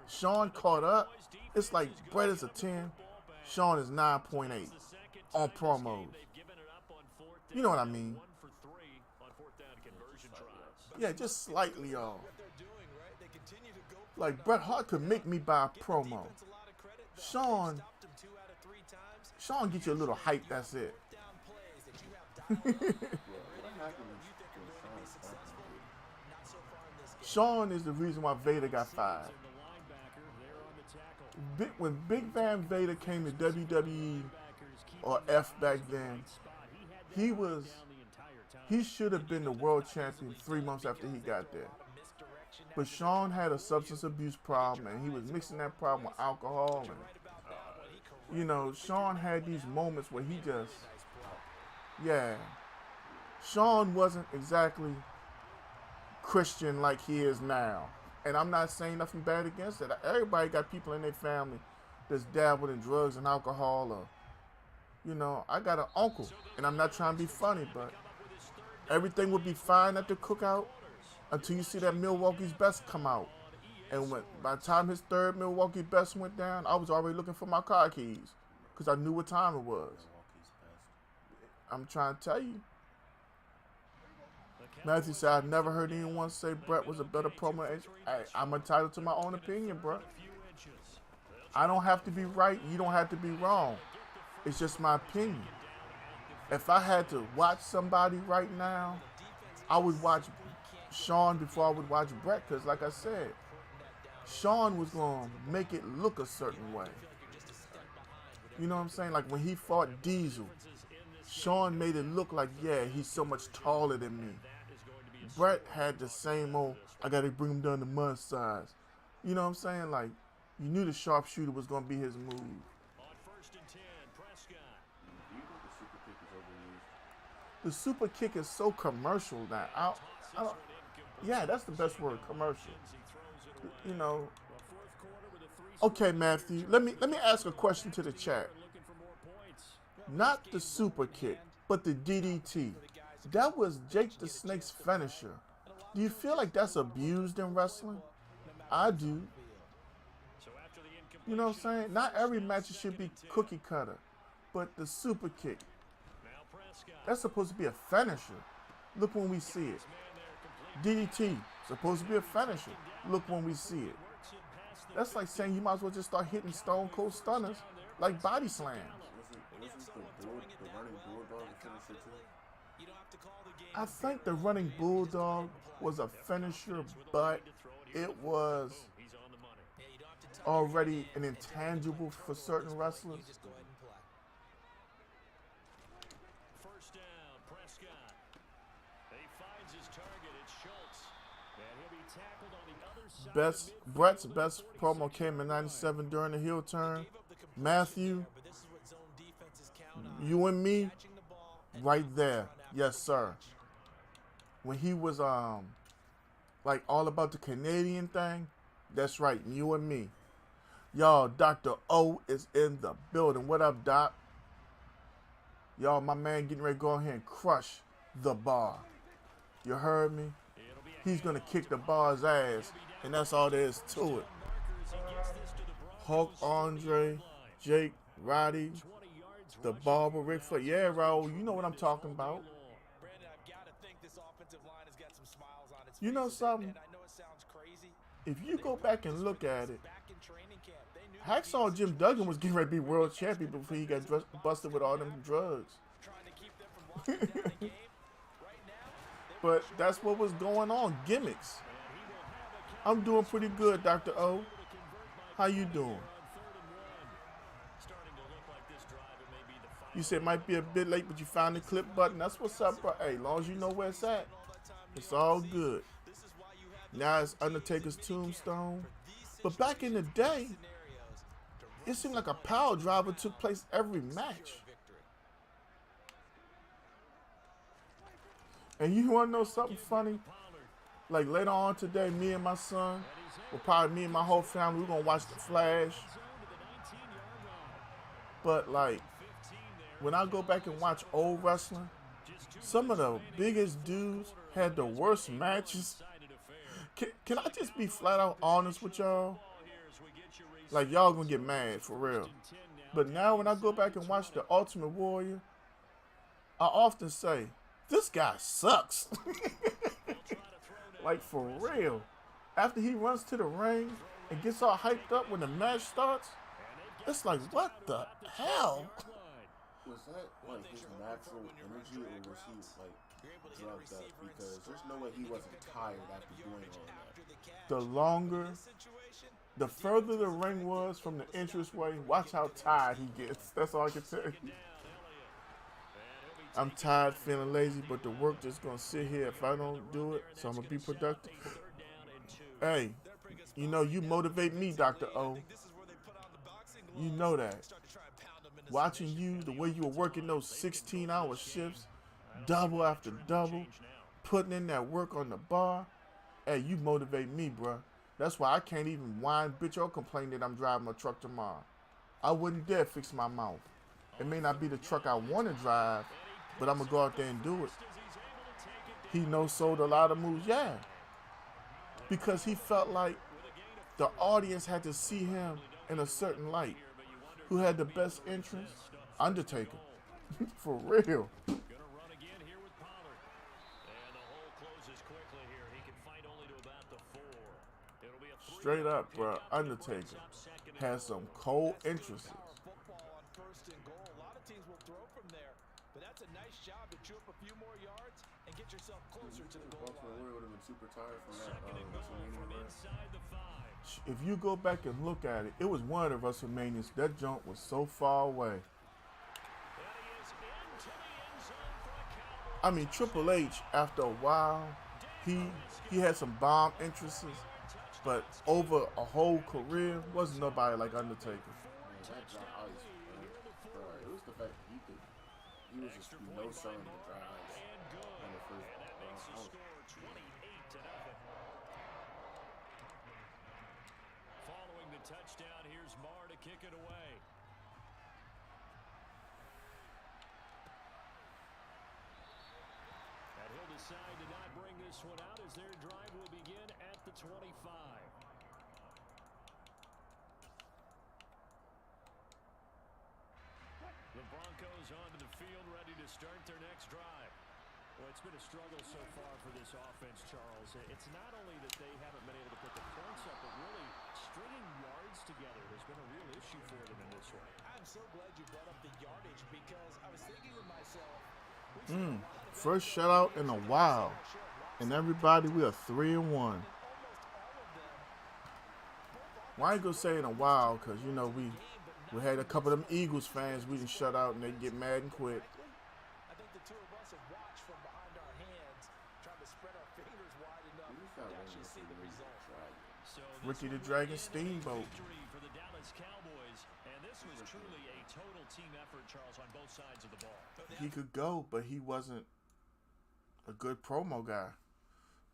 Sean caught up. It's like Brett is a 10, Sean is 9.8 on promos. You know what I mean? Yeah, just slightly off. Like Bret Hart could make me buy a promo. Sean get you a little hype, that's it. Sean is the reason why Vader got fired. When Big Van Vader came to WWE, or F back then, he should have been the world champion 3 months after he got there. But Sean had a substance abuse problem, and he was mixing that problem with alcohol. And, you know, Sean had these moments where he just, yeah. Sean wasn't exactly Christian like he is now. And I'm not saying nothing bad against it. Everybody got people in their family that's dabbled in drugs and alcohol. Or, you know, I got an uncle, and I'm not trying to be funny, but everything would be fine at the cookout until you see that Milwaukee's Best come out. And by the time his third Milwaukee Best went down, I was already looking for my car keys because I knew what time it was. I'm trying to tell you. Matthew said, I've never heard anyone say Brett was a better promo. I'm entitled to my own opinion, bro. I don't have to be right. You don't have to be wrong. It's just my opinion. If I had to watch somebody right now, I would watch Sean before I would watch Brett, because like I said, Sean was going to make it look a certain way. You know what I'm saying? Like when he fought Diesel, Sean made it look like, yeah, he's so much taller than me. Brett had the same old, I got to bring him down to my size. You know what I'm saying? Like, you knew the sharpshooter was going to be his move. The super kick is so commercial now. Yeah, that's the best word, commercial. You know. Okay, Matthew, let me ask a question to the chat. Not the super kick, but the DDT. That was Jake the Snake's finisher. Do you feel like that's abused in wrestling? I do. You know what I'm saying? Not every match should be cookie cutter, but the super kick, that's supposed to be a finisher. Look when we see it. DDT, supposed to be a finisher. Look when we see it. That's like saying you might as well just start hitting Stone Cold Stunners like body slams. I think the running bulldog was a finisher, but it was already an intangible for certain wrestlers. First down, Prescott. He finds his target. It's Schultz. And he'll be tackled on the other side. Brett's best promo came in '97 during the heel turn. Matthew, you and me, right there. Yes, sir. When he was like all about the Canadian thing, that's right, you and me. Y'all, Dr. O is in the building. What up, Doc? Y'all, my man getting ready to go ahead and crush the bar. You heard me? He's going to kick the bar's ass, and that's all there is to it. Hulk, Andre, Jake, Roddy, the Barber, Ric Flair. Yeah, Raul, you know what I'm talking about. offensive line has got some smiles on its You know faces, something? and I know it sounds crazy. If you go back and look at it, Back in training camp, they knew Hacksaw Jim Duggan was getting ready to be world champion before he got busted with all them drugs. trying to keep them from locking down a game. Right now, But that's what was going on, gimmicks. I'm doing pretty good, Dr. O. How you doing? You said it might be a bit late, but you found the clip button. That's what's up, bro. Hey, as long as you know where it's at, it's all good. Now it's Undertaker's tombstone. But back in the day, it seemed like a power driver took place every match. And you want to know something funny? Like later on today, me and my son, well, probably me and my whole family, we're going to watch The Flash. But like, when I go back and watch old wrestling, some of the biggest dudes had the worst matches. Can I just be flat out honest with y'all? Like, y'all gonna get mad, for real. But now when I go back and watch The Ultimate Warrior, I often say, this guy sucks. Like, for real. After he runs to the ring and gets all hyped up when the match starts, it's like, what the hell? Was that like his natural energy, or was he like drugged up? Because there's no way he wasn't tired after doing all that. The longer, the further the ring was from the entranceway, watch how tired he gets. That's all I can tell you. I'm tired, feeling lazy, but the work just gonna sit here if I don't do it, so I'm gonna be productive. Hey, you know, you motivate me, Dr. O. You know that. Watching you, the way you were working those 16-hour shifts, double after double, putting in that work on the bar, hey, you motivate me, bruh. That's why I can't even whine, bitch, or complain that I'm driving my truck tomorrow. I wouldn't dare fix my mouth. It may not be the truck I want to drive, but I'm going to go out there and do it. He no-sold a lot of moves, yeah. Because he felt like the audience had to see him in a certain light. Who had the best entrance? Undertaker. For real. Straight up, bro. Undertaker has some cold entrances. A lot of teams will throw from there, but that's a nice job to chew up a few more yards and get yourself closer to the goal line. Would have been super tired from that. If you go back and look at it, it was one of the WrestleManias. That jump was so far away. I mean, Triple H, after a while, he had some bomb entrances, but over a whole career, wasn't nobody like Undertaker. That dry ice, bro. It was the fact that he was just no-selling the dry ice on the first round. Following the touchdown, here's Marr to kick it away. And he'll decide to not bring this one out as their drive will begin at the 25. The Broncos onto the field, ready to start their next drive. Well, it's been a struggle so far for this offense, Charles. It's not only that they haven't been able to put the points up, but really stringing yards together has been a real issue for them in this one. I'm so glad you brought up the yardage because I was thinking to myself, First shutout in a while. And everybody, we are 3-1. Well, I ain't gonna say in a while, because, you know, we had a couple of them Eagles fans we didn't shut out and they get mad and quit. I think the two of us have watched from behind our hands, trying to spread our fingers wide enough to actually see the result. So Ricky the Dragon Steamboat. victory for the Dallas Cowboys, and this was truly a total team effort, Charles, on both sides of the ball. He could go, but he wasn't a good promo guy.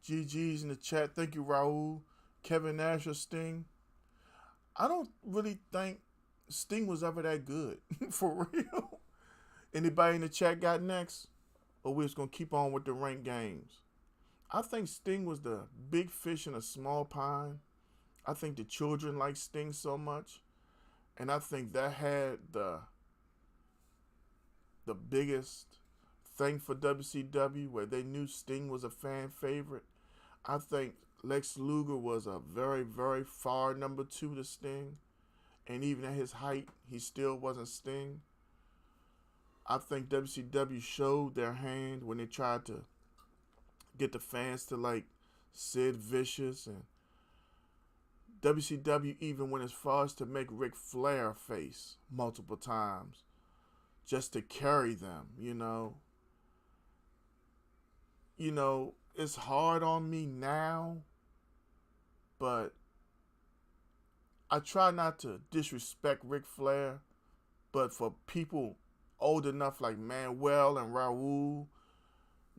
GG's in the chat. Thank you, Raul. Kevin Nash or Sting. I don't really think Sting was ever that good. For real. Anybody in the chat got next? Or we're just going to keep on with the ranked games? I think Sting was the big fish in a small pond. I think the children like Sting so much. And I think that had the biggest thing for WCW where they knew Sting was a fan favorite. I think Lex Luger was a very, very far number 2 to Sting. And even at his height, he still wasn't Sting. I think WCW showed their hand when they tried to get the fans to like Sid Vicious, and WCW even went as far as to make Ric Flair face multiple times just to carry them, you know. You know, it's hard on me now, but I try not to disrespect Ric Flair, but for people old enough like Manuel and Raul,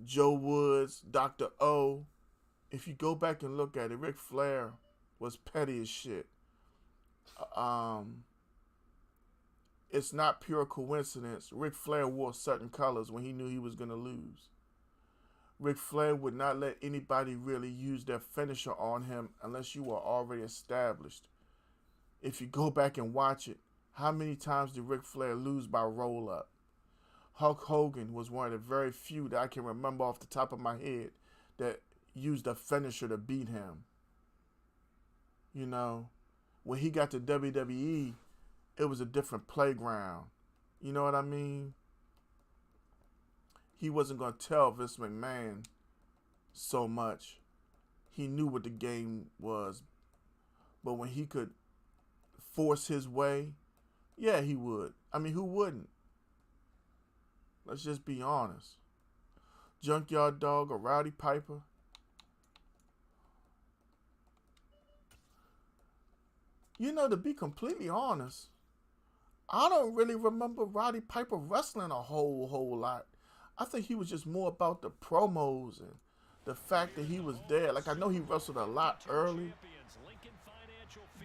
Joe Woods, Dr. O, if you go back and look at it, Ric Flair was petty as shit. It's not pure coincidence. Ric Flair wore certain colors when he knew he was going to lose. Ric Flair would not let anybody really use their finisher on him unless you were already established. If you go back and watch it, how many times did Ric Flair lose by roll-up? Hulk Hogan was one of the very few that I can remember off the top of my head that used a finisher to beat him. You know, when he got to WWE, it was a different playground. You know what I mean? He wasn't going to tell Vince McMahon so much. He knew what the game was. But when he could force his way, yeah, he would. I mean, who wouldn't? Let's just be honest. Junkyard Dog or Rowdy Piper. You know, to be completely honest, I don't really remember Roddy Piper wrestling a whole lot. I think he was just more about the promos and the fact that he was there. Like, I know he wrestled a lot early,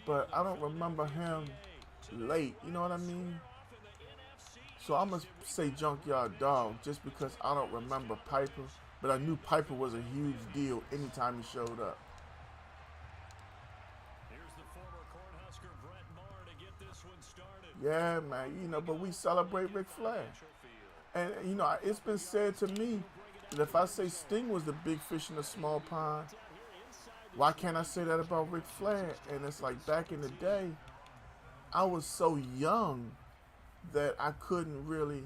but I don't remember him late. You know what I mean? So I'm going to say Junkyard Dog just because I don't remember Piper, but I knew Piper was a huge deal anytime he showed up. Yeah, man, you know, but we celebrate Ric Flair. And, you know, it's been said to me that if I say Sting was the big fish in a small pond, why can't I say that about Ric Flair? And it's like back in the day, I was so young that I couldn't really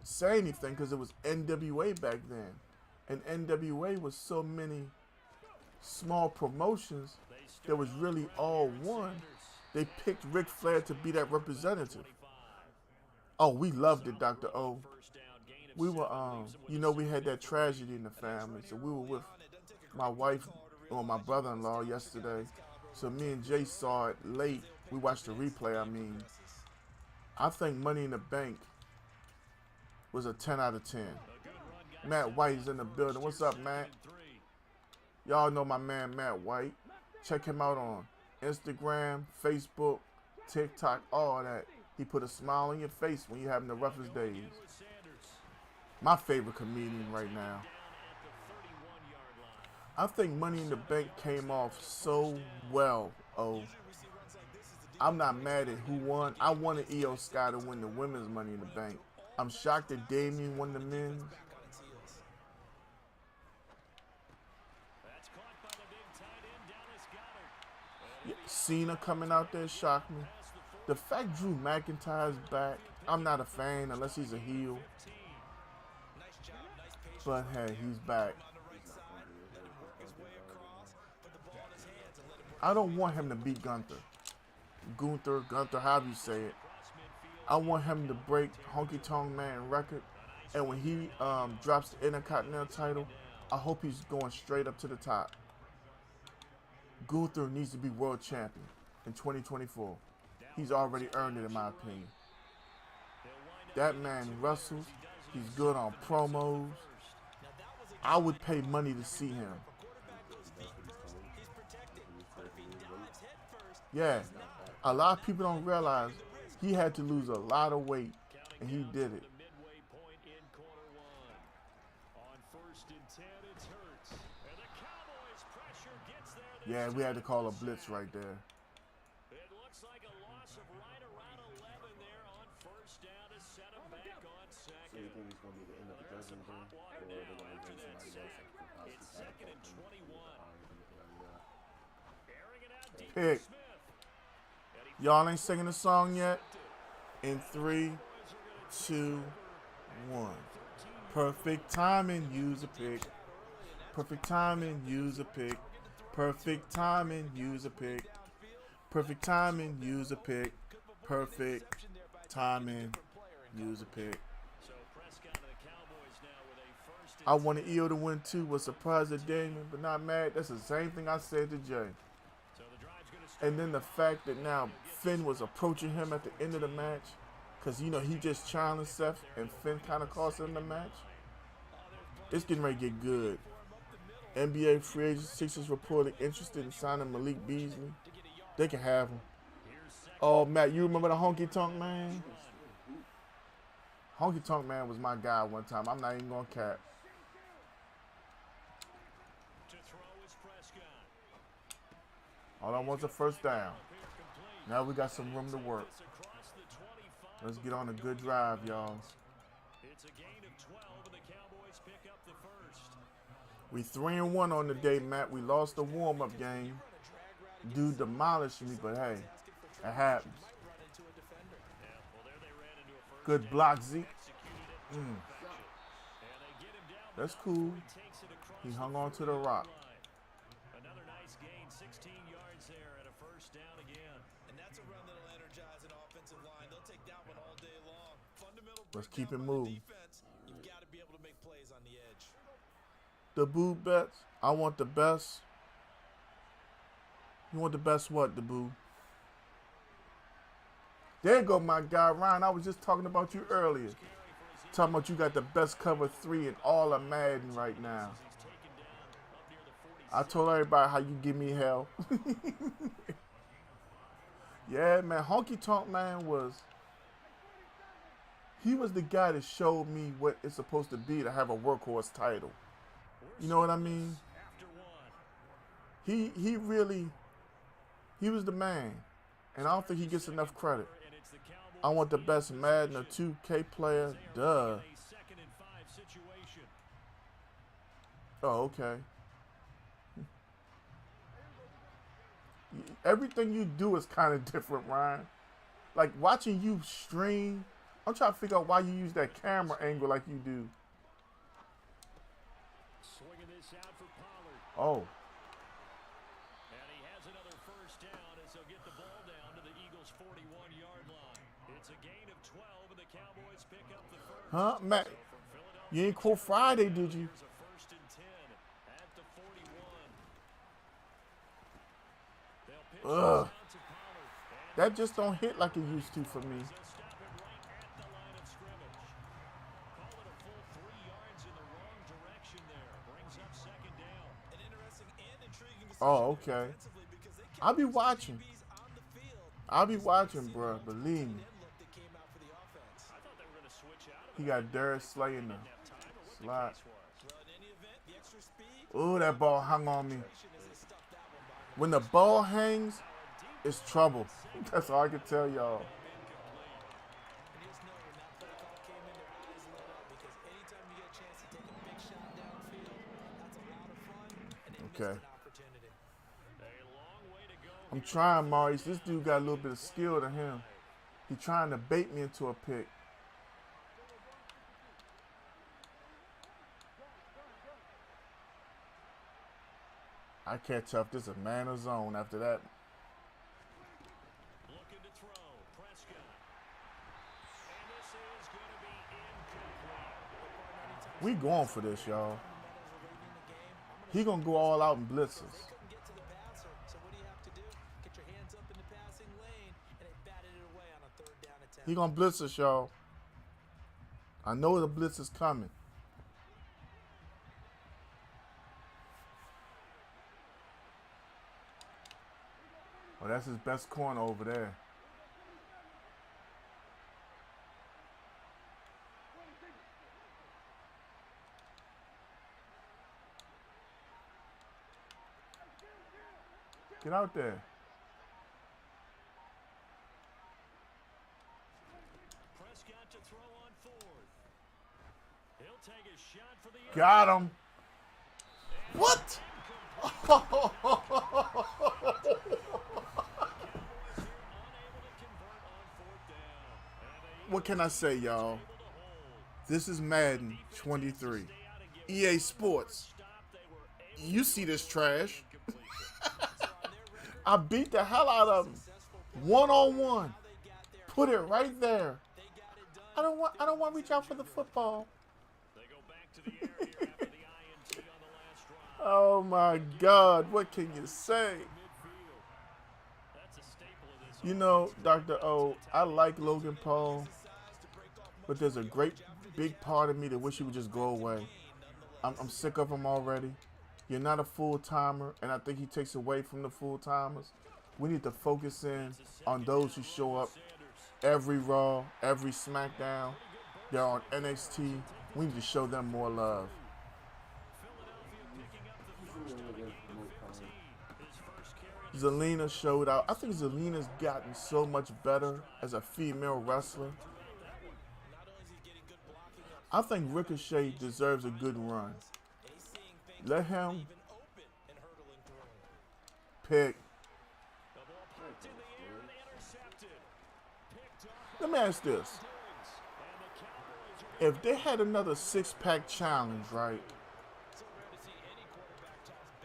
say anything because it was NWA back then. And NWA was so many small promotions that was really all one. They picked Ric Flair to be that representative. Oh, we loved it, Dr. O. We were, you know, we had that tragedy in the family. So we were with my wife or my brother-in-law yesterday. So me and Jay saw it late. We watched the replay, I mean. I think Money in the Bank was a 10 out of 10. Matt White is in the building. What's up, Matt? Y'all know my man, Matt White. Check him out on Instagram, Facebook, TikTok, all that. He put a smile on your face when you're having the roughest days. My favorite comedian right now. I think Money in the Bank came off so well. Oh, I'm not mad at who won. I wanted Io Sky to win the women's Money in the Bank. I'm shocked that Damien won the men's. Yeah, Cena coming out there shocked me. The fact Drew McIntyre's back, I'm not a fan unless he's a heel. But hey, he's back. I don't want him to beat Gunther. Gunther, however you say it. I want him to break Honky Tonk Man record. And when he drops the Intercontinental title, I hope he's going straight up to the top. Gunther needs to be world champion in 2024. He's already earned it, in my opinion. That man wrestles. He's good on promos. I would pay money to see him. Yeah, a lot of people don't realize he had to lose a lot of weight, and he did it. Yeah, we had to call a blitz right there. It looks like a loss of right around 11 there on first down to set him back on second. So you think it's going to be the end of the Judgment Day, or they're going to bring somebody else that could possibly catapult him to the honors, anything like that? Pick. Y'all ain't singing the song yet? In 3, 2, 1. Perfect timing, use a pick. Perfect timing, use a pick. Perfect timing, use a pick. Perfect timing, use a pick. Perfect timing, use a pick. I wanted EO to win too. Was surprised at Damon, but not mad. That's the same thing I said to Jay. And then the fact that now Finn was approaching him at the end of the match, because, you know, he just challenged Seth and Finn kind of cost him the match. It's getting ready to get good. NBA free agent Sixers reported interested in signing Malik Beasley. They can have him. Oh, Matt, you remember the Honky Tonk Man? Honky Tonk Man was my guy one time. I'm not even going to cap. All I want is a first down. Now we got some room to work. Let's get on a good drive, y'all. It's a gain of 12, and the Cowboys pick up the first. We 3-1 on the day, Matt. We lost the warm-up game. Dude demolished me, but hey, it happens. Good block, Zeke. That's cool. He hung on to the rock. Another nice gain, 16 yards there and a first down again. And that's a run that'll energize an offensive line. They'll take that one all day long. Fundamental Let's keep it breakdown by the moving. defense. You've got to be able to make plays on the edge. The boo bets. I want the best. You want the best what, the boo? There go my guy, Ryan. I was just talking about you earlier. Talking about you got the best cover 3 in all of Madden right now. I told everybody how you give me hell. Yeah, man. Honky Tonk Man he was the guy that showed me what it's supposed to be to have a workhorse title. You know what I mean? He was the man. And I don't think he gets enough credit. I want the best Madden or 2K player. Duh. Oh, okay. Everything you do is kind of different, Ryan. Like watching you stream, I'm trying to figure out why you use that camera angle like you do. Oh. And he has another first down as they'll get the ball down to the Eagles' 41-yard line. It's a gain of 12, and the Cowboys pick up the first. Huh, Matt? You ain't quote Friday, did you? There's a first and 10 at the 41. They'll pitch Ugh. That just don't hit like it used to for me. Oh, okay. I'll be watching. Bro. Believe me. He got Darius Slay in the slot. Ooh, that ball hung on me. When the ball hangs, it's trouble. That's all I can tell y'all. Okay. I'm trying, Maurice. This dude got a little bit of skill to him. He's trying to bait me into a pick. I can't tell if this is a man or zone after that. Looking to throw, Prescott. And this is going to be incomplete. We going for this, y'all. He gonna go all out and blitz us. He gonna blitz us, y'all. I know the blitz is coming. Oh, that's his best corner over there. Get out there. Prescott to throw on 4th. Got him. What? What can I say, y'all? This is Madden 23. EA Sports. You see this trash. I beat the hell out of him. One-on-one. Put it right there. I don't want to reach out for the football. Oh my God, what can you say? You know, Dr. O, I like Logan Paul, but there's a great big part of me that wish he would just go away. I'm sick of him already. You're not a full-timer, and I think he takes away from the full-timers. We need to focus in on those who show up every Raw, every SmackDown. They're on NXT. We need to show them more love. Zelina showed out. I think Zelina's gotten so much better as a female wrestler. I think Ricochet deserves a good run. Let him pick. Let me ask this. If they had another six-pack challenge, right?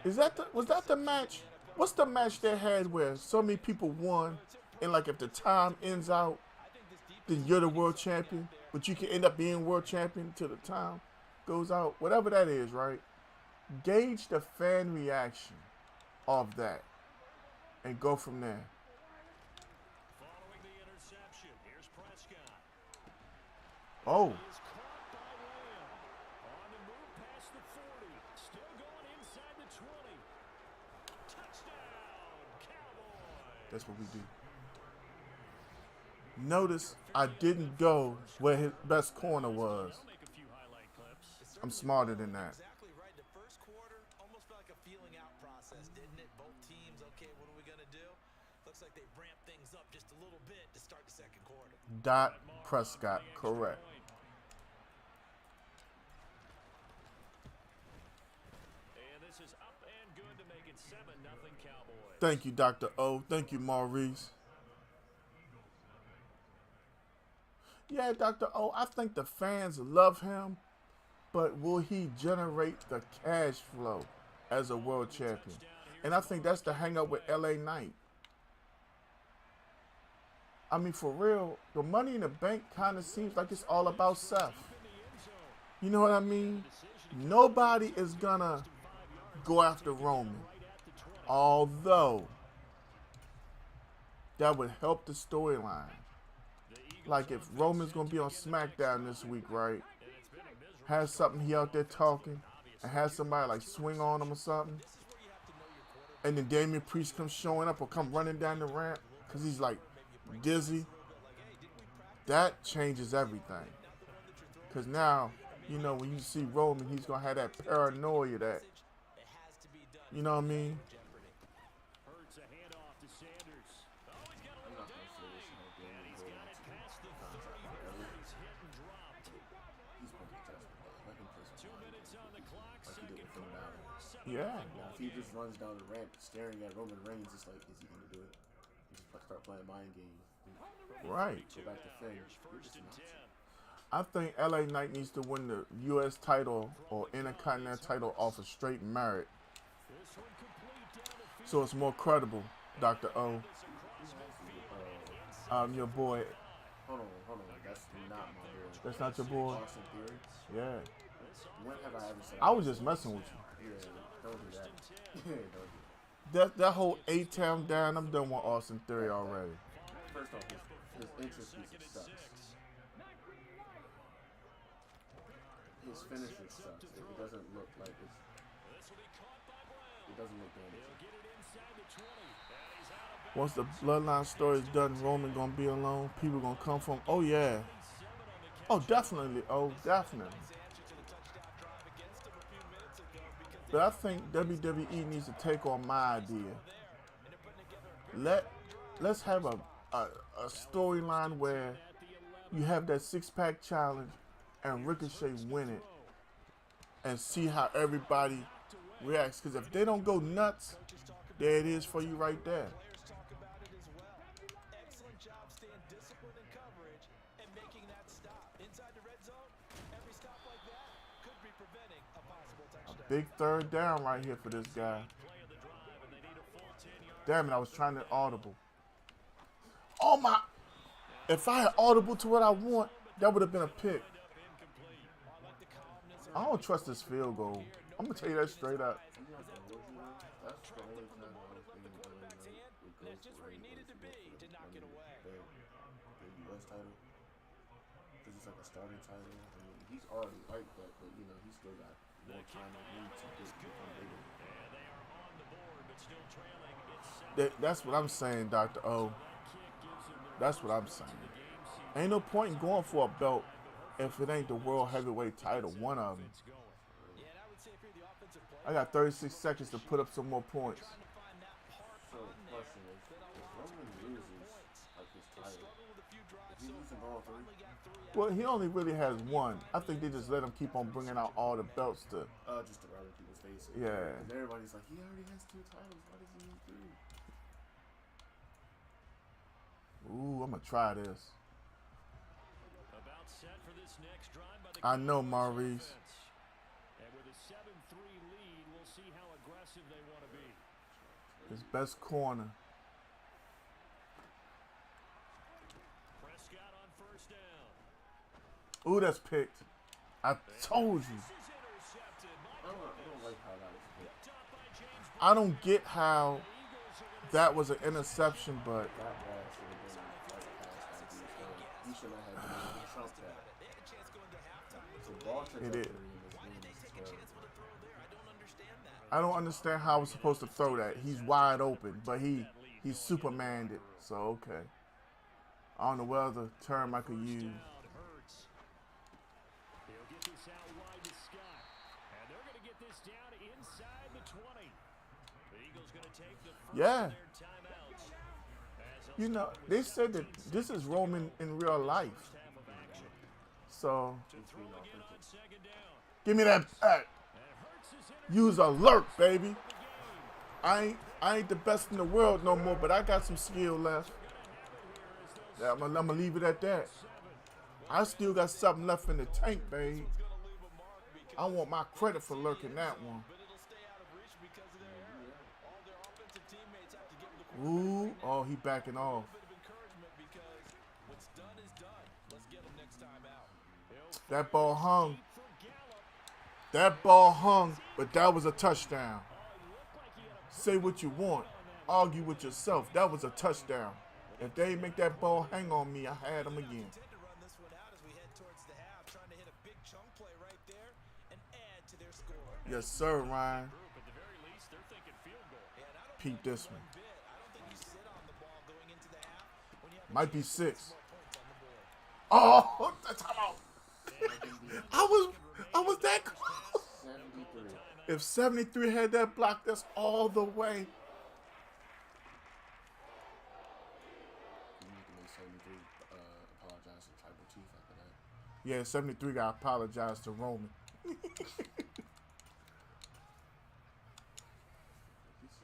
Was that the match? What's the match they had where so many people won, and like if the time ends out, then you're the world champion, but you can end up being world champion till the time goes out? Whatever that is, right? Gauge the fan reaction of that and go from there. Following the interception, here's Prescott. Oh. He's caught by Lamb. On the move past the 40. Still going inside the 20. Touchdown, Cowboys. That's what we do. Notice I didn't go where his best corner was. I'll make a few highlight clips. I'm smarter than that. Exactly right. The first quarter almost felt like a feeling out process, didn't it? Both teams, okay, what are we going to do? Looks like they ramped things up just a little bit to start the second quarter. Dot Prescott, correct. And this is up and good to make it 7-0 Cowboys. Thank you, Dr. O. Thank you, Maurice. Yeah, Dr. O, I think the fans love him, but will he generate the cash flow as a world champion? And I think that's the hang up with LA Knight. I mean, for real, the Money in the Bank kind of seems like it's all about Seth. You know what I mean? Nobody is going to go after Roman. Although, that would help the storyline. Like if Roman's going to be on SmackDown this week, right? Has something he out there talking and has somebody like swing on him or something. And then Damian Priest comes showing up or come running down the ramp because he's like dizzy. That changes everything. Because now, you know, when you see Roman, he's going to have that paranoia that, you know what I mean? Hurts a handoff to Sanders. Oh, he's got a little daylight. And he's got it past the 30 before he's hit and dropped. 2 minutes on the clock. Second quarter. Yeah. Now, if he just runs down the ramp staring at Roman Reigns, it's like, is he going to do it? He just start playing mind games. Right. Go back to thing. You're just nuts. I think LA Knight needs to win the U.S. title or Intercontinental title off of straight merit. So it's more credible, Dr. O. Your boy. Hold on. That's not my boy. That's not your boy? Austin Theory? Yeah. When have I ever said I was just messing with you. Yeah, don't do that. Don't do that. That whole A-Town down, I'm done with Austin Theory already. First off, his entrance music sucks. His finisher sucks. It doesn't look like it's... It doesn't look damaging. Once the Bloodline story is done, Roman gonna be alone. People gonna come from, oh yeah. Oh, definitely. Oh, definitely. But I think WWE needs to take on my idea. Let's have a storyline where you have that six-pack challenge and Ricochet win it and see how everybody reacts. Because if they don't go nuts, there it is for you right there. Players talk about it as well. Excellent job staying disciplined in coverage and making that stop. Inside the red zone, every stop like that could be preventing a possible touchdown. Big third down right here for this guy. Damn it, I was trying to audible. Oh my. If I had audible to what I want, that would have been a pick. I don't trust this field goal. I'm going to tell you that straight up. That's the only time I was thinking of That's just where he needed to be to knock it away. the U.S. title. Because it's like a starting title. I mean, he's already like that, but you know, he's still got more time than me to become bigger. That's what I'm saying, Dr. O. That's what I'm saying. Ain't no point in going for a belt if it ain't the world heavyweight title, one of them. I got 36 seconds to put up some more points. So, question is, if Roman loses like his title, if he loses all three, Well, he only really has one. I think they just let him keep on bringing out all the belts to. just to rub in people's faces. Yeah. Because everybody's like, he already has 2 titles. Why does he need 3? Ooh, I'm gonna try this. I know, Maurice. And with a 7-3 lead, we'll see how aggressive they want to be. His best corner. Prescott on first down. Ooh, that's picked. I told you. This is intercepted. I don't like how that was picked. Top by James. I don't get how that was an interception, but That ball should have been right past ID's head. He should not have been able to trump that. It's a ball trajectory in this game is terrible. I don't understand how I was supposed to throw that. He's wide open, but he's Supermaned it. So okay. I don't know what other term I could use. Hurts. He'll get this out wide to Scott. And they're going to get this down inside the 20. The Eagles going to take the first Yeah. of their timeouts. As they'll You know, start with they said that this is Roman in real life. half of action. So Throw again on second down. give me that. And Hurts is in Use alert, baby. I ain't the best in the world no more, but I got some skill left. Yeah, I'm gonna leave it at that. I still got something left in the tank, babe. I want my credit for lurking that one. But it'll stay out of reach because of their error. All their offensive teammates have to give the quarterback Ooh, oh, he backing off. a bit of encouragement because what's done is done. Let's get them next time out. That ball hung. That ball hung, but that was a touchdown. Say what you want. Argue with yourself. That was a touchdown. If they make that ball hang on me, I had them again. Intend to run this one out as we head towards the half, trying to hit a big chunk play right there and add to their score. Yes, sir, Ryan. At the very least, they're thinking field goal. And I don't Peep this one. bit. I don't think you sit on the ball going into the half when you have Might be 6. points on the board. Oh, that's out. I was that close. 73. If 73 had that block, that's all the way. You need to make 73 apologize to Tribal Chief after that. Yeah, 73 got to apologize to Roman. He said,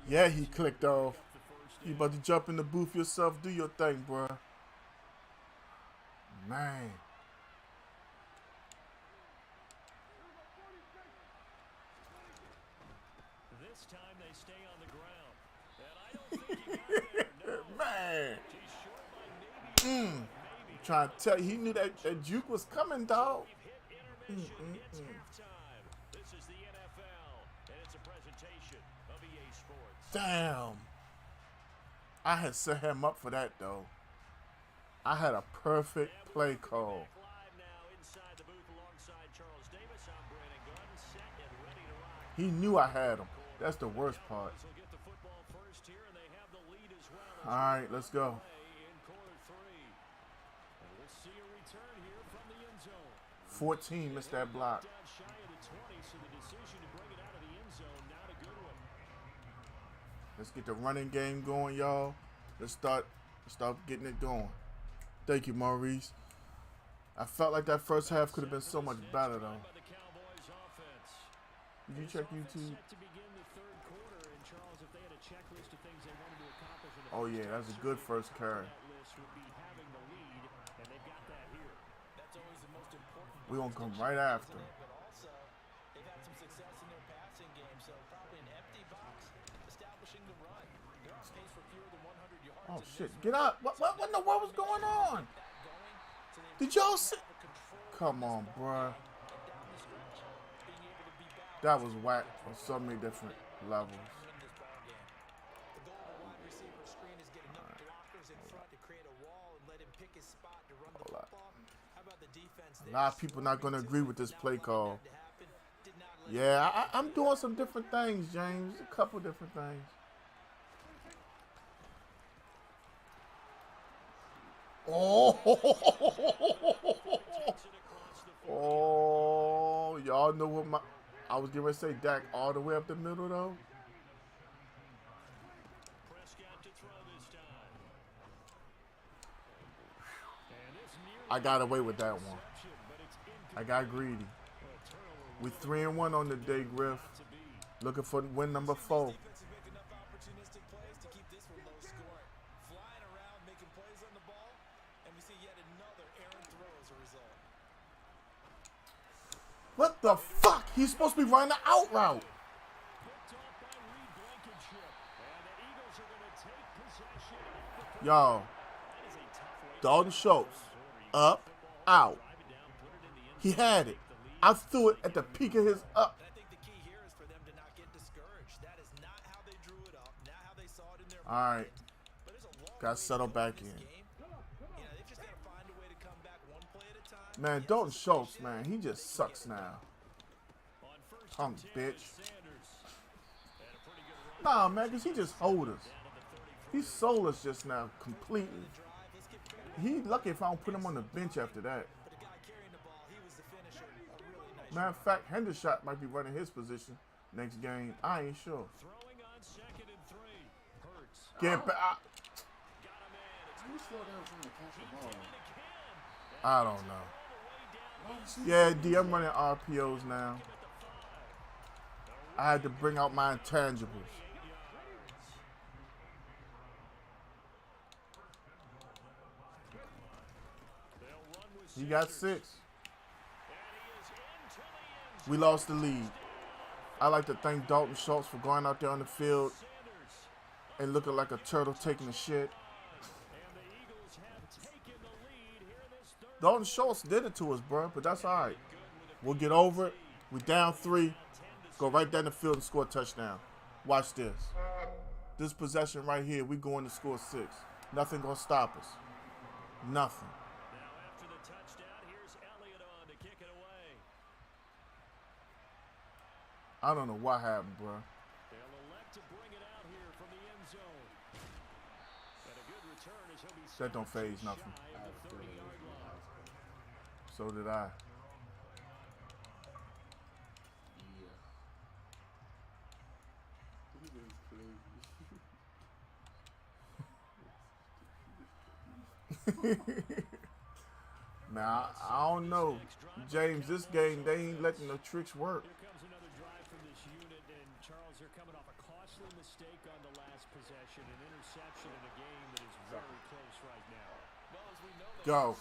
Yeah, he clicked off. You about to jump in the booth yourself? Do your thing, bruh. Man. This time they stay on the ground. And I don't think he got there. No. Man. He's short by maybe. Trying to tell you, he knew that juke was coming, dog. Hit intermission. It's halftime. This is the NFL, and it's a presentation of EA Sports. Damn. I had set him up for that, though. I had a perfect play call. Back live now inside the booth alongside Charles Davis. I'm Brandon Gunn, set and ready to rock. He knew I had him. That's the worst part. Cowboys will get the football first here, and they have the lead as well. All right, let's go. In quarter three. And we'll see a return here from the end zone. 14 missed that block. Down shy of the 20, so the decision to bring it out of the end zone, not a good one. Let's get the running game going, y'all. Let's start getting it going. Thank you, Maurice. I felt like that first half could have been so much better, though. Did you check YouTube? Oh, yeah, that's a good first carry. We're going to come right after. Oh, shit. Get out. What in the world was going on? Did y'all see? Come on, bruh. That was whack on so many different levels. A lot of people not going to agree with this play call. Yeah, I'm doing some different things, James. A couple different things. Oh, oh, y'all know what I was getting ready to say, Dak all the way up the middle, though. I got away with that one. I got greedy. We 3-1 on the day, Griff. Looking for win number 4. What the fuck? He's supposed to be running the out route. Y'all. Dalton Schultz. Up. Out. He had it. I threw it at the peak of his up. All right. Got settled back in. Man, Dalton Schultz, man, he just sucks now. Punk bitch. Nah, man, because he just hold us. He sold us just now completely. He lucky if I don't put him on the bench after that. Matter of fact, Hendershot might be running his position next game. I ain't sure. Get back. I don't know. Yeah, D, I'm running RPOs now. I had to bring out my intangibles. He got 6. We lost the lead. I like to thank Dalton Schultz for going out there on the field and looking like a turtle taking a shit. Dalton Schultz did it to us, bro, but that's all right. We'll get over it. We down 3. Go right down the field and score a touchdown. Watch this. This possession right here, we going to score 6. Nothing going to stop us. Nothing. I don't know what happened, bro. That don't phase nothing. So did I. Now, I don't know. James, this game, they ain't letting the tricks work. Here comes another drive from this unit, and Charles, they're coming off a costly mistake on the last possession, an interception in a game that is very close right now. Go.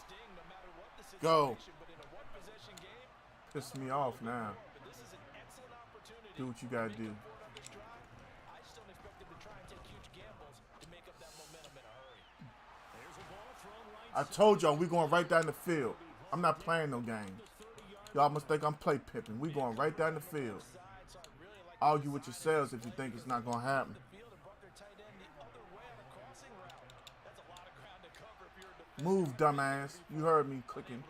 Go. Piss me off now. Do what you gotta do. I told y'all we going right down the field. I'm not playing no game. Y'all must think I'm play pipping. We going right down the field. Argue with yourselves if you think it's not gonna happen. Move, dumbass. You heard me clicking.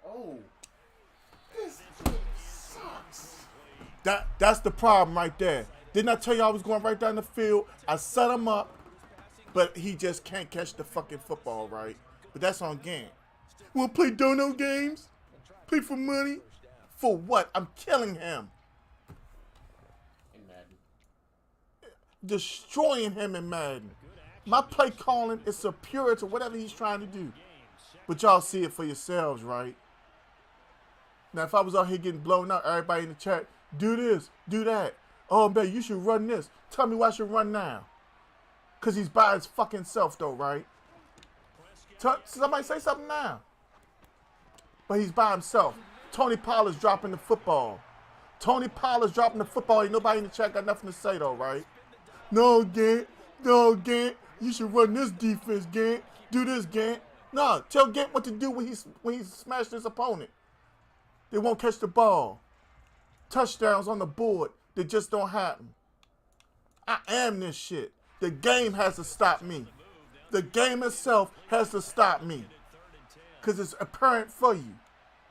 Oh. This sucks. That's the problem right there. Didn't I tell you I was going right down the field? I set him up, but he just can't catch the fucking football right. But that's on GANTT. You want to play dono games? Play for money? For what? I'm killing him. In Madden. destroying him in Madden. My play calling is superior to whatever he's trying to do. But y'all see it for yourselves, right? Now, if I was out here getting blown out, everybody in the chat, do this, do that. Oh, man, you should run this. Tell me why I should run now. Because he's by his fucking self, though, right? Somebody say something now. But he's by himself. Tony Pollard's dropping the football. Tony Pollard's dropping the football. Ain't nobody in the chat got nothing to say, though, right? No, Gant. No, Gant. You should run this defense, Gant. Do this, Gant. No, tell Gant what to do when he smashed his opponent. They won't catch the ball. Touchdowns on the board that just don't happen. I am this shit. The game has to stop me. The game itself has to stop me. Because it's apparent for you.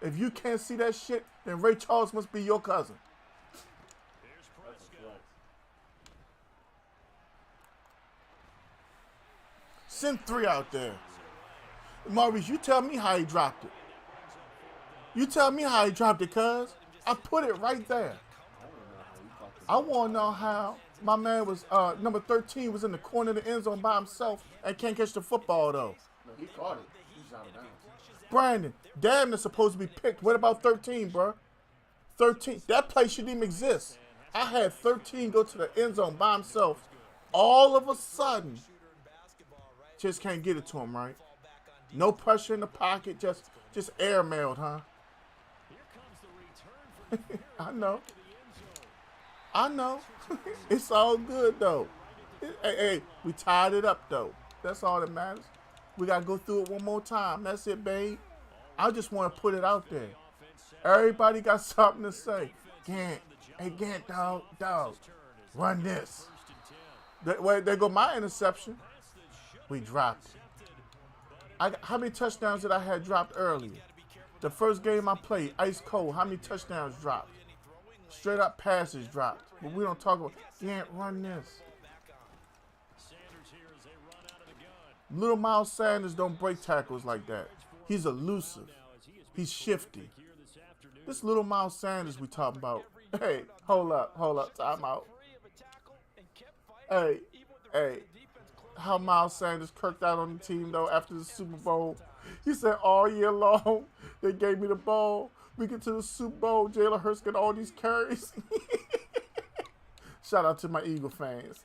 If you can't see that shit, then Ray Charles must be your cousin. Send 3 out there. Maurice, you tell me how he dropped it. You tell me how he dropped it, cuz. I put it right there. I want to know how my man was, number 13 was in the corner of the end zone by himself and can't catch the football, though. No, he caught it. He's out of bounds. Brandon, damn, they're supposed to be picked. What about 13, bro? 13. That play shouldn't even exist. I had 13 go to the end zone by himself. All of a sudden, just can't get it to him, right? No pressure in the pocket, just airmailed, huh? I know. I know. It's all good, though. Hey, we tied it up, though. That's all that matters. We got to go through it one more time. That's it, babe. I just want to put it out there. Everybody got something to say. Gant. Hey, Gant, dog. Run this. There go my interception. We dropped it. How many touchdowns did I have dropped earlier? The first game I played, ice cold, how many touchdowns dropped? Straight up passes dropped. But we don't talk about, Gant, run this. Little Miles Sanders don't break tackles like that. He's elusive. He's shifty. This little Miles Sanders we talking about. Hey, hold up, time out. Hey. How Miles Sanders kirked out on the team, though, after the Super Bowl. He said all year long, they gave me the ball. We get to the Super Bowl, Jalen Hurts get all these carries. Shout out to my Eagle fans.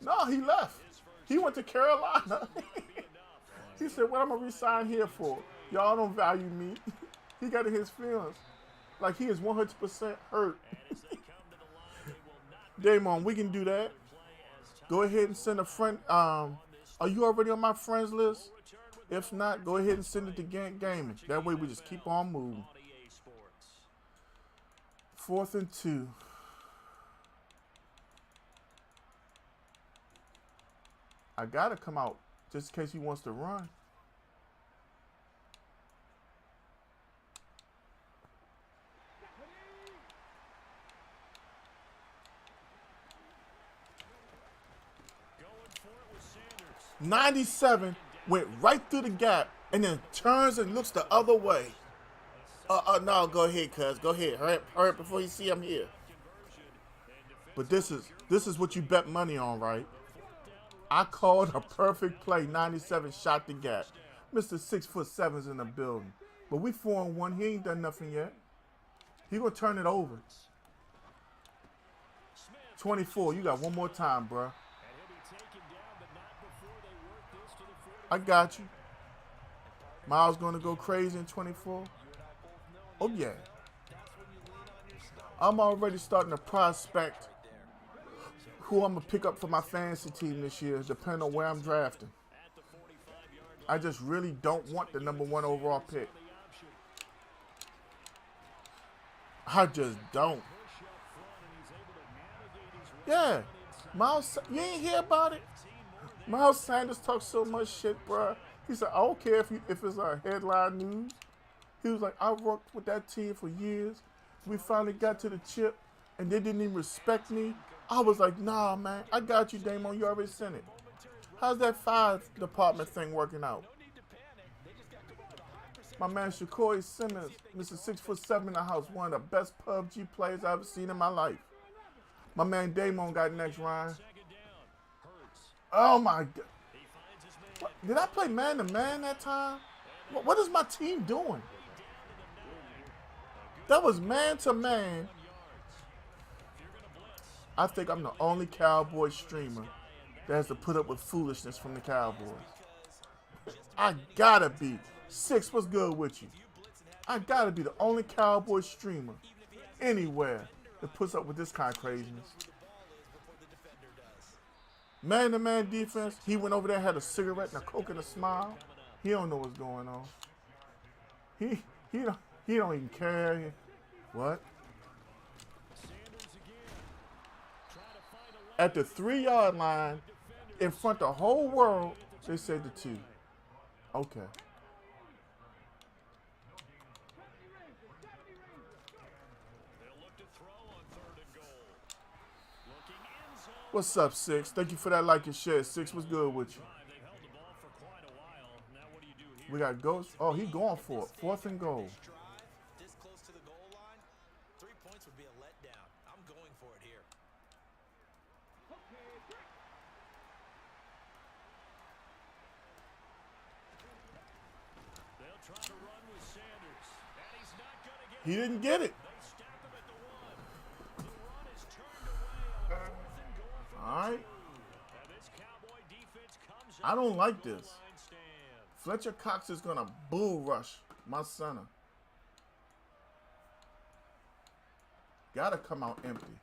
No, he left. He went to Carolina. He said, what I'm going to resign here for? Y'all don't value me. He got in his feelings. Like he is 100% hurt. Damon, we can do that. Go ahead and send a friend. Are you already on my friends list? If not, go ahead and send it to GANTT Gaming. That way we just keep on moving. 4th and 2. I gotta come out just in case he wants to run. Going for it with Sanders. 97 went right through the gap and then turns and looks the other way. No, go ahead, cuz. Go ahead. Hurry up before you see I'm here. But this is what you bet money on, right? I called a perfect play. 97 shot the gap. Mr. 6'7" in the building. But we 4-1. He ain't done nothing yet. He gonna turn it over. 24. You got one more time, bruh. I got you. Miles gonna go crazy in 24. Oh yeah. I'm already starting to prospect who I'm gonna pick up for my fantasy team this year, depending on where I'm drafting. I just really don't want the #1 overall pick. I just don't. Yeah, Miles, you ain't hear about it? Miles Sanders talks so much shit, bruh. He said, I don't care if it's a headline news. He was like, I worked with that team for years. We finally got to the chip, and they didn't even respect me. I was like, nah, man, I got you, Damon. You already sent it. How's that 5 department thing working out? My man Shakoy Simmons, Mr. 6'7" in the house, one of the best PUBG players I've ever seen in my life. My man Damon got next, Ryan. Second down. Hurts. Oh my God. He finds his man. What, did I play man to man that time? What is my team doing? Down to the 9. That was man to man. 1 yards. If you're going to blitz, I think I'm the only Cowboy streamer that has to put up with foolishness from the Cowboys. I gotta be. Six, what's good with you? I gotta be the only Cowboy streamer anywhere that puts up with this kind of craziness. Man-to-man defense, he went over there, had a cigarette and a Coke and a smile. He don't know what's going on. He don't even care. What? Sanders again. Trying to find a At the 3-yard line, in front of the whole world, they said the 2. Okay. They'll look to throw on 3rd and goal. Looking end zone. What's up, Six? Thank you for that like and share. Six, what's good with you? They've held the ball for quite a while. Now what do you do here? We got Ghost. Oh, he going for it. 4th and goal. This close to the goal line, 3 points would be a letdown. I'm going for it here. They'll try to run with Sanders. And he's not going to get He didn't get it. They stop him at the 1. The run is turned away on 4th and goal from All right. and this Cowboy defense comes I up don't with like the goal this. line stand. Fletcher Cox is going to bull rush my center. Got to come out empty.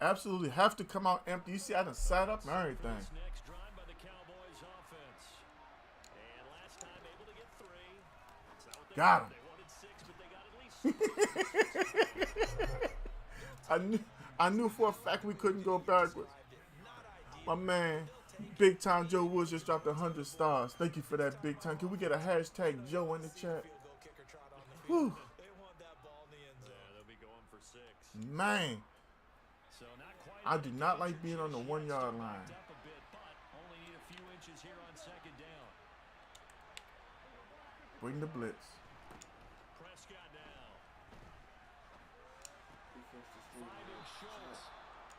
Absolutely have to come out empty. You see, I done sat up and everything. This next drive by the Cowboys offense. And last time able to get 3. That's not what they Got wanted. him. They wanted 6, but they got at least 6. I knew for a fact we couldn't go backwards. My man, Big Time Joe Woods just dropped 100 stars. Thank you for that, Big Time. Can we get a hashtag Joe in the chat? Whew. They want that ball in the end zone. Yeah, they'll be going for 6. Man, So not quite I do not like being on the 1-yard line. up a bit, but only need a few inches here on 2nd down. Bring the blitz. Prescott now. Finding Schultz.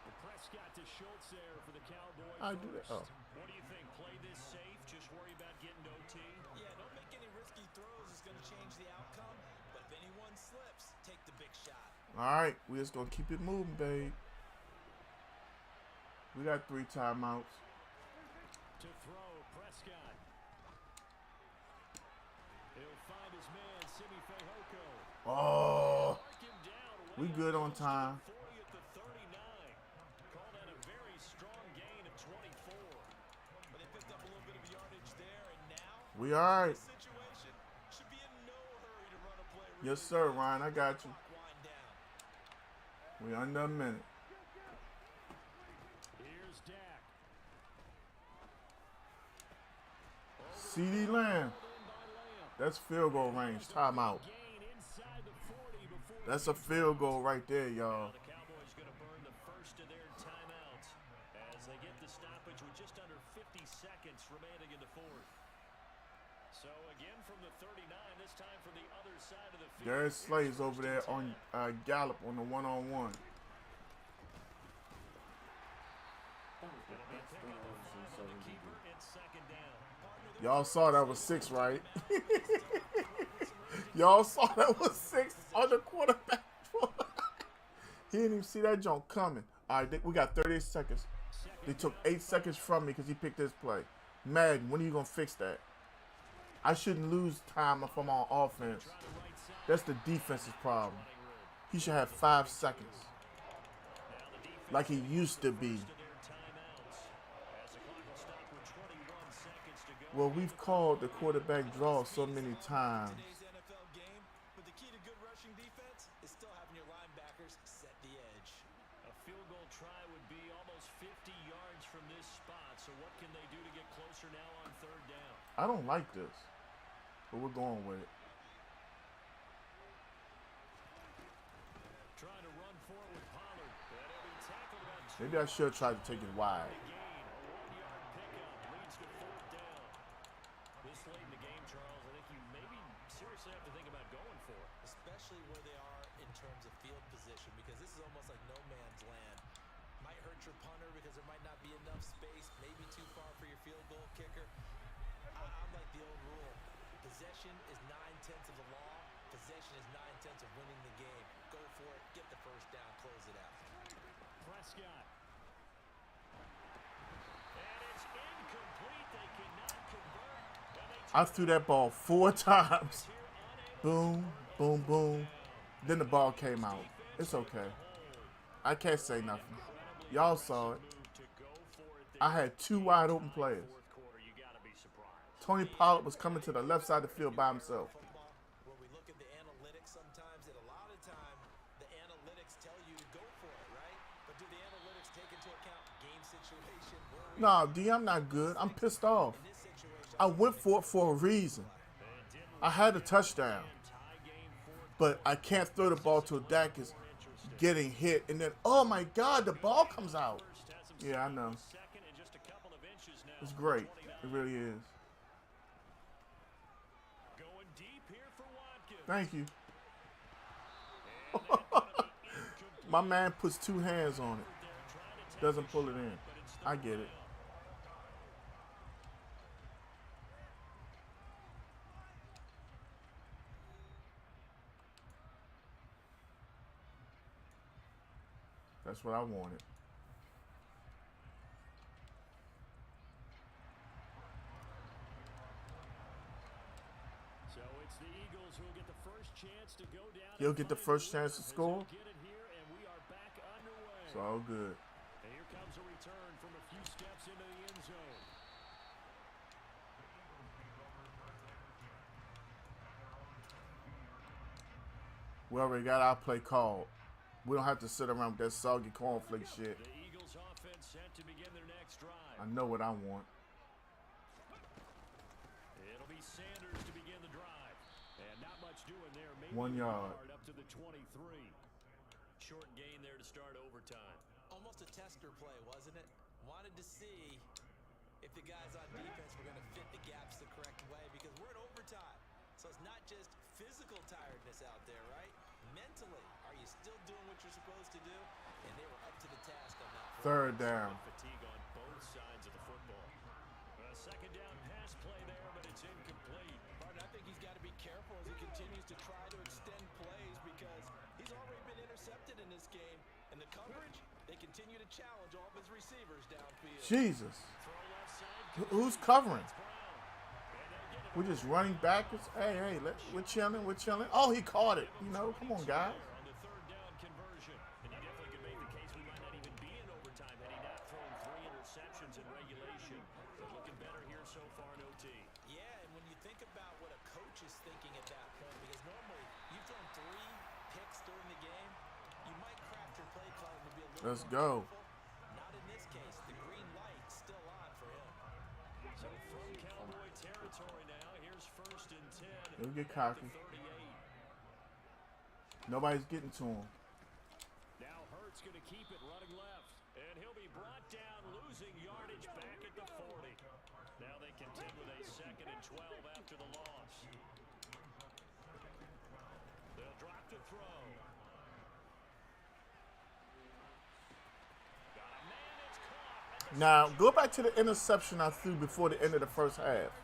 And Prescott to Schultz there for the Cowboys. I do that. Oh. What do you think? Play this safe? Just worry about getting OT? Yeah, don't make any risky throws. It's going to change the outcome. But if anyone slips, take the big shot. All right, we just gonna keep it moving, babe. We got 3 timeouts. To throw, Prescott. He'll find his man, Simi Fehoko. Oh, Mark him down. we good on time. 40 at the 39. Called out a very strong gain of 24. But they picked up a little bit of yardage there, and now We all right. this situation should be in no hurry to run a play. Yes, sir, Ryan. I got you. Wind down. We under a minute. Here's Dak. CD Lamb. That's field goal range. Timeout. Gain inside the 40 before That's a field goal right there, y'all. the Cowboys going to burn the first of their timeouts as they get the stoppage with just under 50 seconds remaining in the 4th. So again from the 39, this time from the other side of the field. Garrett Slay's over there on Gallup on the 1-on-1. And 2nd down. Y'all saw that was 6, right? Y'all saw that was 6 on the quarterback. He didn't even see that jump coming. All right, we got 38 seconds. They took 8 seconds from me because he picked this play. Madden, when are you going to fix that? I shouldn't lose time if I'm on offense. That's the defense's problem. He should have 5 seconds. Like he used to be. Well, we've called the quarterback draw so many times. Today's NFL game, but the key to good rushing defense is still having your linebackers set the edge. A field goal try would be almost 50 yards from this spot. So what can they do to get closer now on 3rd down? I don't like this, but we're going with it. Trying to run for it with Pollard. And Maybe I should try to take it wide. This late in the game, Charles, I think you maybe seriously have to think about going for it. Especially where they are in terms of field position, because this is almost like no man's land. Might hurt your punter because there might not be enough space, maybe too far for your field goal kicker. I'm like the old rule. Possession is 9/10 of the law. Possession is 9/10 of winning the game. Go for it, get the first down, close it out. Prescott. And it's incomplete. They cannot convert. I threw that ball 4 times. Boom, boom, boom. Then the ball came out. It's okay. I can't say nothing. Y'all saw it. I had 2 wide open players. Tony Pollard was coming to the left side of the field by himself. Where we look at the analytics sometimes, and a lot of time the analytics tell you to go for it, right? But do the analytics take into account game situation? Nah, D, I'm not good. I'm pissed off. I went for it for a reason. I had a touchdown. But I can't throw the ball till Dak is getting hit. And then, oh my God, the ball comes out. Yeah, I know. It's great. It really is. Thank you. My man puts 2 hands on it. Doesn't pull it in. I get it. That's what I wanted. So it's the Eagles who will get the first chance to go down. He'll get the first chance to score. Get it here, and we are back underway. It's all good. And here comes a return from a few steps into the end zone. We already got our play called. We don't have to sit around with that soggy cornflake shit. The Eagles offense set to begin their next drive. I know what I want. It'll be Sanders to begin the drive. And not much doing there. Maybe 1 yard. Up to the 23. Short gain there to start overtime. Almost a tester play, wasn't it? Wanted to see if the guys on defense were going to fit the gaps the correct way, because we're in overtime. So it's not just physical tiredness out there, right? Mentally, are you still doing what you're supposed to do? And they were up to the task on that. 3rd down. Fatigue on both sides of the football. A second down pass play there, but it's incomplete. Martin, I think he's got to be careful as he continues to try to extend plays, because he's already been intercepted in this game. And the coverage, they continue to challenge all of his receivers downfield. Jesus. Who's covering? We're just running backwards. Hey, we're chilling. Oh, he caught it. You know, come on, guys. On the 3rd down conversion. And you definitely could make the case we might not even be in overtime had he not thrown 3 interceptions in regulation. But looking better here so far in OT. Yeah, and when you think about what a coach is thinking at that point, because normally you've thrown 3 picks during the game, you might craft your play calling to be a little Let's more go. careful. Not in this case. The green light's still on for him. So from Cowboy territory now, here's 1st and 10. He'll get cocky. 38. Nobody's getting to him. Now Hurts going to keep it running left. And he'll be brought down, losing yardage back at the 40. Now they contend with a 2nd and 12 after the loss. They'll drop to throw. Got a man, it's caught. Now, go back to the interception I threw before the end of the first half.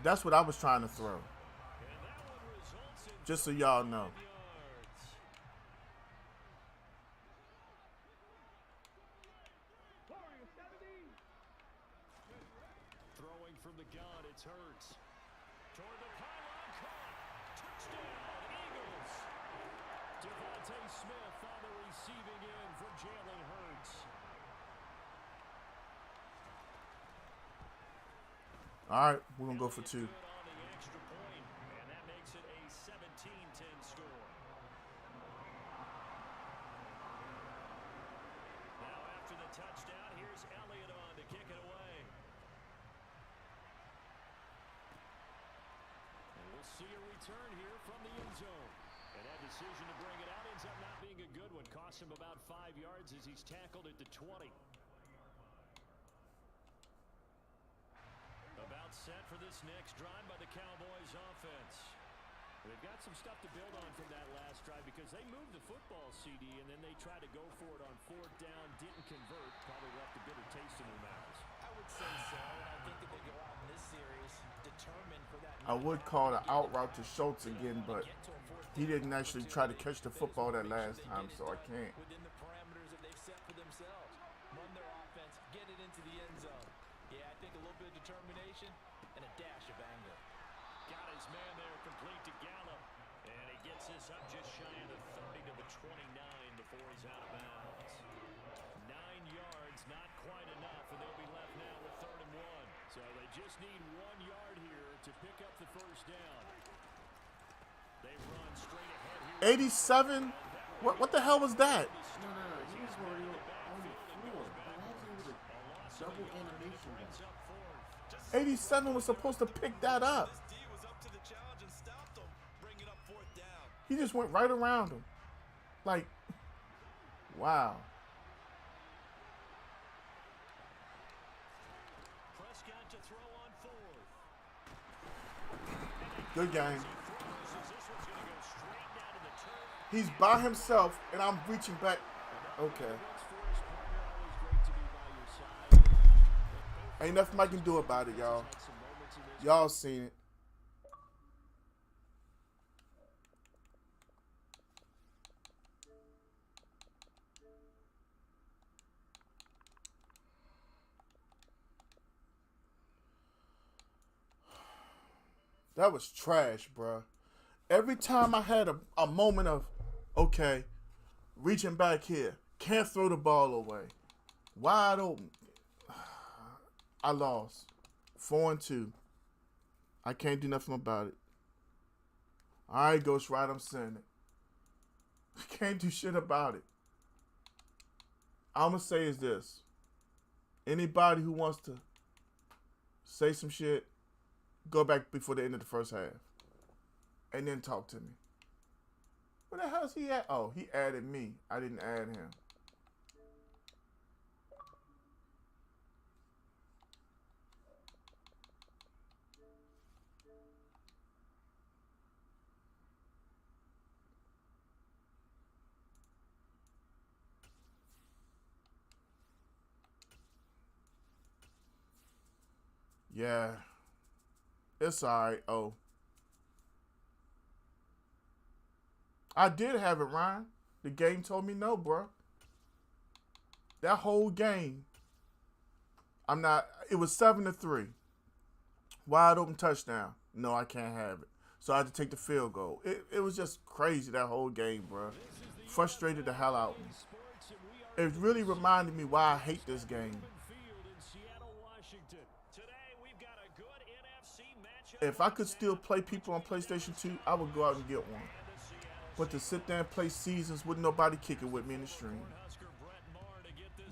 That's what I was trying to throw. Just so y'all know. Throwing from the gun, it's Hurts. Toward the pylon, caught. Touchdown, Eagles. Devontae Smith on the receiving end for Jalen Hurts. All right, we're going to go for 2. On the extra point, and that makes it a 17-10 score. Now after the touchdown, here's Elliott on to kick it away. And we'll see a return here from the end zone. And that decision to bring it out ends up not being a good one. Costs him about 5 yards as he's tackled at the 20. About set for this next drive by the Cowboys offense. They've got some stuff to build on from that last drive because they moved the football, CD, and then they tried to go for it on 4th down, didn't convert, probably left a bitter taste in their mouths. I would say so, and I think that they go out in this series determined for that. I would call the out route to Schultz again, but he didn't actually try to catch the football that last time, so I can't. Within the parameters that they've set for themselves, run their offense, get it into the end zone. Yeah, I think a little bit of determination and a dash of anger. Got his man there, complete to Gallup. And he gets this up just shy of the 30 to the 29 before he's out of bounds. 9 yards, not quite enough, and they'll be left now with 3rd and 1. So they just need 1 yard here to pick up the first down. They run straight ahead here. 87? What the hell was that? No. He was already on the floor. Imagine with a double animation. 87 was supposed to pick that up. This D was up to the challenge and stopped them, bringing up 4th down. He just went right around him. Like, wow. Prescott to throw on 4th. Good game. This one's going to go straight down to the turf. He's by himself, and I'm reaching back. Okay. Ain't nothing I can do about it, y'all. Y'all seen it. That was trash, bruh. Every time I had a moment of, okay, reaching back here, can't throw the ball away, wide open, I lost. 4-2. I can't do nothing about it. All right, Ghost Rider, I'm saying it. Can't do shit about it. I'm going to say is this. Anybody who wants to say some shit, go back before the end of the first half. And then talk to me. Where the hell is he at? Oh, he added me. I didn't add him. Yeah. It's alright. Oh. I did have it, Ryan. The game told me no, bro. That whole game. It was 7-3. Wide open touchdown. No, I can't have it. So I had to take the field goal. It was just crazy, that whole game, bro. Frustrated the hell out of me. It really reminded me why I hate this game. If I could still play people on PlayStation 2, I would go out and get one. But to sit there and play seasons with nobody kicking with me in the stream.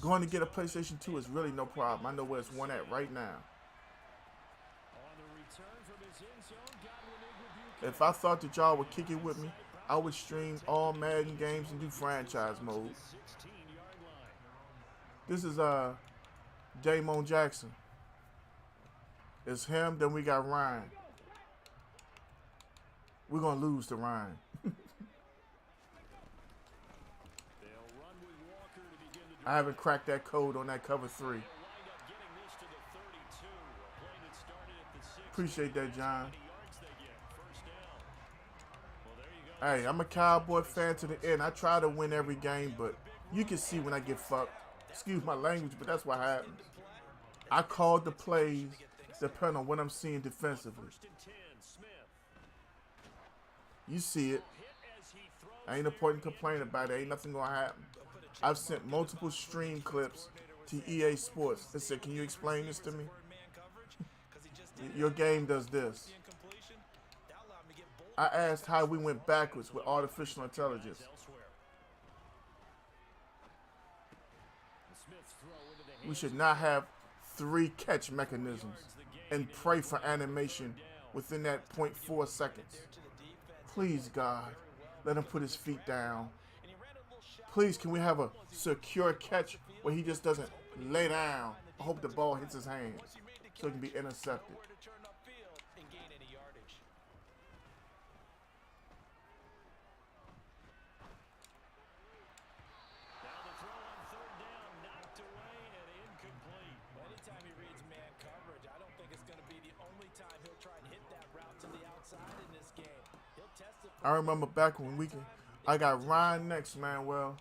Going to get a PlayStation 2 is really no problem. I know where it's one at right now. If I thought that y'all would kick it with me, I would stream all Madden games and do franchise mode. This is Damon Jackson. It's him, then we got Ryan. We're going to lose to Ryan. I haven't cracked that code on that cover 3. Appreciate that, John. Hey, I'm a Cowboy fan to the end. I try to win every game, but you can see when I get fucked. Excuse my language, but that's what happens. I called the plays depending on what I'm seeing defensively. You see it. I ain't no point in complaining about it. Ain't nothing going to happen. I've sent multiple stream clips to EA Sports and said, can you explain this to me? Your game does this. I asked how we went backwards with artificial intelligence. We should not have 3 catch mechanisms and pray for animation within that 0.4 seconds. Please, God. let him put his feet down. Please, can we have a secure catch where he just doesn't lay down? I hope the ball hits his hands so it can be intercepted. I remember back when I got Ryan next, man. Well,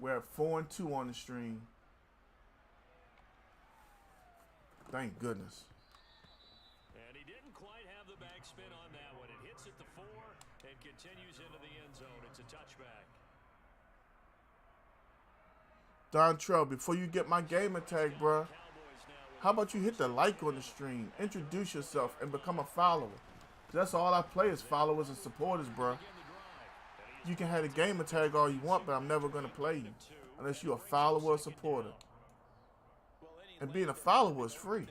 we're at 4-2 on the stream. Thank goodness. And he didn't quite have the backspin on that one. It hits at the 4 and continues into the end zone. It's a touchback. Dontrell, before you get my gamer tag, bruh, how about you hit the like on the stream, introduce yourself, and become a follower? That's all I play is followers and supporters, bruh. You can have a gamer tag all you want, but I'm never going to play you unless you're a follower or supporter. And being a follower is free.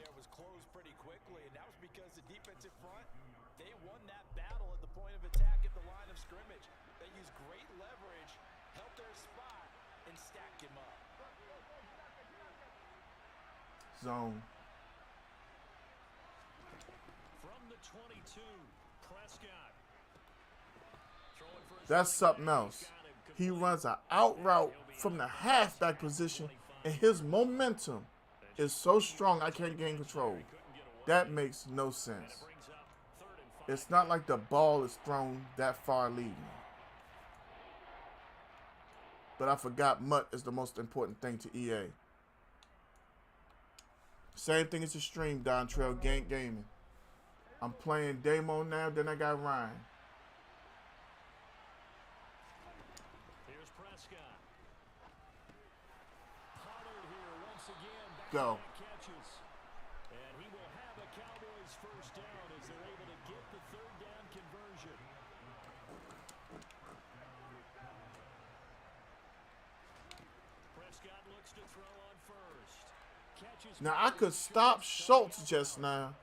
Zone. From the 22, Prescott. That's something else. He runs an out route from the halfback position, and his momentum is so strong I can't gain control. That makes no sense. It's not like the ball is thrown that far leading. But I forgot MUT is the most important thing to EA. Same thing as the stream, Dontrell, GANTT Gaming. I'm playing Damo now, then I got Ryan. Here's Prescott. Pollard here once again. Go. Catches. And he will have a Cowboys first down as they're able to get the third down conversion. Prescott looks to throw on first. Catches. Now, I could stop Schultz just now.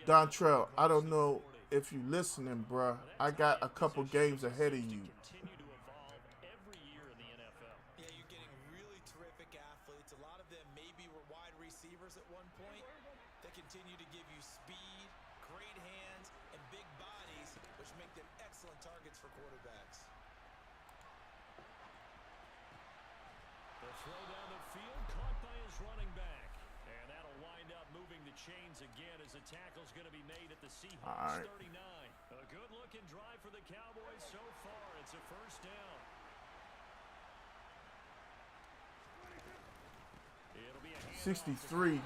Dontrell, I don't know if you listening, bruh. I got a couple games ahead of you. Continue to evolve every year in the NFL. Yeah, you're getting really terrific athletes. A lot of them maybe were wide receivers at one point. They continue to give you speed, great hands, and big bodies, which make them excellent targets for quarterbacks. The throw down the field, caught by his running back. And that'll wind up moving the chains again as the tackle's going to be made at the Seahawks 39. A good-looking drive for the Cowboys so far. It's a first down. It'll be a 63.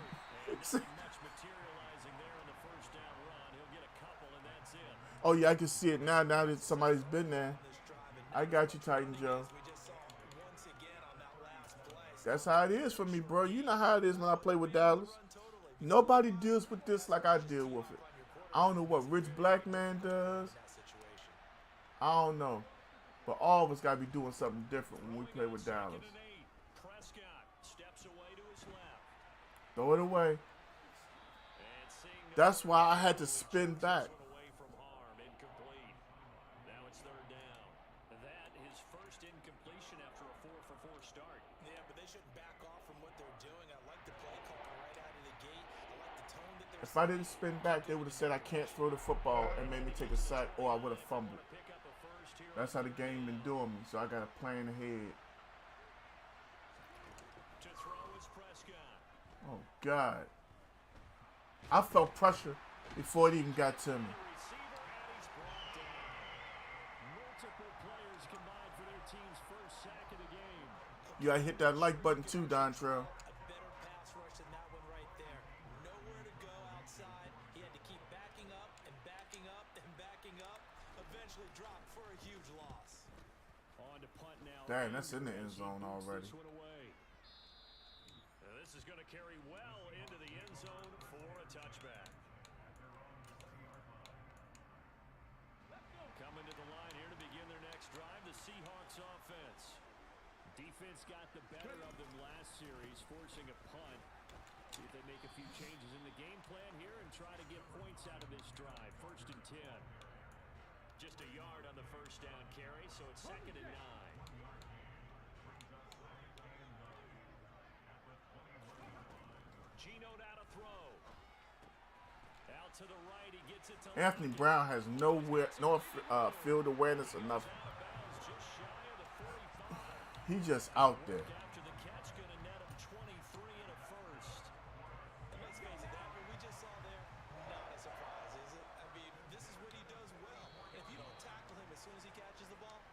much materializing there in the first down run. He'll get a couple, and that's it. Oh, yeah, I can see it now that somebody's been there. I got you, Titan Joe. That's how it is for me, bro. You know how it is when I play with Dallas. Nobody deals with this like I deal with it. I don't know what Rich Black Man does. I don't know. But all of us got to be doing something different when we play with Dallas. Throw it away. That's why I had to spin back. Now it's third down. That his first incompletion after a 4-for-4 start. Yeah, but they shouldn't back off from what they're doing. I like the play call right out of the gate. I like the tone that they're If I didn't spin back, they would have said I can't throw the football and made me take a sack, or I would have fumbled. That's how the game been doing me, so I got to plan ahead. To throw is Prescott. Oh, God. I felt pressure before it even got to me. You got to hit that like button too, Dontrell. a better pass rush than that one right there. Nowhere to go outside. He had to keep backing up and backing up and backing up. Eventually dropped for a huge loss. On to punt now. Damn, that's in the end zone already. This is going to carry well into the end zone for a touchback. Coming to the line here to begin their next drive, the Seahawks offense. Defense got the better of them last series, forcing a punt. See if they make a few changes in the game plan here and try to get points out of this drive. 1st and 10. Just a yard on the first down carry, so it's 2nd and 9. Geno down to throw. Out to the right, he gets it to Anthony Brown has no field awareness or nothing. just shy of the 45. He just out there. After the catch, gonna net him 23 and a first. And let's face it, that what we just saw there, not a surprise, is it? I mean, this is what he does well. If you don't tackle him as soon as he catches the ball,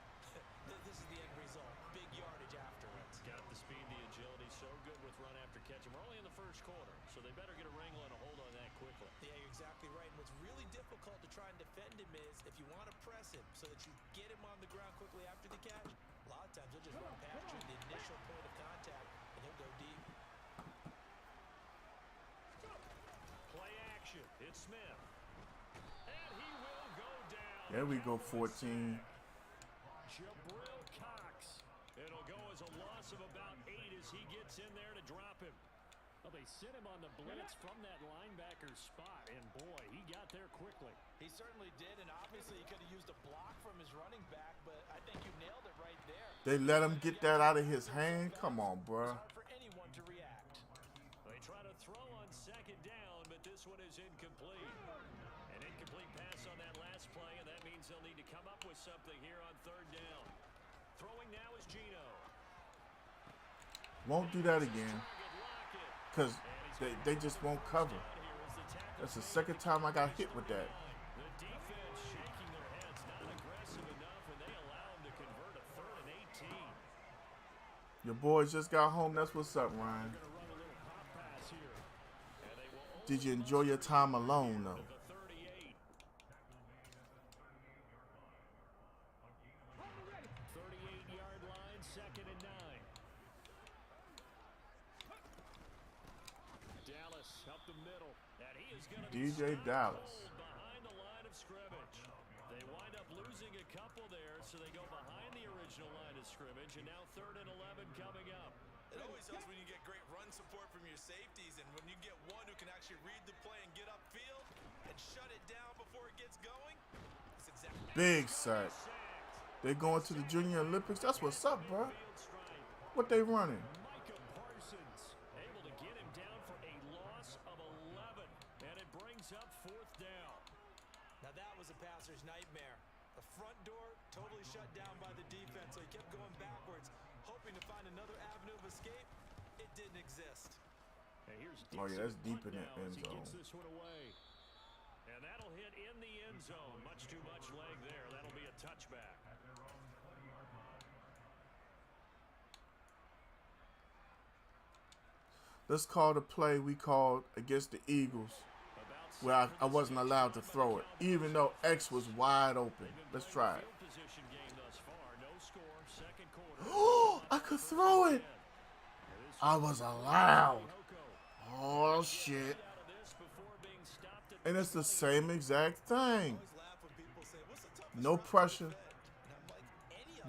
this is the end result. Big yardage afterwards. Got the speed, the agility, so good with run after catch. And we're only in the first quarter, so they better get a wrangle and a hold on that quickly. Yeah, you're exactly right. And what's really difficult to try and defend him is if you want to press him so that you get him on the ground quickly after the catch, a lot of times he'll just run past you at the initial point of contact, and he'll go deep. Play action. It's Smith. And he will go down. There we go, 14. Jabril Cox. It'll go as a loss of about 8 as he gets in there to drop him. Well, they sent him on the blitz from that linebacker spot, and boy, he got there quickly. He certainly did, and obviously he could have used a block from his running back, but I think you nailed it right there. They let him get that out of his hand? Come on, bruh. It's hard for anyone to react. They try to throw on 2nd down, but this one is incomplete. An incomplete pass on that last play, and that means they'll need to come up with something here on 3rd down. Throwing now is Geno. Won't do that again. Because they just won't cover. That's the 2nd time I got hit with that. The defense shaking their heads, not aggressive enough, and they allow him to convert a 3rd and 18. Your boys just got home. That's what's up, Ryan. They're going to run a little pop pass here. And they will Did you enjoy your time alone, though? the 38. 38-yard line, 2nd and 9. Dallas up the middle, and he is going to be DJ stopped Dallas. cold behind the line of scrimmage. They wind up losing a couple there, so they go behind the original line of scrimmage, and now 3rd and 11 coming up. It always helps when you get great run support from your safeties, and when you get one who can actually read the play and get upfield and shut it down before it gets going. That's exactly Big sack. They going to the Junior Olympics. That's what's up, bro. What they running? Micah Parsons able to get him down for a loss of 11, and it brings up 4th down. Now that was a passer's nightmare. The front door totally shut down by the defense, so he kept going backwards, hoping to find another avenue of escape. It didn't exist. And here's Oh, yeah, that's Dixon deep in the now end as he zone. gets this one away. And that'll hit in the end zone. Much too much leg there. That'll be a touchback. Let's call the play we called against the Eagles, where I wasn't allowed to throw it, even though X was wide open. Let's try it. Position game thus far. No score. 2nd quarter. Oh, I could throw it. I was allowed. Oh, shit. And it's the same exact thing. No pressure.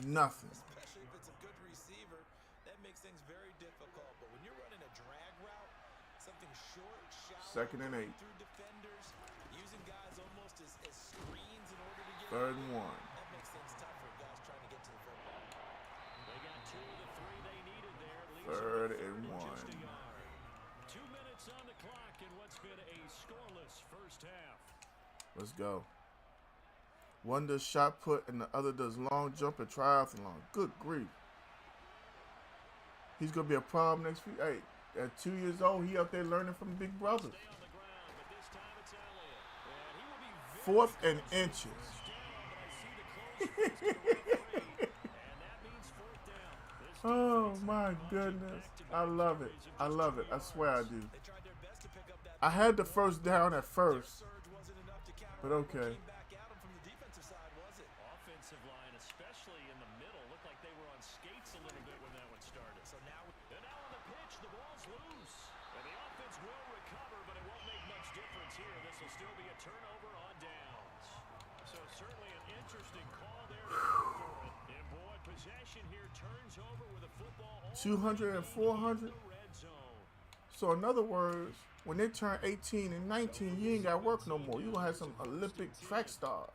Nothing. Especially if it's a good receiver, that makes things very difficult. But when you're running a drag route, something short, shallow, 2nd and 8. through defenders, using guys almost as screens in order to get 3rd and 1. that makes things tough for guys trying to get to the football. They got 2 of the 3 they needed there. Leaves 3rd them and just 1. a yard. 2 minutes on the clock in what's been a scoreless first half. Let's go. One does shot put and the other does long jump and triathlon. Good grief. He's going to be a problem next week. Hey, at 2 years old, he out there learning from big brothers. Stay on the ground, but this time it's Elliott. And he will be 4th and inches. down, but I see the close face of the referee, and that means 4th down. This Oh, defense my launching goodness. back-to-back I love it. plays of I just love 2 it. I swear I do. They tried their best to pick up that I had the first down at first, surge wasn't enough to counter but what okay. came back at him from the defensive side, was it? offensive line, especially in the middle, looked like they were on skates a little bit when that one started. So now And now on the pitch, the ball's loose. And the offense will recover, but it won't make much difference here. This will still be a turnover on downs. So certainly an interesting call there to go for it. And boy, possession here turns over with a football. 200 and 400. The red zone. So in other words, when they turn 18 and 19, you ain't got to work no more. You gonna have some Olympic track stars.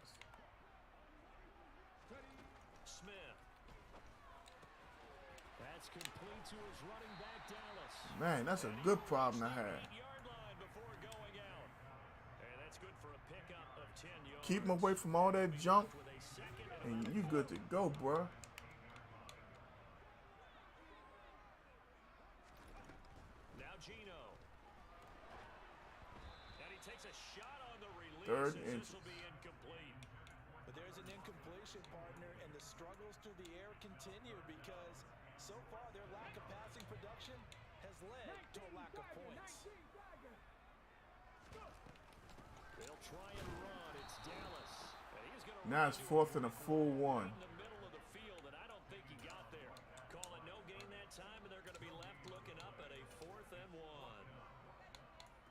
Smith. That's complete to his running back, Dallas. Man, that's a good problem to have. 8-yard line before going out. And that's good for a pickup of 10 yards. Keep him away from all that junk, and you good to go, bruh. Now Gino. And he takes a shot on the release. Third This inches. will be incomplete. But there's an incompletion, partner, and the struggles through the air continue because so far their lack of passing production has led to a lack of points. They'll try and run. It's Dallas. And he's gonna Now it's fourth and a full one. in the middle of the field, and I don't think he got there. Call it no gain that time, and they're going to be left looking up at a 4th and 1.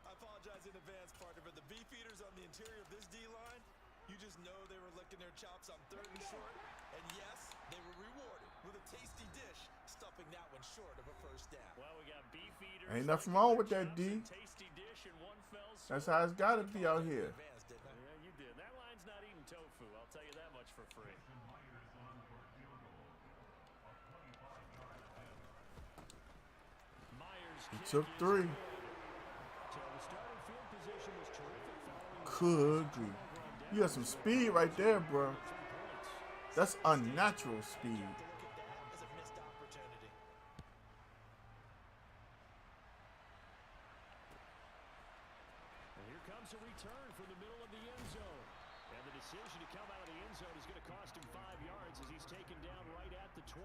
I apologize in advance, partner, but the beefeaters on the interior of this D-line, you just know they were licking their chops on 3rd and short. And yes, they were rewarded with a tasty dish, stuffing that one short of a first down. Well, we got beef eaters. Ain't nothing wrong with that, D. Tasty dish in one fell swoop. That's how it's got to be out here. Advance, didn't I? Yeah, you did. That line's not eating tofu. I'll tell you that much for free. Myers He kick took is 3. good. So the starting field position was terrific following Could be. You got some speed right there, bro. 3 points. That's unnatural speed. Look at that as a missed opportunity. And here comes a return from the middle of the end zone. And the decision to come out of the end zone is going to cost him 5 yards as he's taken down right at the 20.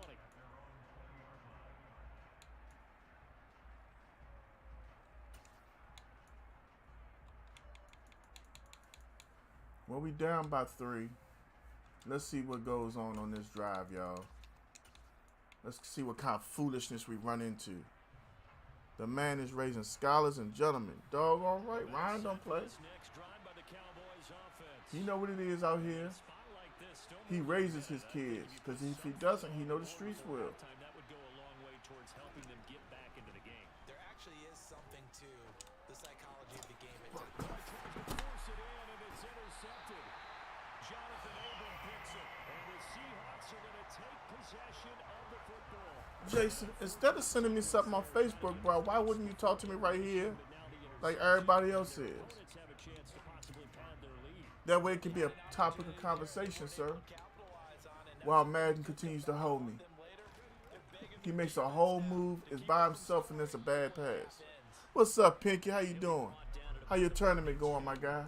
Well, we down by 3. Let's see what goes on this drive, y'all. Let's see what kind of foolishness we run into. The man is raising scholars and gentlemen. Dog, all right. Ryan don't play. This next drive by the Cowboys offense. He know what it is out here. Spot like this, don't He move raises the his ball. kids, because if he doesn't, he know the streets will. Time, that would go a long way towards helping them get back into the game. There actually is something to the psychology of the game at times. Tries to force it in, and it's intercepted. Jonathan Abram picks it, and the Seahawks are going to take possession of the football. Jason, instead of sending me something on Facebook, bro, why wouldn't you talk to me right here like everybody else is? Opponents have a chance to possibly pad their lead. That way it can be a topic of conversation, sir. While Madden continues to hold me. He makes a whole move, is by himself, and it's a bad pass. What's up, Pinky? How you doing? How your tournament going, my guy?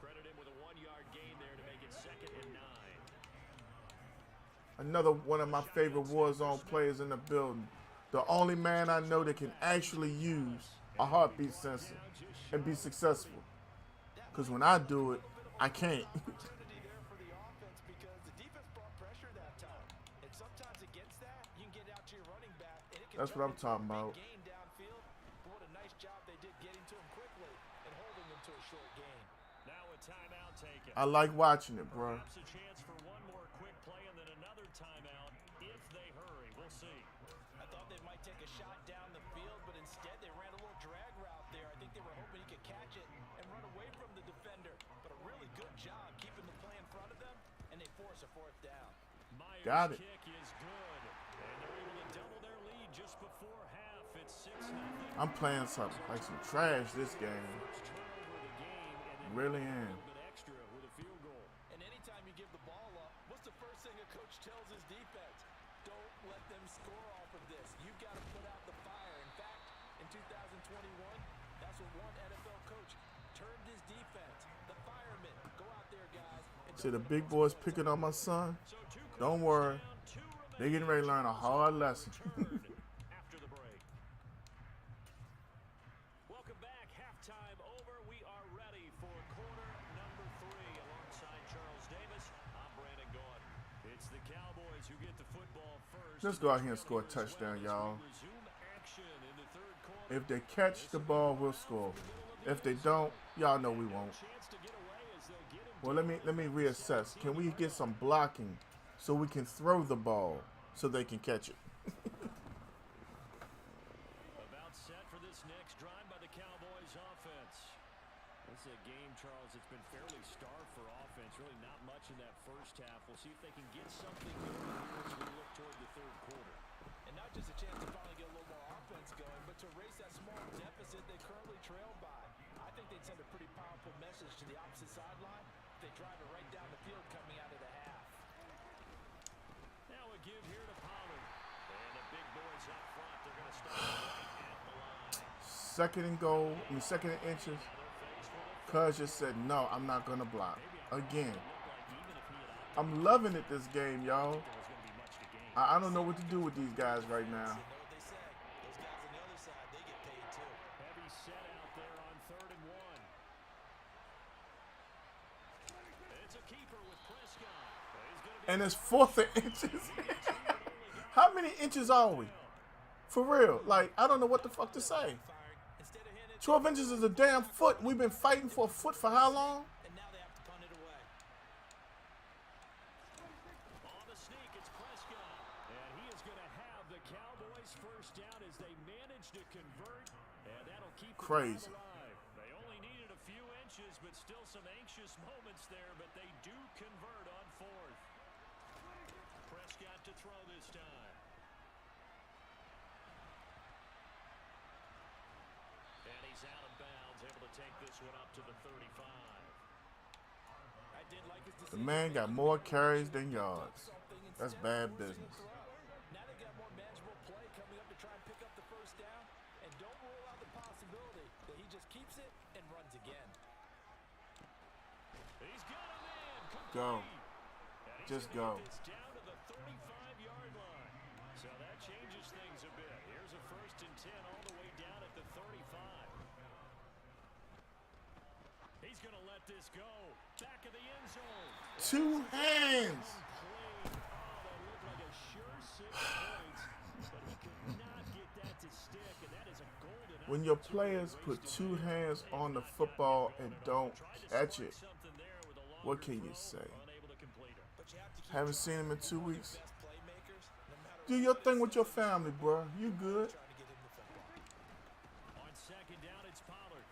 Credit him with a 1-yard gain there to make it 2nd and 9. Another one of my favorite Warzone players in the building. The only man I know that can actually use a heartbeat sensor and be successful. Because when I do it, I can't. Opportunity there for the offense because the defense brought pressure that time. And sometimes against that, you can get out to your running back, and it can That's what I'm talking about. gain downfield. But what a nice job they did getting to him quickly and holding him to a short gain. Now a timeout taken. I like watching it, bro. Perhaps a chance for one more quick play and then another timeout if they hurry. We'll see. I thought they might take a shot down the field, but instead they ran a little drag route there. I think they were hoping he could catch it and run away from the defender. But a really good job keeping the play in front of them, and they force a 4th down. Myers' Got it. kick is good, and they're able to double their lead just before half. It's 6-0. I'm playing something like some trash this game. First turnover of the game, and then Really a am. little bit extra with a field goal. And anytime you give the ball up, what's the first thing a coach tells his defense? Don't let them score off of this. You've got to put out the fire. In fact, in 2021, that's what one NFL coach termed his defense. The firemen. Go out there, guys. And See the big boys picking on my son? So 2 Don't worry. They getting ready to learn a hard lesson. after the break. Welcome back. Halftime over. We are ready for quarter number 3 alongside Charles Davis. I'm Brandon Gordon. It's the Cowboys who get the football first. Let's go out here and score a touchdown, y'all. Resume action in the 3rd quarter. If they catch the ball, we'll score. If they don't, y'all know we won't. Chance to get away as they'll get him. Well, let me reassess. Can we get some blocking so we can throw the ball so they can catch it? About set for this next drive by the Cowboys offense. This is a game, Charles, it's been fairly starved for offense. Really not much in that first half. We'll see if they can get something going here as we look toward the third quarter. And not just a chance to finally get a little more offense going, but to erase that small deficit they currently trail by. I think they'd send a pretty powerful message to the opposite sideline if they drive it right down the field coming out of the half. Now a give here to Pollard. And the big boys up front, they're going to start right at the line. Second and goal, second and inches. Cuz just said, no, I'm not going to block. Again. I'm loving it this game, y'all. I don't know what to do with these guys right now. Heavy set out there on 3rd and 1. It's a keeper with Prescott. And it's 4th and inches. How many inches are we? For real. Like, I don't know what the fuck to say. 12 inches is a damn foot. We've been fighting for a foot for how long? And now they have to punt it away. On the sneak, it's Prescott. And he is going to have the Cowboys first down as they manage to convert. And that'll keep the Crazy. drive alive. They only needed a few inches, but still some anxious moments there. But they do convert on 4th. Prescott to throw this time. And he's out of bounds, able to take this one up to the 35. I did like his The man got more carries than yards. That's bad business. Now they got more manageable play coming up to try and pick up the first down. And don't rule out the possibility that he just keeps it and runs again. He's got a man. Go. And he's Just gonna go. get this down to the 35-yard line. So that changes things a bit. Here's a 1st and 10 all the way down at the 35. He's going to let this go. Back of the end zone. 2 hands. Play. Oh, that looked like a sure 6 points, but he could not get that to stick, and that is a golden When your players put 2 hands on the football and don't catch it, what can you say? Haven't seen him in 2 weeks. Do your thing with your family, bro. You good? On 2nd down, it's Pollard.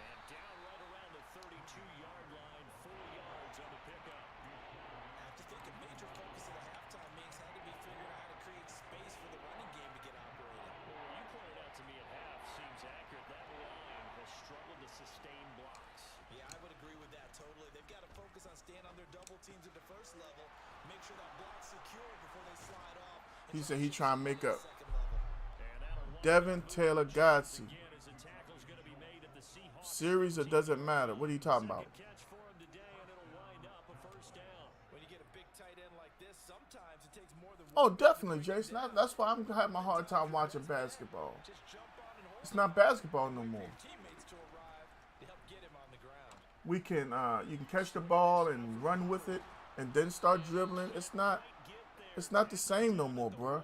And down right around the 32-yard line, 4 yards on the pickup. I have to think a major focus of the halftime mix had to be figuring out how to create space for the running game to get operating. Well, what you pointed out to me at half seems accurate. That line has struggled to sustain blocks. Yeah, I would agree with that totally. They've got to focus on staying on their double teams at the first level, make sure that block's secure before they slide off. He said he trying to make up. Second level. Devin Taylor Godsey. Again, as a tackle's going to be made at the Seahawks. Series, it doesn't matter. What are you talking about? Catch for him today, and it'll wind up a 1st down. When you get a big tight end like this, sometimes it takes more than Oh, one. definitely, Jason. That's why I'm having a hard time watching basketball. Just jump on and hold It's not basketball no more. teammates to arrive to help get him on the ground. We can, you can catch the ball and run with it, and then start dribbling. It's not the same no more, bro.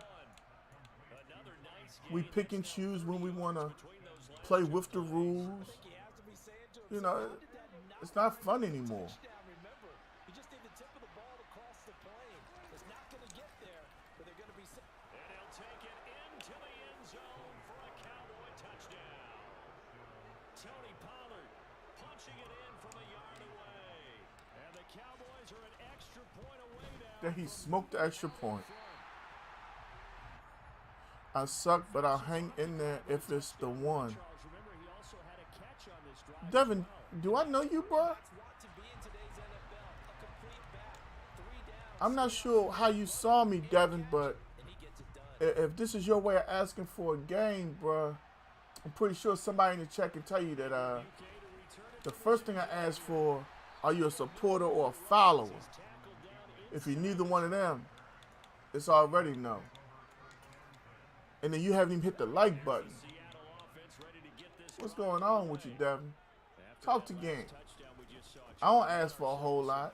We pick and choose when we want to play with the rules. You know, it's not fun anymore. Remember, he just need the tip of the ball to cross the plane. It's not going to get there, but they're going to be. And he'll take it into the end zone for a Cowboy touchdown. Tony Pollard punching it in from a yard away. And the Cowboys are an extra point away now. Then he smoked the extra point. I suck, but I'll hang in there if it's the one. Remember, he also had a catch on this drive. Devin, do I know you, bro? Want to be in today's NFL, a complete back, 3 downs, I'm not sure how you saw me, Devin, but and he gets it done. if this is your way of asking for a game, bro, I'm pretty sure somebody in the chat can tell you that the first thing I asked for, are you a supporter or a follower? If you're neither one of them, it's already no. And then you haven't even hit the like button. What's going on with you, Devin? Talk to game. I don't ask for a whole lot,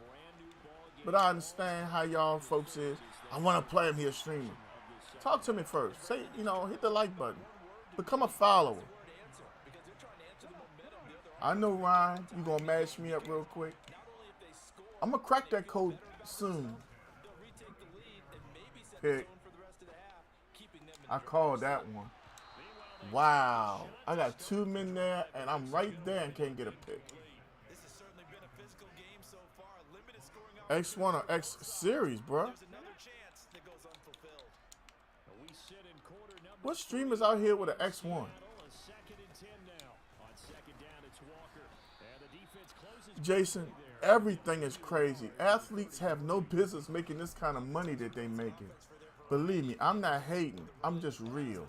but I understand how y'all folks is. I want to play him here streaming. Talk to me first. Say, hit the like button. Become a follower. I know, Ryan, you going to mash me up real quick. I'm going to crack that code soon. Pick. I called that one. Wow. I got 2 men there, and I'm right there and can't get a pick. This has certainly been a physical game so far. Limited scoring X1 or X Series, bro. There's another chance that goes unfulfilled. We sit in quarter number What streamers out here with an X1? Seattle, a 2nd and 10 now. On 2nd down, it's Walker. And the defense closes Jason, there. everything is crazy. Athletes have no business making this kind of money that they making. Believe me, I'm not hating. I'm just real.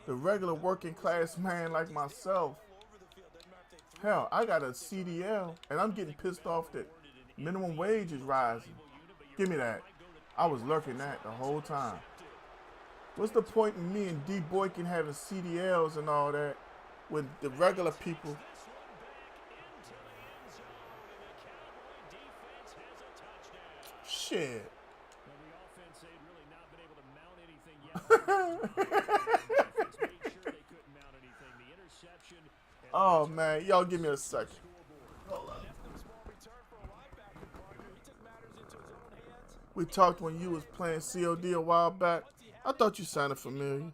The regular working class man like myself, hell, I got a CDL, and I'm getting pissed off that minimum wage is rising. Give me that. I was lurking that the whole time. What's the point in me and D. Boykin having CDLs and all that when the regular people... Shit. Oh, man. Y'all give me a second. Hold up. We talked when you was playing COD a while back. I thought you sounded familiar.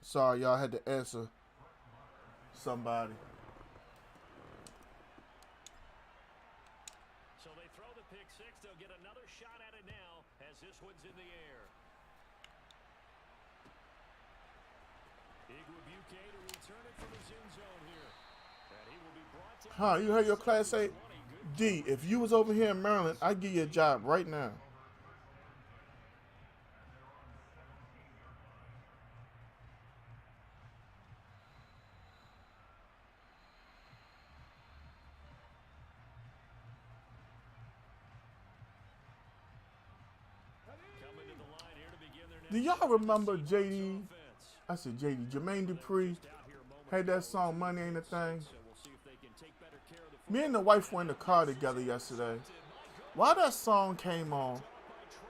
Sorry, y'all had to answer somebody. So they throw the pick six. They'll get another shot at it now as this one's in the air. Igwebuike to return it from his end zone here. And he will be brought down. Huh, you heard your class say, D, if you was over here in Maryland, I'd give you a job right now. Do y'all remember JD? I said JD, Jermaine Dupri had that song Money Ain't a Thing. Me and the wife were in the car together yesterday. While that song came on,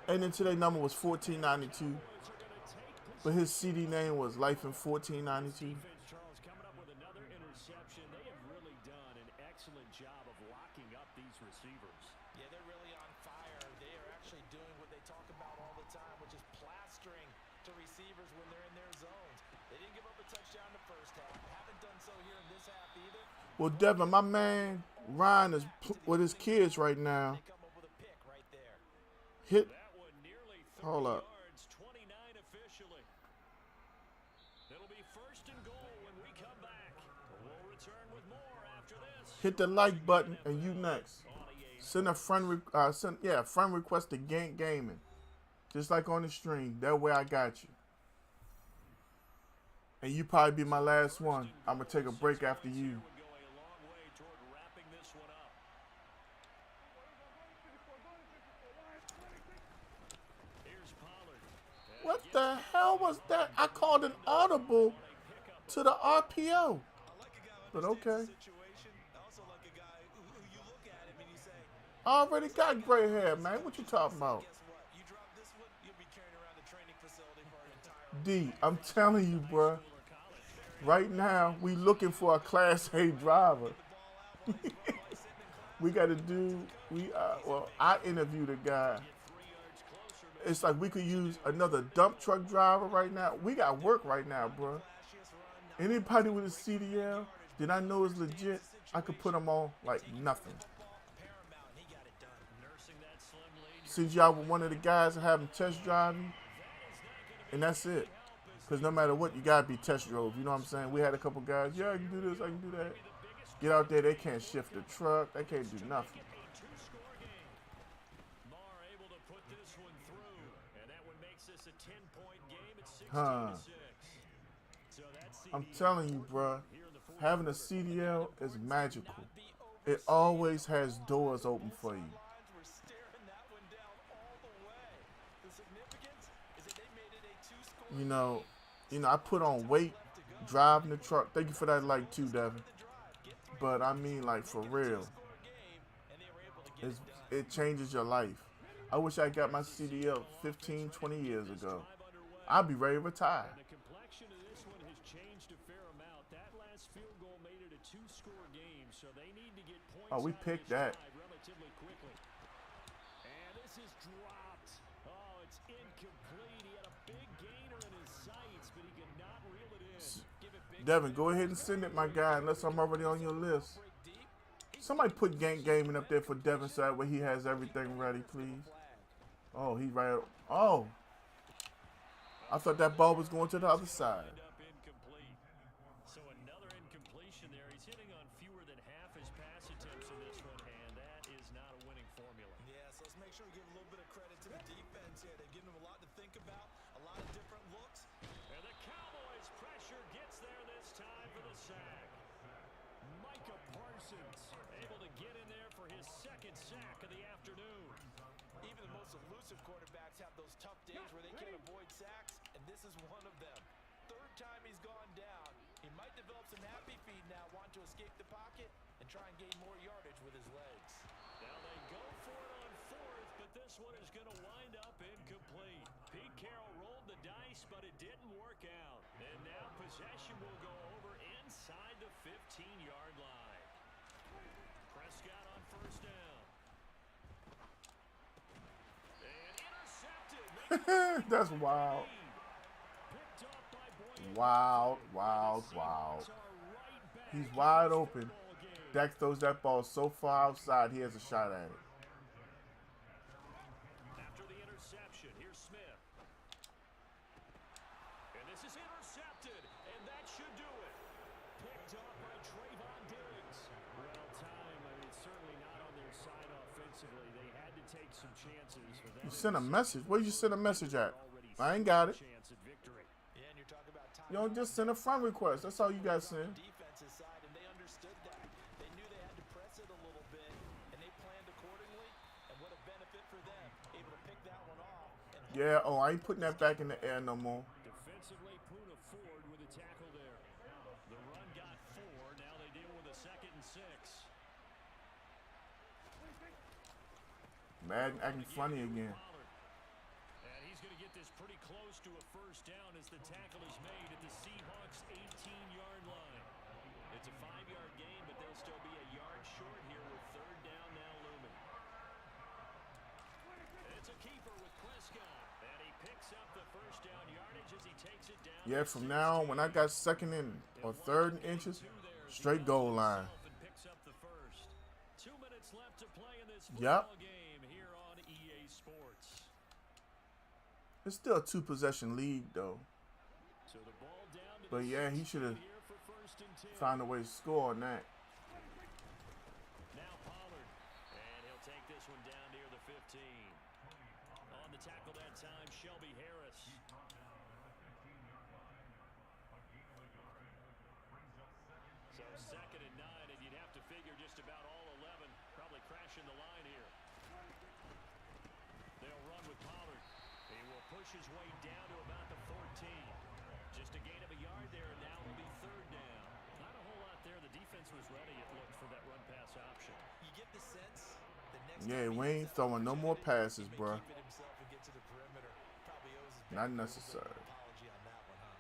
and then today's number was 1492, but his CD name was Life in 1492. Charles coming up with another interception. They have really done an excellent job of locking up these receivers. Yeah, they're really on fire. They are actually doing what they talk about all the time, which is plastering to receivers when they're in their zones. They didn't give up a touchdown the first half. Haven't done so here in this half either. Well, Devin, my man Ryan is with his kids right now. They come up with a pick right there. Hit. That one nearly 30 Hold up. yards, 29 officially. It'll be 1st and goal when we come back. We'll return with more after this. Hit the like button, and you next. Send a friend request to GANTT Gaming, just like on the stream. That way I got you. And you probably be my last one. I'm gonna take a break after you. What the hell was that? I called an audible to the RPO. But okay. I already got gray hair, man. What you talking about? D, I'm telling you, bruh. Right now, we looking for a Class A driver. We got to do, I interviewed a guy. It's like we could use another dump truck driver right now. We got work right now, bruh. Anybody with a CDL that I know is legit, I could put them on like nothing. Since y'all were one of the guys that have them test driving, and that's it. Because no matter what, you got to be test drove. You know what I'm saying? We had a couple guys, yeah, I can do this, I can do that. Get out there, they can't shift the truck. They can't do nothing. Huh. I'm telling you, bruh, having a CDL is magical. It always has doors open for you. You know, I put on weight driving the truck. Thank you for that like too, Devin. But I mean, like, for real, it changes your life. I wish I got my CDL 15, 20 years ago. I'd be ready to retire. changed a fair amount. That last field goal made it a 2-score game, so they need to get points Oh, we out of picked this that. drive relatively quickly. And this is dropped. Oh, it's incomplete. He had a big gainer in his sights, but he could not reel it in. Give it big Devin, go ahead and send it, my guy, unless I'm already on your list. Somebody put Gank Gaming up there for Devin so that way he has everything ready, please. Oh, he right. Oh. I thought that ball was going to the other side. Incomplete. So another incompletion there. He's hitting on fewer than half his pass attempts in this one, and that is not a winning formula. Yeah, so let's make sure we give a little bit of credit to the defense here. They've given them a lot to think about, a lot of different looks. And the Cowboys' pressure gets there this time for the sack. Micah Parsons able to get in there for his second sack of the afternoon. Even the most elusive quarterbacks have those tough days where they can't avoid sacks, and this is one of them. Third time he's gone down. He might develop some happy feet now, wanting to escape the pocket and try and gain more yardage with his legs. Now they go for it on fourth, but this one is going to wind up incomplete. Pete Carroll rolled the dice, but it didn't work out. And now possession will go over inside the 15-yard line. Prescott on first down. And intercepted. That's wild. Picked off by Boyd. Wild, wild, wild. He's wide open. Dak throws that ball so far outside, he has a shot at it. After the interception, here's Smith. And this is intercepted, and that should do it. Picked up by Trayvon Diggs. Well timed. I mean, certainly not on their side offensively. They had to take some chances. For that You sent a message. Where you send a message at? I ain't got it. Chance at victory. Yeah, and you're talking about time. You don't just send a friend request. That's all you guys send. Defensive side, and they understood that. They knew they had to press it a little bit, and they planned accordingly. And what a benefit for them, able to pick that one off. And Yeah, oh, I ain't putting that back in the air no more. Defensively, Poona Ford with a tackle there. The run got 4. Now they deal with a 2nd and 6. Madden acting funny again. And he's going to get this pretty close to a first down as the tackle is made at the Seahawks' 18-yard line. It's a 5-yard gain, but they'll still be a yard short here with third down now looming. It's a keeper with Prescott, and he picks up the first down yardage as he takes it down. Yeah, from now on, when I got second and or third and inches, straight goal line. And picks up the first. 2 minutes left to play in this Yep. football game here on EA Sports. It's still a 2-possession lead, though. So the ball down to But the yeah, he should have 16 here for 1st and 10. found a way to score on that. Now Pollard, and he'll take this one down near the 15. On the tackle that time, Shelby Harris. So 2nd and 9, and you'd have to figure just about all 11 probably crashing the line here. They'll run with Pollard. He will push his way down to about the 14. Just a gain of a yard there, and now it'll be third down. Not a whole lot there. The defense was ready, it looked, for that run-pass option. you get the sense the next Yeah, time we he ain't gets that throwing no more opportunity, passes, he may bruh. keep it himself and get to the perimeter. Probably owes his Not back a little bit of necessary. an apology on that one, huh?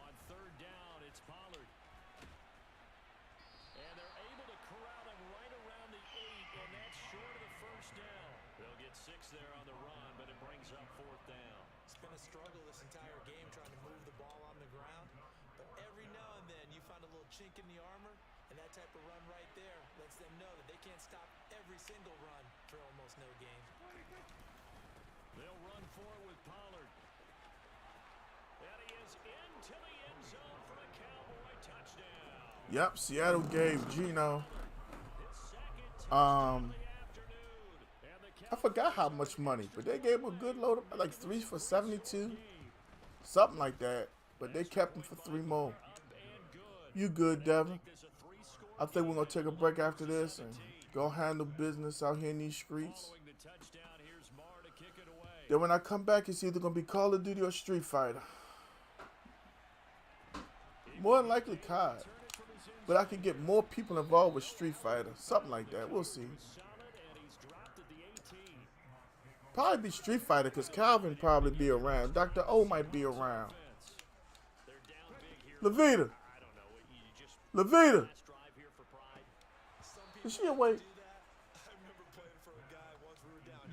On third down, it's Pollard. And they're able to corral him right around the 8, and that's short of the first down. They'll get 6 there on the run, but it brings up 4th down. It's been a struggle this entire game trying to move the ball on the ground. But every now and then you find a little chink in the armor, and that type of run right there lets them know that they can't stop every single run for almost no gain. They'll run forward with Pollard. And he is into the end zone for a Cowboy touchdown. Yep, Seattle gave Geno. His second touchdown of the afternoon. And the I forgot how much money, but they gave him a good load of like 3 for 72, something like that. But they kept him for 3 more. up and good. You good, Devin? There's a 3-score I think we're gonna take a break after this and go handle business out here in these streets. following the touchdown. Here's Marr to kick it away. Then when I come back, it's either gonna be Call of Duty or Street Fighter. More than likely COD. But I could get more people involved with Street Fighter. Something like that. We'll see. Solid, and he's dropped at the 18. Probably be Street Fighter because Calvin probably be around. Dr. O might be around. Levita. Levita. Is she awake?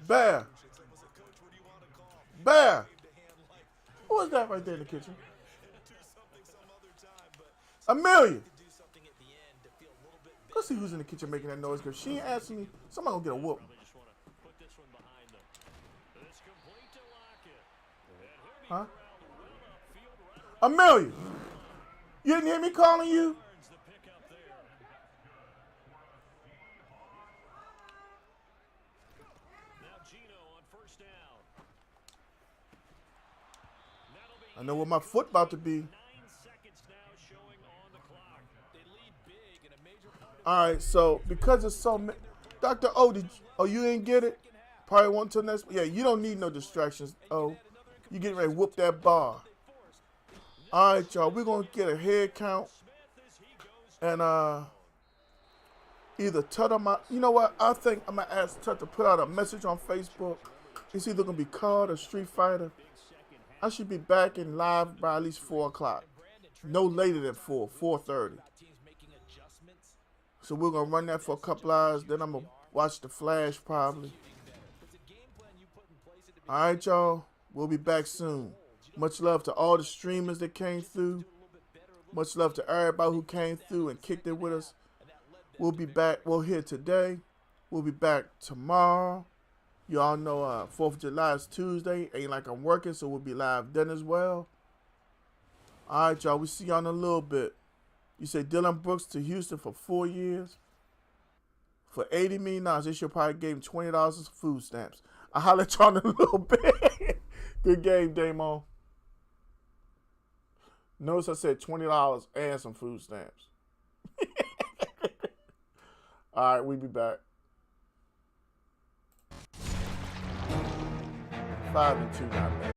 Bear. Bear. Who is that right there in the kitchen? Amelia. Let's see who's in the kitchen making that noise, because she ain't asking me. Somebody gonna get a whoop. Huh? Amelia. You didn't hear me calling you? I know what my foot about to be. All right, so because it's so, Dr. O, you didn't get it? Probably won't till next. Yeah, you don't need no distractions. Oh, you getting ready to whoop that bar. All right, y'all, we're gonna get a head count, and either Tut or you know what? I think I'm gonna ask Tut to put out a message on Facebook. It's either gonna be COD or Street Fighter. I should be back in live by at least 4 o'clock. No later than 4:30. So we're going to run that for a couple hours. Then I'm going to watch The Flash probably. All right, y'all. We'll be back soon. Much love to all the streamers that came through. Much love to everybody who came through and kicked it with us. We'll be back. We're here today. We'll be back tomorrow. Y'all know 4th of July is Tuesday. Ain't like I'm working, so we'll be live then as well. All right, y'all. We'll see y'all in a little bit. You say Dylan Brooks to Houston for 4 years. For $80 million, they should probably give him $20 as food stamps. I'll holler at y'all in a little bit. Good game, Damon. Notice I said $20 and some food stamps. All right, we'll be back. 5-2, not bad.